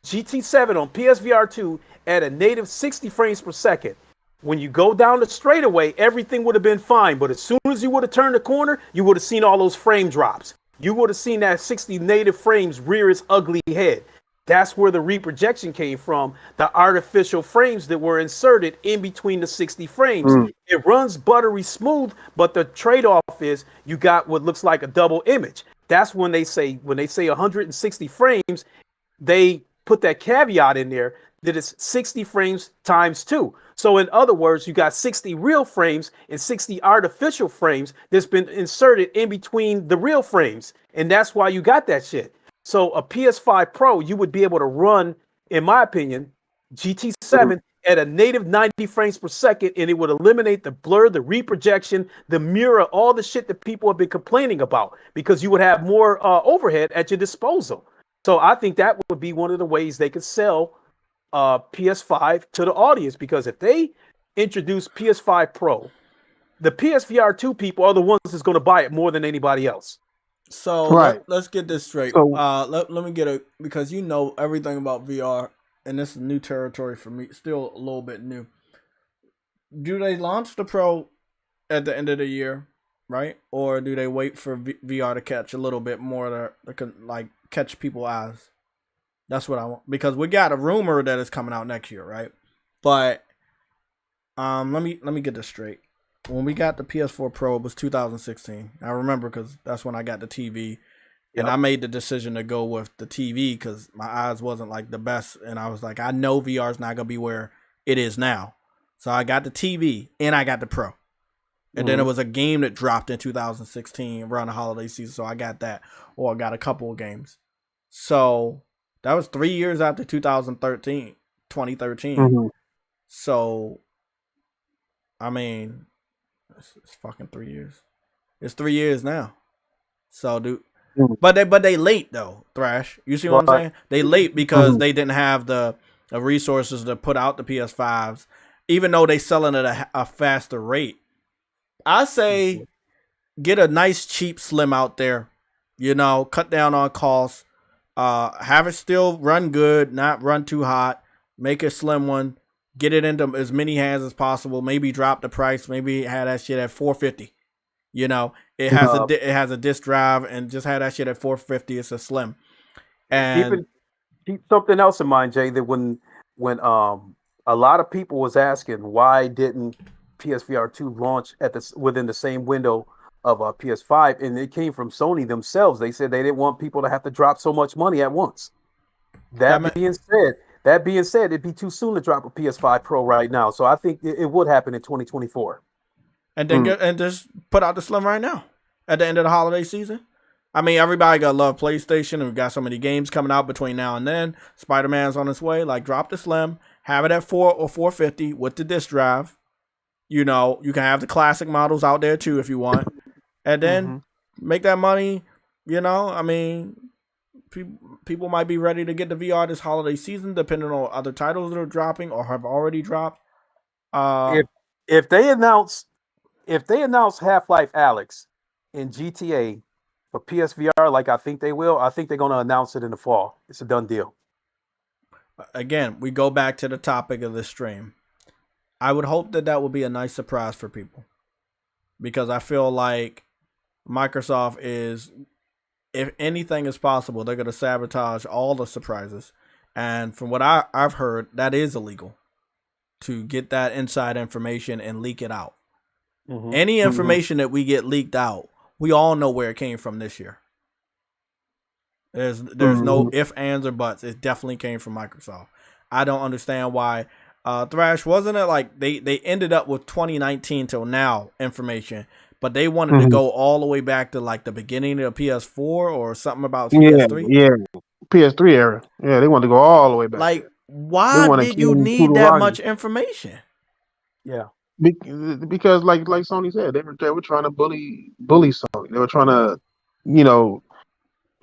GT7 on PSVR 2 at a native 60 frames per second, when you go down the straightaway, everything would have been fine. But as soon as you would have turned the corner, you would have seen all those frame drops. You would have seen that 60 native frames rear its ugly head. That's where the reprojection came from, the artificial frames that were inserted in between the 60 frames. It runs buttery smooth, but the trade-off is you got what looks like a double image. That's when they say 160 frames, they put that caveat in there that it's 60 frames times 2. So in other words, you got 60 real frames and 60 artificial frames that's been inserted in between the real frames. And that's why you got that shit. So a PS5 Pro, you would be able to run, in my opinion, GT7 at a native 90 frames per second, and it would eliminate the blur, the reprojection, the mirror, all the shit that people have been complaining about, because you would have more overhead at your disposal. So I think that would be one of the ways they could sell PS5 to the audience, because if they introduce PS5 Pro, the PSVR 2 people are the ones that's going to buy it more than anybody else. So let's get this straight. So, let me get because you know everything about VR, and this is new territory for me, still a little bit new. Do they launch the Pro at the end of the year, right? Or do they wait for VR to catch a little bit more to like catch people's eyes? That's what I want, because we got a rumor that it's coming out next year, right? But let me get this straight. When we got the PS4 Pro, it was 2016. I remember because that's when I got the TV, and I made the decision to go with the TV because my eyes wasn't like the best, and I was like, I know VR is not gonna be where it is now, so I got the TV and I got the Pro, and then it was a game that dropped in 2016 around the holiday season, so I got that, or I got a couple of games. So that was 3 years after 2013. 2013. Mhm. So, I mean, it's fucking 3 years. It's 3 years now. So, dude. Mhm. But they late though, Thrash. You see what I'm saying? They late because Mhm. they didn't have the resources to put out the PS5s, even though they selling at a faster rate. I say get a nice cheap Slim out there, cut down on costs, have it still run good, not run too hot, make a slim one, get it into as many hands as possible, maybe drop the price, maybe have that shit at $450. It has a disk drive, and just have that shit at $450. It's a slim. And keep something else in mind, Jay, that when a lot of people was asking why didn't PSVR 2 launch within the same window of PS5, and it came from Sony themselves. They said they didn't want people to have to drop so much money at once. That being said, it'd be too soon to drop a PS5 Pro right now. So I think it would happen in 2024. And then and just put out the Slim right now at the end of the holiday season. I mean, everybody got love PlayStation, and we've got so many games coming out between now and then. Spider-Man's on its way. Like, drop the Slim, have it at $400 or $450 with the disc drive. You can have the classic models out there too if you want, and then make that money. I mean, people might be ready to get the VR this holiday season, depending on other titles that are dropping or have already dropped. If they announce Half-Life Alyx in GTA for PSVR, like I think they will, I think they're going to announce it in the fall. It's a done deal. Again, we go back to the topic of this stream. I would hope that would be a nice surprise for people, because I feel like Microsoft is, if anything is possible, they're going to sabotage all the surprises. And from what I've heard, that is illegal to get that inside information and leak it out. Any information that we get leaked out, we all know where it came from this year. There's no ifs, ands, or buts. It definitely came from Microsoft. I don't understand why. Thrash, wasn't it like they ended up with 2019 till now information, but they wanted to go all the way back to like the beginning of PS4 or something about PS3? Yeah, PS3 era. Yeah, they want to go all the way back. Like, why did you need that much information? Yeah. Because like Sony said, they were trying to bully Sony. They were trying to,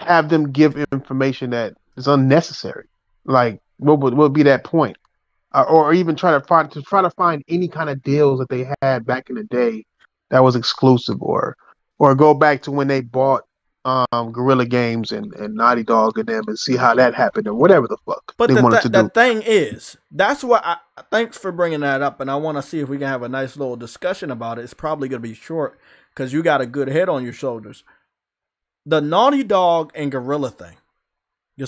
have them give information that is unnecessary. Like, what would be that point? Or even try to find any kind of deals that they had back in the day that was exclusive, or go back to when they bought Guerrilla Games and Naughty Dog and them, and see how that happened, or whatever the fuck but they wanted to do. The thing is, that's what thanks for bringing that up, and I want to see if we can have a nice little discussion about it. It's probably going to be short because you got a good head on your shoulders. The Naughty Dog and Guerrilla thing.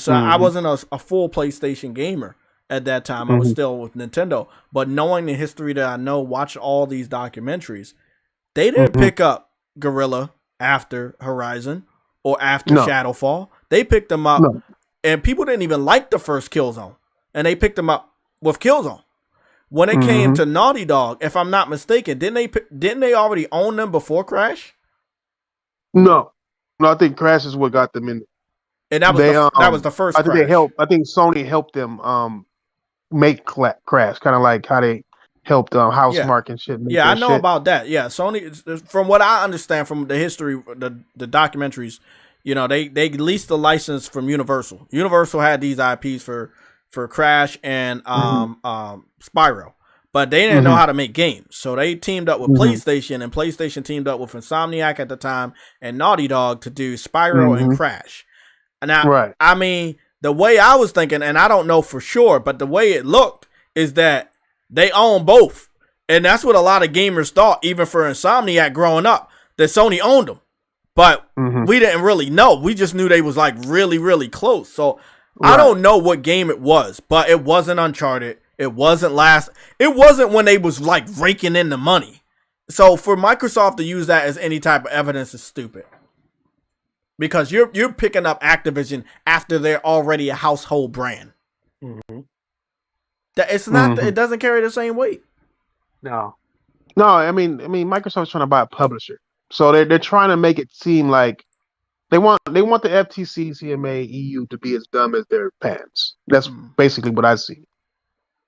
I wasn't a full PlayStation gamer at that time. I was still with Nintendo. But knowing the history that I know, watch all these documentaries, they didn't pick up Guerrilla after Horizon or after Shadowfall. They picked them up, and people didn't even like the first Killzone, and they picked them up with Killzone. When it came to Naughty Dog, if I'm not mistaken, didn't they already own them before Crash? No, I think Crash is what got them in. And that was the first. I think Crash. I think Sony helped them make Crash, kind of like how they helped Housemarque and shit. Yeah, I know about that. Yeah, Sony, from what I understand from the history, the documentaries, they leased the license from Universal. Universal had these IPs for Crash and Spyro, but they didn't know how to make games. So they teamed up with PlayStation, and PlayStation teamed up with Insomniac at the time and Naughty Dog to do Spyro and Crash. Now, I mean, the way I was thinking, and I don't know for sure, but the way it looked is that they own both. And that's what a lot of gamers thought, even for Insomniac growing up, that Sony owned them. But we didn't really know. We just knew they was like really, really close. So I don't know what game it was, but it wasn't Uncharted. It wasn't It wasn't when they was like raking in the money. So for Microsoft to use that as any type of evidence is stupid. Because you're picking up Activision after they're already a household brand. That it's not. It doesn't carry the same weight. No. I mean, Microsoft's trying to buy a publisher, so they're trying to make it seem like they want the FTC, CMA, EU to be as dumb as their pants. That's basically what I see.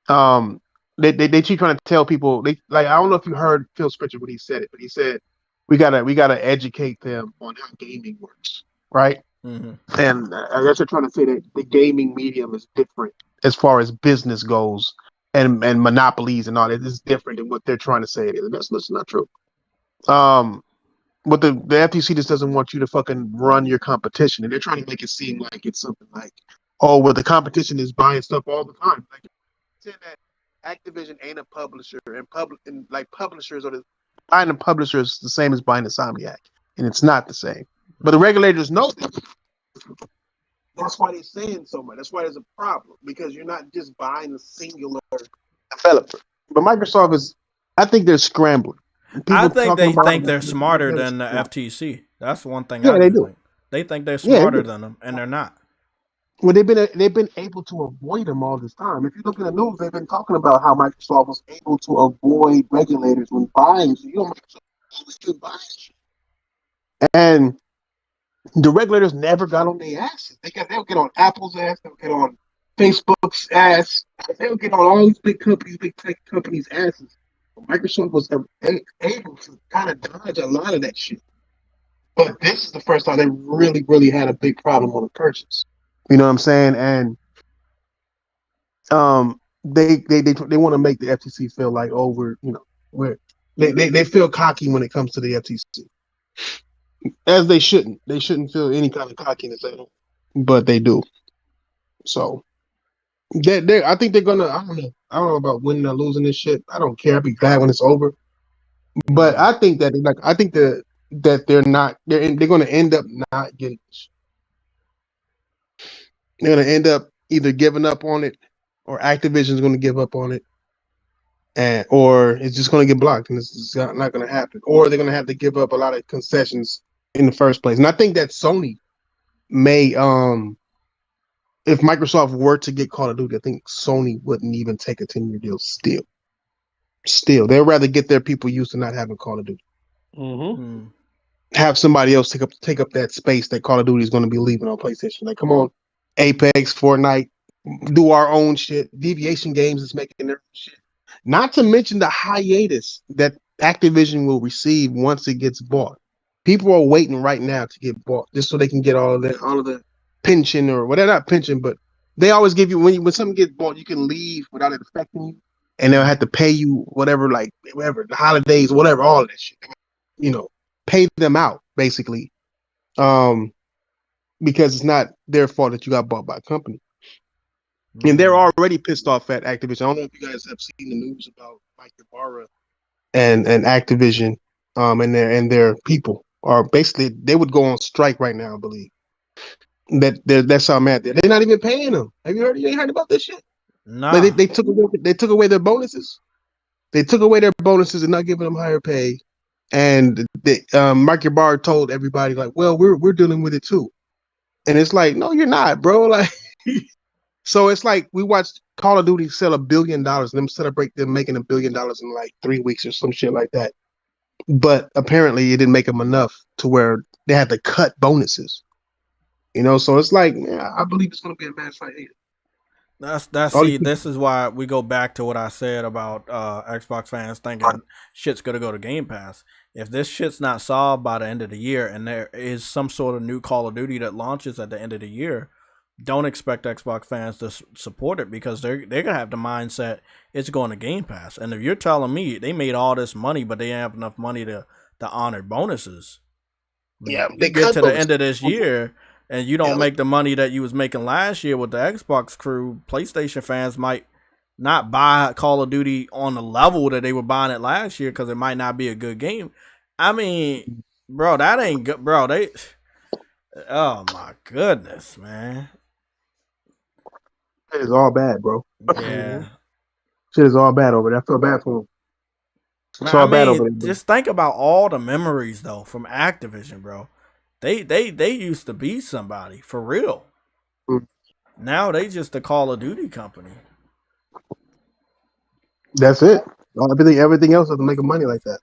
They keep trying to tell people. They like, I don't know if you heard Phil Spencer when he said it, but he said we gotta educate them on how gaming works, right? Mm-hmm. And I guess they're trying to say that the gaming medium is different as far as business goes, and monopolies and all that is different than what they're trying to say it is. And that's not true. But the FTC just doesn't want you to fucking run your competition, and they're trying to make it seem like it's something like, oh, well, the competition is buying stuff all the time. Like, saying that Activision ain't a publisher, and like publishers are buying a publisher is the same as buying a Insomniac, and it's not the same. But the regulators know that. That's why they're saying so much. That's why there's a problem, because you're not just buying a singular developer. But Microsoft is, I think they're scrambling. I think they think they're smarter than the FTC. That's one thing. Yeah, they do. They think they're smarter than them, and they're not. Well, they've been able to avoid them all this time. If you look at the news, they've been talking about how Microsoft was able to avoid regulators when buying. So you don't Microsoft buying shit. And the regulators never got on their asses. They'll get on Apple's ass. They'll get on Facebook's ass. They'll get on all these big companies, big tech companies' asses. Microsoft was able to kind of dodge a lot of that shit. But this is the first time they really, really had a big problem on the purchase. You know what I'm saying? And they want to make the FTC feel like, oh, they feel cocky when it comes to the FTC. As they shouldn't. They shouldn't feel any kind of cockiness at all. But they do. So I think they're gonna, I don't know about winning or losing this shit. I don't care. I'll be glad when it's over. But I think that they're gonna end up not getting this. They're gonna end up either giving up on it, or Activision's gonna give up on it, or it's just gonna get blocked, and it's not gonna happen. Or they're gonna have to give up a lot of concessions in the first place. And I think that Sony may, if Microsoft were to get Call of Duty, I think Sony wouldn't even take a 10-year deal. Still, they'd rather get their people used to not having Call of Duty. Mm-hmm. Have somebody else take up that space that Call of Duty is going to be leaving on PlayStation. Like, come on, Apex, Fortnite, do our own shit. Deviation Games is making their own shit. Not to mention the hiatus that Activision will receive once it gets bought. People are waiting right now to get bought just so they can get all of the pension or whatever. Not pension, but they always give you when something gets bought, you can leave without it affecting you, and they'll have to pay you whatever, the holidays, whatever, all of that shit. You know, pay them out basically, because it's not their fault that you got bought by a company. And they're already pissed off at Activision. I don't know if you guys have seen the news about Mike Ybarra and Activision, and their people are basically, they would go on strike right now, I believe. That's how mad they're not even paying them. Have you ain't heard about this shit? No. Like they took away their bonuses. They took away their bonuses and not giving them higher pay. And Mike Ybarra told everybody, like, well, we're dealing with it too. And it's like, no, you're not, bro. Like, so it's like we watched Call of Duty sell $1 billion and them celebrate them making $1 billion in like 3 weeks or some shit like that. But apparently it didn't make them enough to where they had to cut bonuses. You know, so it's like, yeah, I believe it's going to be a match fight here. This is why we go back to what I said about Xbox fans thinking shit's gonna go to Game Pass. If this shit's not solved by the end of the year, and there is some sort of new Call of Duty that launches at the end of the year, don't expect Xbox fans to support it, because they're gonna have the mindset it's going to Game Pass. And if you're telling me they made all this money but they didn't have enough money to honor bonuses, yeah, they get to the end of this year and you don't make the money that you was making last year with the Xbox crew, PlayStation fans might not buy Call of Duty on the level that they were buying it last year, because it might not be a good game. I mean, bro, that ain't good, bro. Oh my goodness, man. It is all bad, bro. Yeah. Shit is all bad over there. I feel bad for him. It's all bad over there. Just think about all the memories though from Activision, bro. They used to be somebody for real. Now they just a Call of Duty company. That's it. Everything else doesn't make money like that.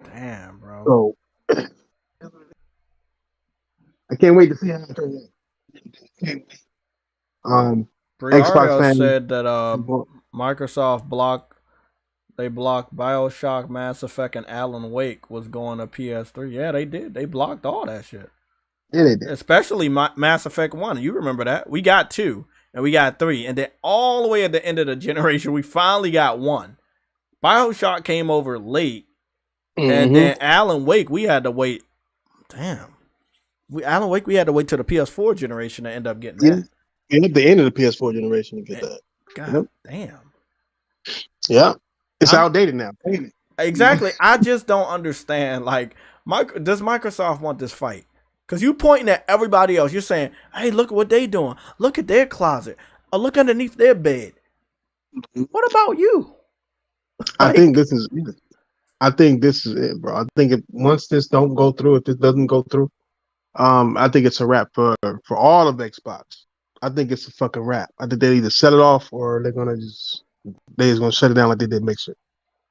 Damn, bro. So I can't wait to see how it turns out. Xbox fans said that Microsoft blocked. They blocked BioShock, Mass Effect, and Alan Wake was going to PS3. Yeah, they did. They blocked all that shit. Yeah, they did. Especially Mass Effect 1. You remember that? We got 2 and we got 3. And then all the way at the end of the generation, we finally got 1. BioShock came over late. And then Alan Wake, we had to wait. Damn. Alan Wake, we had to wait till the PS4 generation to end up getting that. And at the end of the PS4 generation to get that. God damn. Yeah. It's outdated now. Exactly. I just don't understand. Like, does Microsoft want this fight? Because you pointing at everybody else. You're saying, hey, look at what they doing. Look at their closet. Or look underneath their bed. What about you? I think this is it, bro. I think if once this don't go through, if this doesn't go through, I think it's a wrap for all of Xbox. I think it's a fucking wrap. I think they either set it off or they're gonna shut it down like they did Mixer.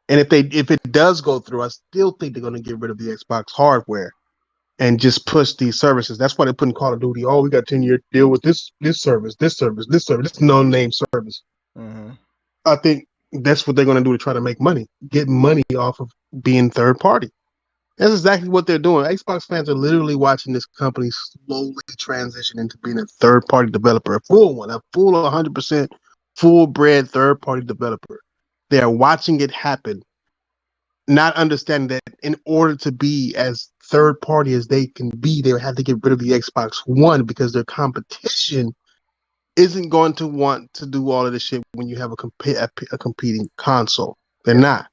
And if it does go through, I still think they're gonna get rid of the Xbox hardware and just push these services. That's why they're putting Call of Duty. Oh, we got 10-year deal with this service, this no-name service. Mm-hmm. I think that's what they're gonna do to try to make money, get money off of being third party. That's exactly what they're doing. Xbox fans are literally watching this company slowly transition into being a third-party developer, a full 100% full-bred third-party developer. They are watching it happen, not understanding that in order to be as third-party as they can be, they would have to get rid of the Xbox One because their competition isn't going to want to do all of this shit when you have a competing console. They're not.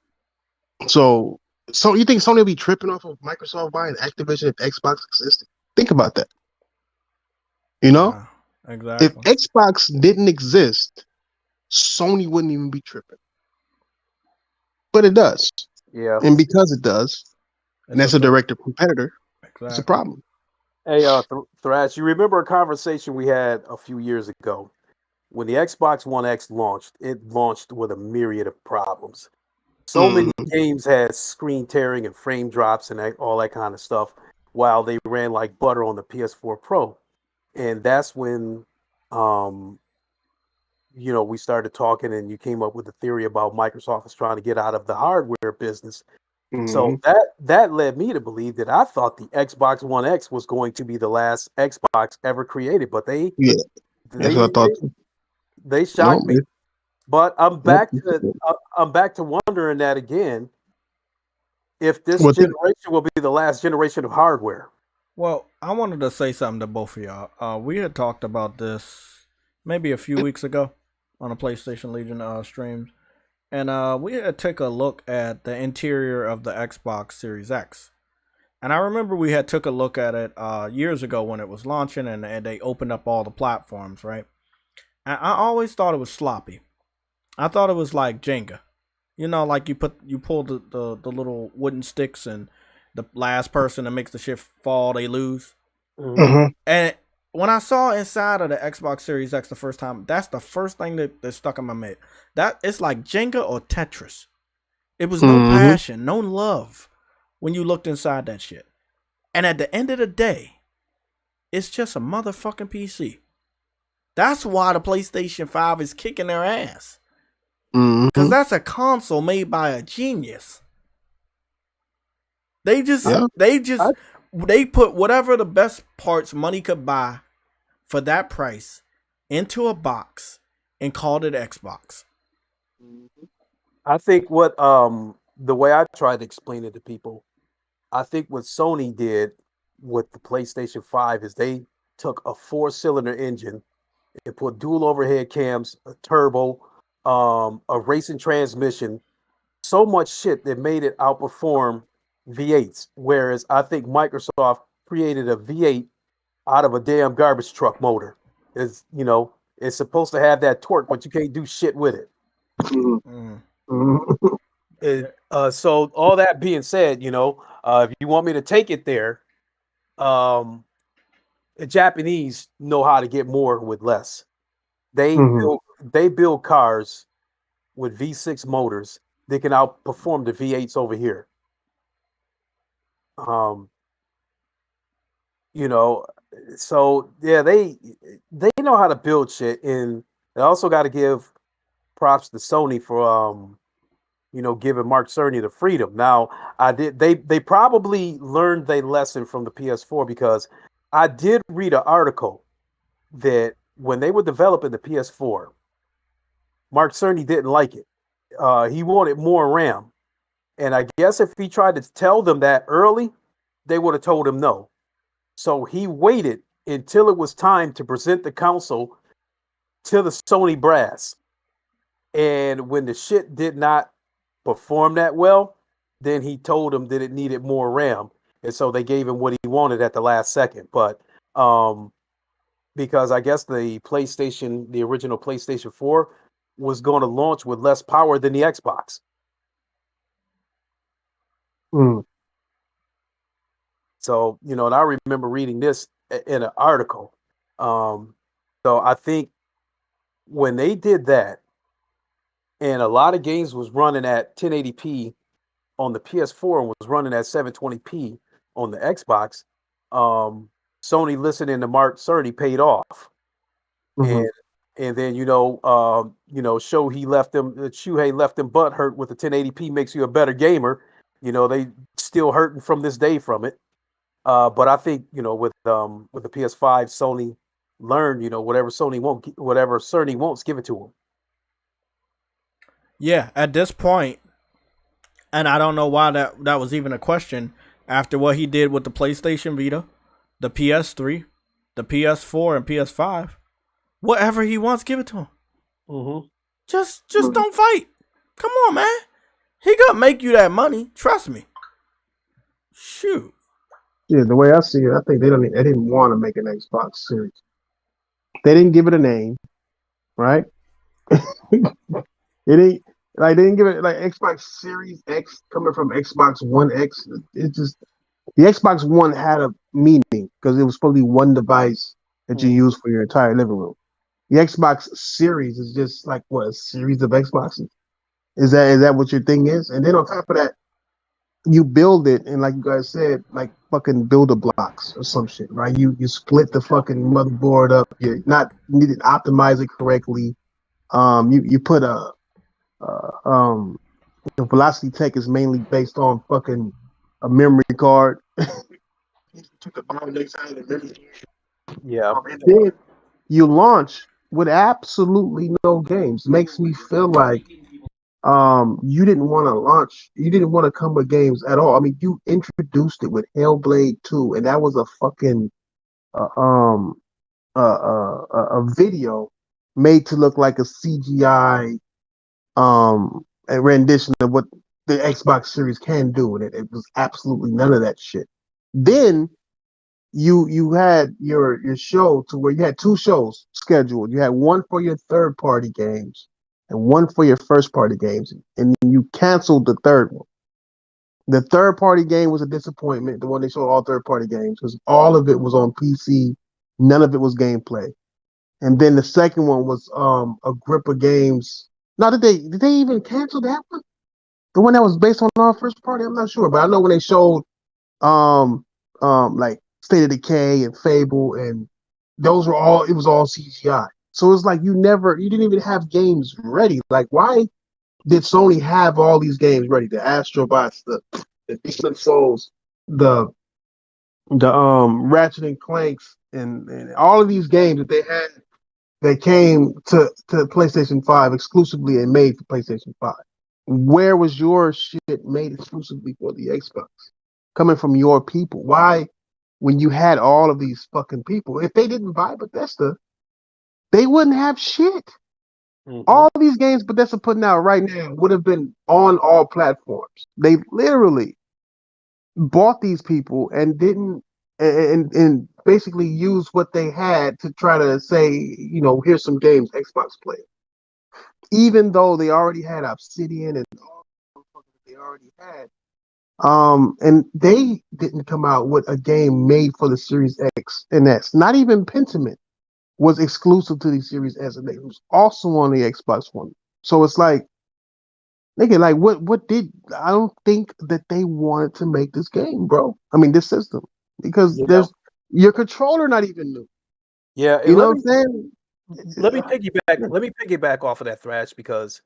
So you think Sony will be tripping off of Microsoft buying Activision if Xbox existed? Think about that. You know? Exactly. If Xbox didn't exist, Sony wouldn't even be tripping. But it does. Yeah. And because it does, and that's a direct competitor, it's a problem. Hey, Thrash, you remember a conversation we had a few years ago when the Xbox One X launched? It launched with a myriad of problems. So many games had screen tearing and frame drops and all that kind of stuff while they ran like butter on the PS4 Pro. And that's when, we started talking and you came up with a theory about Microsoft is trying to get out of the hardware business. So that led me to believe that I thought the Xbox One X was going to be the last Xbox ever created, but they shocked me. But I'm back to wondering that again, if this generation will be the last generation of hardware. Well, I wanted to say something to both of y'all. We had talked about this maybe a few weeks ago on a PlayStation Legion streams. And we had took a look at the interior of the Xbox Series X. And I remember we had took a look at it years ago when it was launching and they opened up all the platforms, right? And I always thought it was sloppy. I thought it was like Jenga. You know, like you pull the little wooden sticks and the last person that makes the shit fall, they lose. Mm-hmm. And when I saw inside of the Xbox Series X the first time, that's the first thing that stuck in my head. That it's like Jenga or Tetris. It was no passion, no love when you looked inside that shit. And at the end of the day, it's just a motherfucking PC. That's why the PlayStation 5 is kicking their ass. Because that's a console made by a genius. They put whatever the best parts money could buy for that price into a box and called it Xbox. I think what the way I try to explain it to people, I think what Sony did with the PlayStation 5 is they took a 4-cylinder engine and put dual overhead cams, a turbo, a racing transmission, so much shit that made it outperform V8s. Whereas I think Microsoft created a V8 out of a damn garbage truck motor. It's supposed to have that torque, but you can't do shit with it. So all that being said, if you want me to take it there, the Japanese know how to get more with less. They build cars with V6 motors that can outperform the V8s over here. So yeah, they know how to build shit, and they also got to give props to Sony for giving Mark Cerny the freedom. Now, they probably learned their lesson from the PS4 because I did read an article that when they were developing the PS4, Mark Cerny didn't like it. He wanted more RAM. And I guess if he tried to tell them that early, they would have told him no. So he waited until it was time to present the console to the Sony brass. And when the shit did not perform that well, then he told them that it needed more RAM. And so they gave him what he wanted at the last second. But because I guess the original PlayStation 4 was going to launch with less power than the Xbox. So, and I remember reading this in an article. So I think when they did that, and a lot of games was running at 1080p on the PS4 and was running at 720p on the Xbox, Sony listening to Mark Cerny paid off. And then Shuhei left them butthurt with the 1080p makes you a better gamer. They still hurting from this day from it. But I think with the PS5, Sony learned whatever Cerny wants, give it to him. Yeah, at this point, and I don't know why that was even a question after what he did with the PlayStation Vita, the PS3, the PS4, and PS5. Whatever he wants, give it to him. Just don't fight. Come on, man. He gonna make you that money. Trust me. Shoot. Yeah, the way I see it, I think they didn't want to make an Xbox Series. They didn't give it a name, right? They didn't give it like Xbox Series X coming from Xbox One X. It just the Xbox One had a meaning because it was supposed to be one device that you use for your entire living room. The Xbox Series is just like what, a series of Xboxes? Is that what your thing is? And then on top of that, you build it and like you guys said, like fucking builder blocks or some shit, right? You split the fucking motherboard up. You didn't optimize it correctly. You put the Velocity Tech is mainly based on fucking a memory card. Took the bottom next side of the memory. Yeah. And then you launch with absolutely no games. Makes me feel like you didn't want to launch. You didn't want to come with games at all. I mean, you introduced it with Hellblade 2, and that was a fucking a video made to look like a CGI a rendition of what the Xbox Series can do, and it was absolutely none of that shit. Then you had your show to where you had two shows scheduled. You had one for your third party games and one for your first party games, and you canceled the third one. The third party game was a disappointment. The one they showed all third party games because all of it was on PC, none of it was gameplay. And then the second one was a grip of games. Now, did they even cancel that one? The one that was based on our first party? I'm not sure, but I know when they showed like State of Decay and Fable, and those were all, it was all CGI. So it's like you didn't even have games ready. Like, why did Sony have all these games ready? The Astrobots, the Distant Souls, the Ratchet and Clanks, and all of these games that they had that came to PlayStation 5 exclusively and made for PlayStation 5. Where was your shit made exclusively for the Xbox? Coming from your people. Why, when you had all of these fucking people, if they didn't buy Bethesda, they wouldn't have shit. All of these games Bethesda putting out right now would have been on all platforms. They literally bought these people and didn't and basically use what they had to try to say, here's some games Xbox play. Even though they already had Obsidian and all they already had, and they didn't come out with a game made for the Series X and S. Not even Pentiment was exclusive to the Series S and X. It was also on the Xbox One. So it's like, nigga, like I don't think that they wanted to make this game, bro. I mean, this system. Because there's your controller not even new. Yeah, you know what I'm saying? let me piggyback off of that, Thrash, because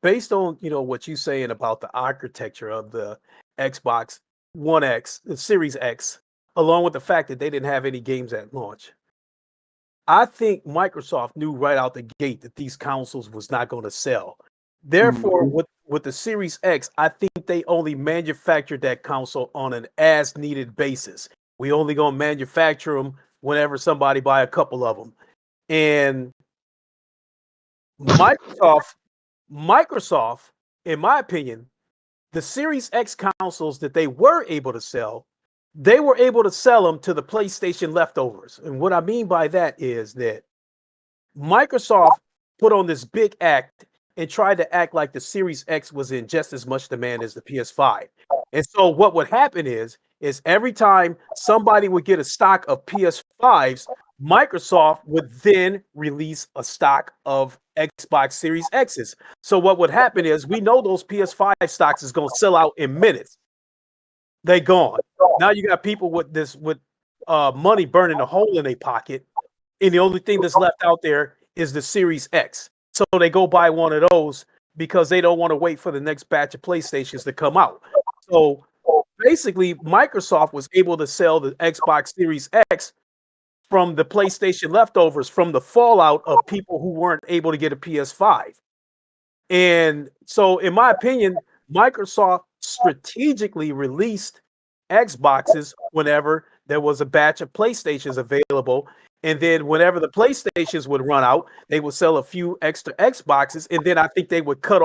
based on what you're saying about the architecture of the Xbox One X, the Series X, along with the fact that they didn't have any games at launch, I think Microsoft knew right out the gate that these consoles was not going to sell. Therefore, with the Series X, I think they only manufactured that console on an as-needed basis. We only gonna manufacture them whenever somebody buy a couple of them. And Microsoft, in my opinion, the Series X consoles that they were able to sell, they were able to sell them to the PlayStation leftovers. And what I mean by that is that Microsoft put on this big act and tried to act like the Series X was in just as much demand as the PS5. And so what would happen is every time somebody would get a stock of PS5s, Microsoft would then release a stock of Xbox Series X's. So what would happen is we know those PS5 stocks is going to sell out in minutes. They gone. Now you got people with money burning a hole in their pocket, and the only thing that's left out there is the Series X. So they go buy one of those because they don't want to wait for the next batch of PlayStations to come out. So basically, Microsoft was able to sell the Xbox Series X from the PlayStation leftovers, from the fallout of people who weren't able to get a PS5. And so, in my opinion, Microsoft strategically released Xboxes whenever there was a batch of PlayStations available. And then whenever the PlayStations would run out, they would sell a few extra Xboxes. And then I think they would cut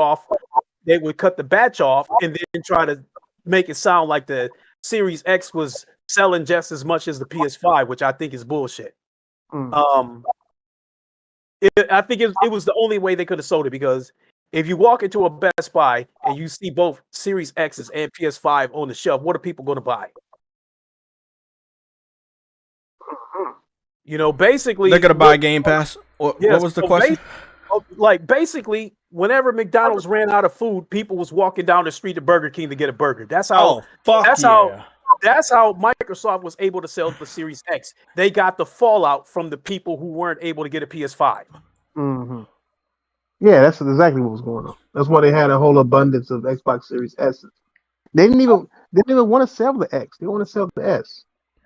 the batch off and then try to make it sound like the Series X was selling just as much as the PS5, which I think is bullshit. I think it was the only way they could have sold it, because if you walk into a Best Buy and you see both Series X's and PS5 on the shelf, what are people going to buy? Basically they're gonna buy Game Pass. What was the question? Basically, whenever McDonald's ran out of food, people was walking down the street to Burger King to get a burger. That's how. That's how Microsoft was able to sell the Series X. They got the fallout from the people who weren't able to get a PS5. Mm-hmm. Yeah, that's exactly what was going on. That's why they had a whole abundance of Xbox Series S. They didn't even want to sell the X. They want to sell the S.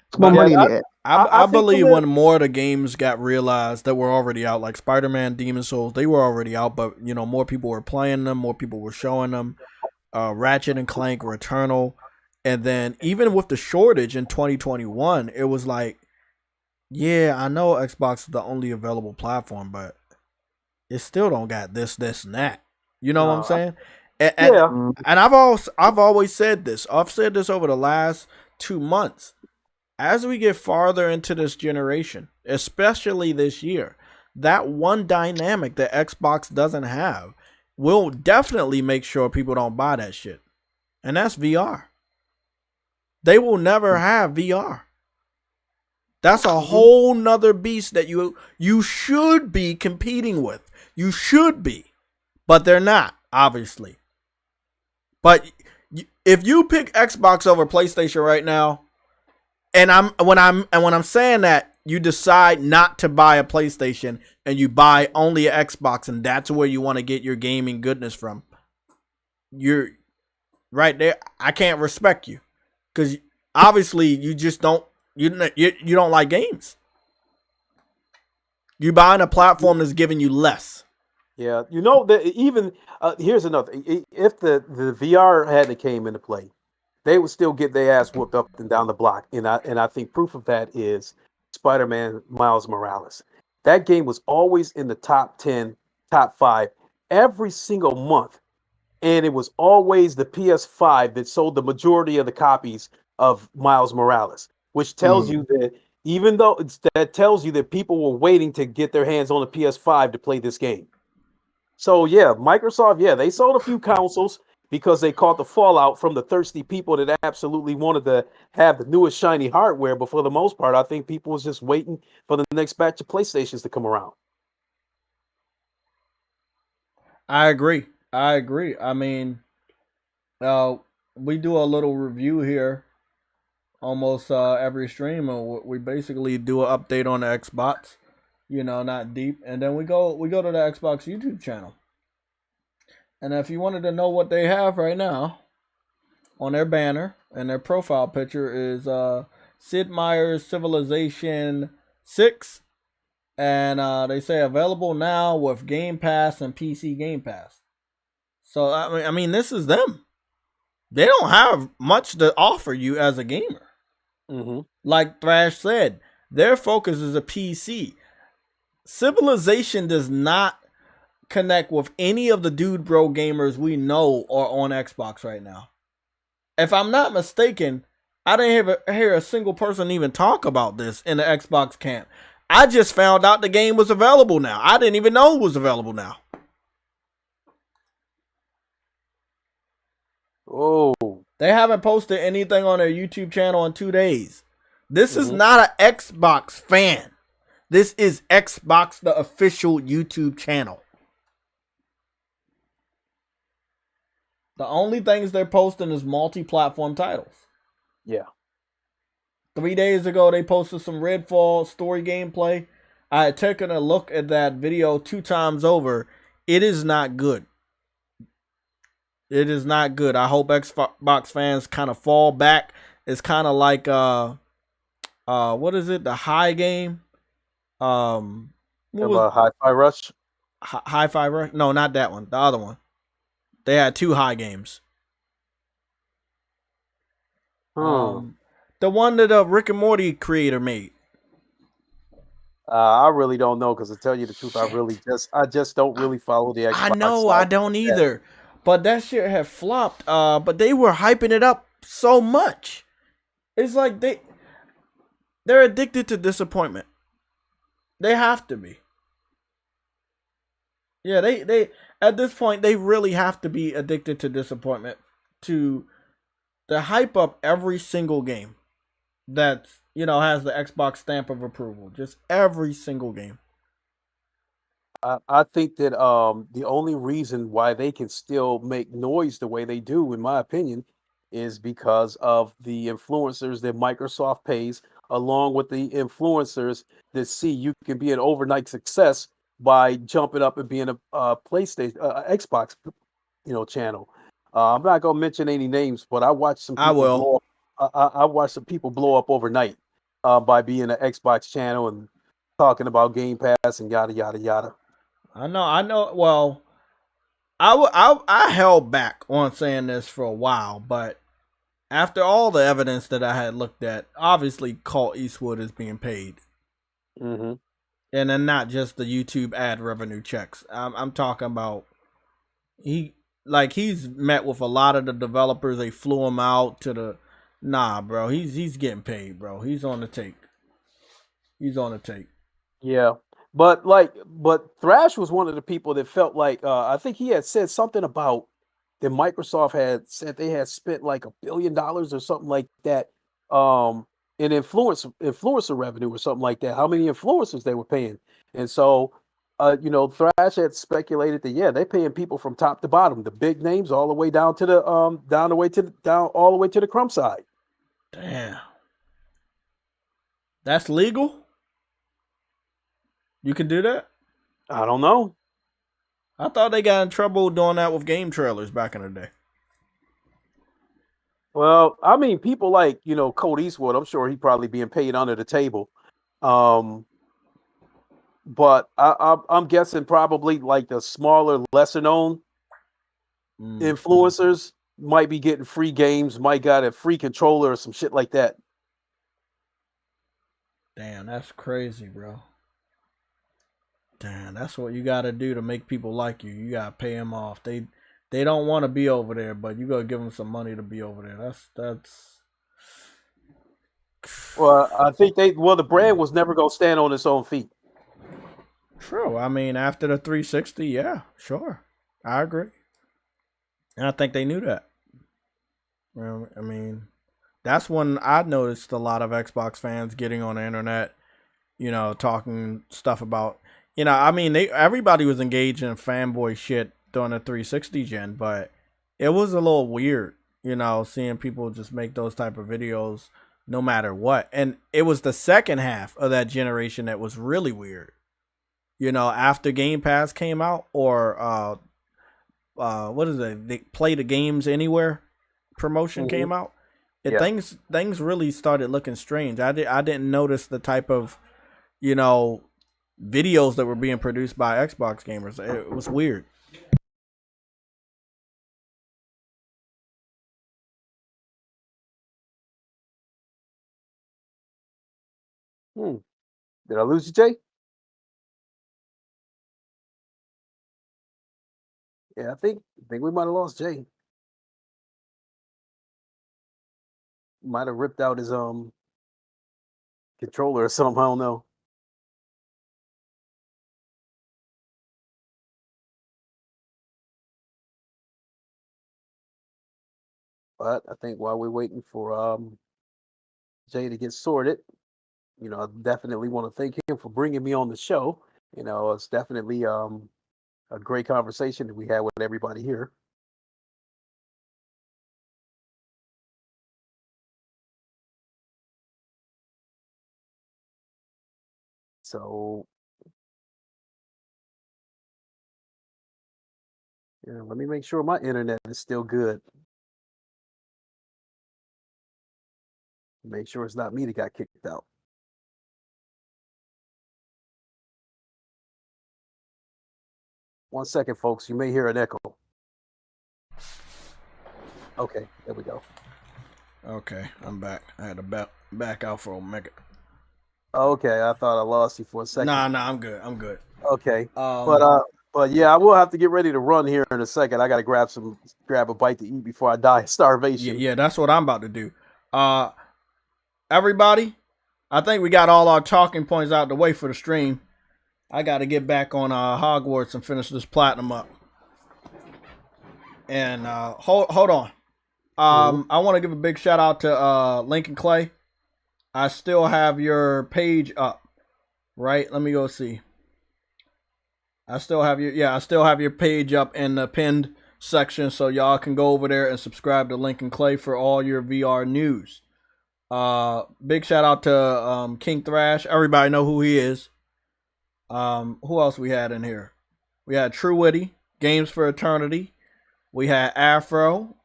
It's more money in the S. I believe when more of the games got realized that were already out, like Spider-Man, Demon Souls, they were already out, but more people were playing them, more people were showing them. Ratchet and Clank, Returnal, and then even with the shortage in 2021, it was like, yeah, I know Xbox is the only available platform, but it still don't got this, and that. You know what I'm saying? And I've always said this. I've said this over the last 2 months. As we get farther into this generation, especially this year, that one dynamic that Xbox doesn't have will definitely make sure people don't buy that shit. And that's VR. They will never have VR. That's a whole nother beast that you should be competing with. You should be. But they're not, obviously. But if you pick Xbox over PlayStation right now, and when I'm saying that, you decide not to buy a PlayStation and you buy only an Xbox, and that's where you want to get your gaming goodness from, you're right there. I can't respect you, because obviously you just don't you don't like games. You buying a platform that's giving you less. Yeah, that even here's another. If the VR hadn't came into play, they would still get their ass whooped up and down the block. And I think proof of that is Spider-Man Miles Morales. That game was always in the top 10, top 5 every single month. And it was always the PS5 that sold the majority of the copies of Miles Morales, which tells you that that tells you that people were waiting to get their hands on the PS5 to play this game. So yeah, Microsoft, they sold a few consoles because they caught the fallout from the thirsty people that absolutely wanted to have the newest shiny hardware. But for the most part, I think people was just waiting for the next batch of PlayStations to come around. I agree. I mean, we do a little review here almost every stream, and we basically do an update on the Xbox. not deep. And then we go to the Xbox YouTube channel. And if you wanted to know what they have right now on their banner and their profile picture is Sid Meier's Civilization 6. And they say available now with Game Pass and PC Game Pass. So, I mean, this is them. They don't have much to offer you as a gamer. Mm-hmm. Like Thrash said, their focus is a PC. Civilization does not connect with any of the dude bro gamers we know are on Xbox right now. If I'm not mistaken, I didn't hear a single person even talk about this in the Xbox camp. I just found out the game was available now. I didn't even know it was available now. Oh. They haven't posted anything on their YouTube channel in 2 days. This is not an Xbox fan. This is Xbox, the official YouTube channel. The only things they're posting is multi-platform titles. Yeah. 3 days ago, they posted some Redfall story gameplay. I had taken a look at that video 2 times over. It is not good. It is not good. I hope Xbox fans kind of fall back. It's kind of like what is it? The High game. Hi-Fi Rush. Hi-Fi Rush? No, not that one. The other one. They had 2 high games. The one that Rick and Morty creator made. I really don't know, because to tell you the truth, I just don't really follow the Xbox. I know, I don't either. But that shit had flopped. But they were hyping it up so much. It's like they're addicted to disappointment. They have to be. Yeah, they at this point they really have to be addicted to disappointment to hype up every single game that has the Xbox stamp of approval. Just every single game. I think that the only reason why they can still make noise the way they do, in my opinion, is because of the influencers that Microsoft pays, along with the influencers that see you can be an overnight success by jumping up and being a PlayStation, Xbox, channel. I'm not gonna mention any names, but I watched some. People blow up, I watched some people blow up overnight by being an Xbox channel and talking about Game Pass and yada yada yada. I know. Well, I held back on saying this for a while, but after all the evidence that I had looked at, obviously Colt Eastwood is being paid. Mm-hmm. And then not just the YouTube ad revenue checks. I'm talking about he's met with a lot of the developers. They flew him out to the bro. He's getting paid, bro. He's on the take. Yeah. But Thrash was one of the people that felt like I think he had said something about that Microsoft had said they had spent like $1 billion or something like that in influencer revenue or something like that. How many influencers they were paying. And so Thrash had speculated that they're paying people from top to bottom, the big names all the way down to the all the way to the crumb side. Damn. That's legal? You can do that? I don't know. I thought they got in trouble doing that with game trailers back in the day. Well, I mean, people like, Colt Eastwood, I'm sure he'd probably being paid under the table. But I'm guessing probably like the smaller, lesser known influencers might be getting free games, might got a free controller or some shit like that. Damn, that's crazy, bro. Damn, that's what you got to do to make people like you. You got to pay them off. They don't want to be over there, but you got to give them some money to be over there. That's. Well, I think the brand was never going to stand on its own feet. True. I mean, after the 360, yeah, sure. I agree. And I think they knew that. Well, I mean, that's when I noticed a lot of Xbox fans getting on the internet, talking stuff about, I mean, everybody was engaged in fanboy shit during the 360 gen, but it was a little weird, seeing people just make those type of videos no matter what. And it was the second half of that generation that was really weird. after Game Pass came out, or what is it? They play the games anywhere promotion came out. Things really started looking strange. I didn't notice the type of videos that were being produced by Xbox gamers. It was weird. Did I lose you, Jay? Yeah, I think we might have lost Jay. Might have ripped out his controller or something. I don't know. But I think while we're waiting for Jay to get sorted, I definitely want to thank him for bringing me on the show. It's definitely a great conversation that we had with everybody here. So, let me make sure my internet is still good. Make sure it's not me that got kicked out. One second, folks. You may hear an echo. Okay, there we go. Okay, I'm back. I had to back out for a minute. Okay, I thought I lost you for a second. Nah, I'm good. Okay, but yeah, I will have to get ready to run here in a second. I got to grab a bite to eat before I die of starvation. Yeah, that's what I'm about to do. Everybody, I think we got all our talking points out the way for the stream. I got to get back on Hogwarts and finish this platinum up. And hold on. I want to give a big shout out to Lincoln Clay. I still have your page up, right? Let me go see. I still have your page up in the pinned section, so y'all can go over there and subscribe to Lincoln Clay for all your VR news. Big shout out to King Thrash. Everybody know who he is. Who else we had in here? We had True Witty, Games for Eternity. We had Afro,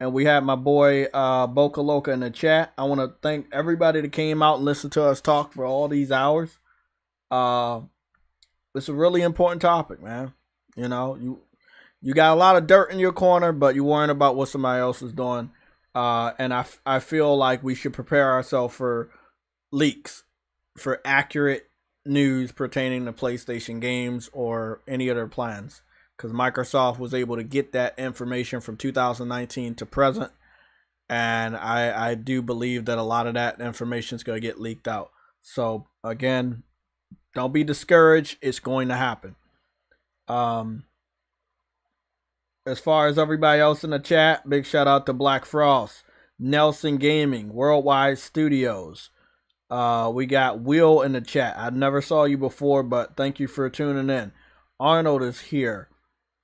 and we had my boy Boca Loca in the chat. I want to thank everybody that came out and listened to us talk for all these hours. It's a really important topic, man. You got a lot of dirt in your corner, but you're worrying about what somebody else is doing. And I feel like we should prepare ourselves for leaks, for accurate news pertaining to PlayStation games or any other plans. Because Microsoft was able to get that information from 2019 to present. And I do believe that a lot of that information is going to get leaked out. So, again, don't be discouraged. It's going to happen. As far as everybody else in the chat, big shout out to Black Frost, Nelson Gaming, Worldwide Studios. We got Will in the chat. I never saw you before, but thank you for tuning in. Arnold is here.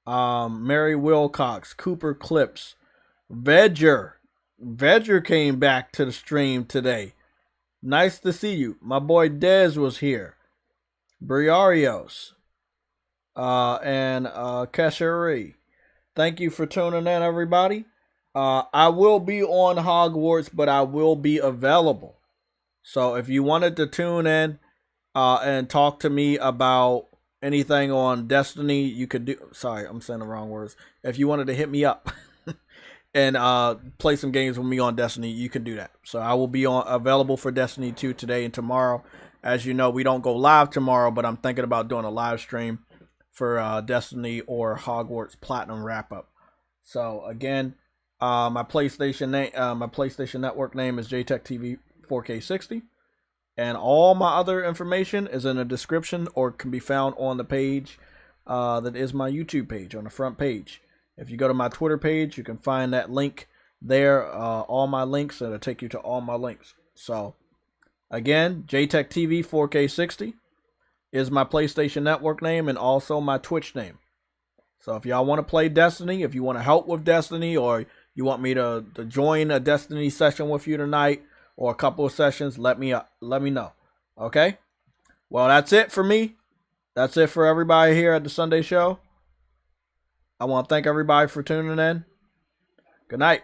Mary Wilcox, Cooper Clips, Vedger came back to the stream today. Nice to see you. My boy Dez was here. Briarios, and Keshari. Thank you for tuning in, everybody. I will be on Hogwarts, but I will be available. So if you wanted to tune in and talk to me about anything on Destiny, you could do. Sorry, I'm saying the wrong words. If you wanted to hit me up and play some games with me on Destiny, you can do that. So I will be available for Destiny 2 today and tomorrow. As you know, we don't go live tomorrow, but I'm thinking about doing a live stream for Destiny or Hogwarts Platinum wrap up. So again, my PlayStation Network name is JTech TV 4K60. And all my other information is in the description or can be found on the page that is my YouTube page, on the front page. If you go to my Twitter page, you can find that link there, all my links, and it'll take you to all my links. So, again, JTech TV 4K60 is my PlayStation Network name and also my Twitch name. So if y'all want to play Destiny, if you want to help with Destiny, or you want me to join a Destiny session with you tonight, or a couple of sessions, let me know. Okay? Well, that's it for me. that's it for everybody here at the Sunday Show. I want to thank everybody for tuning in. Good night.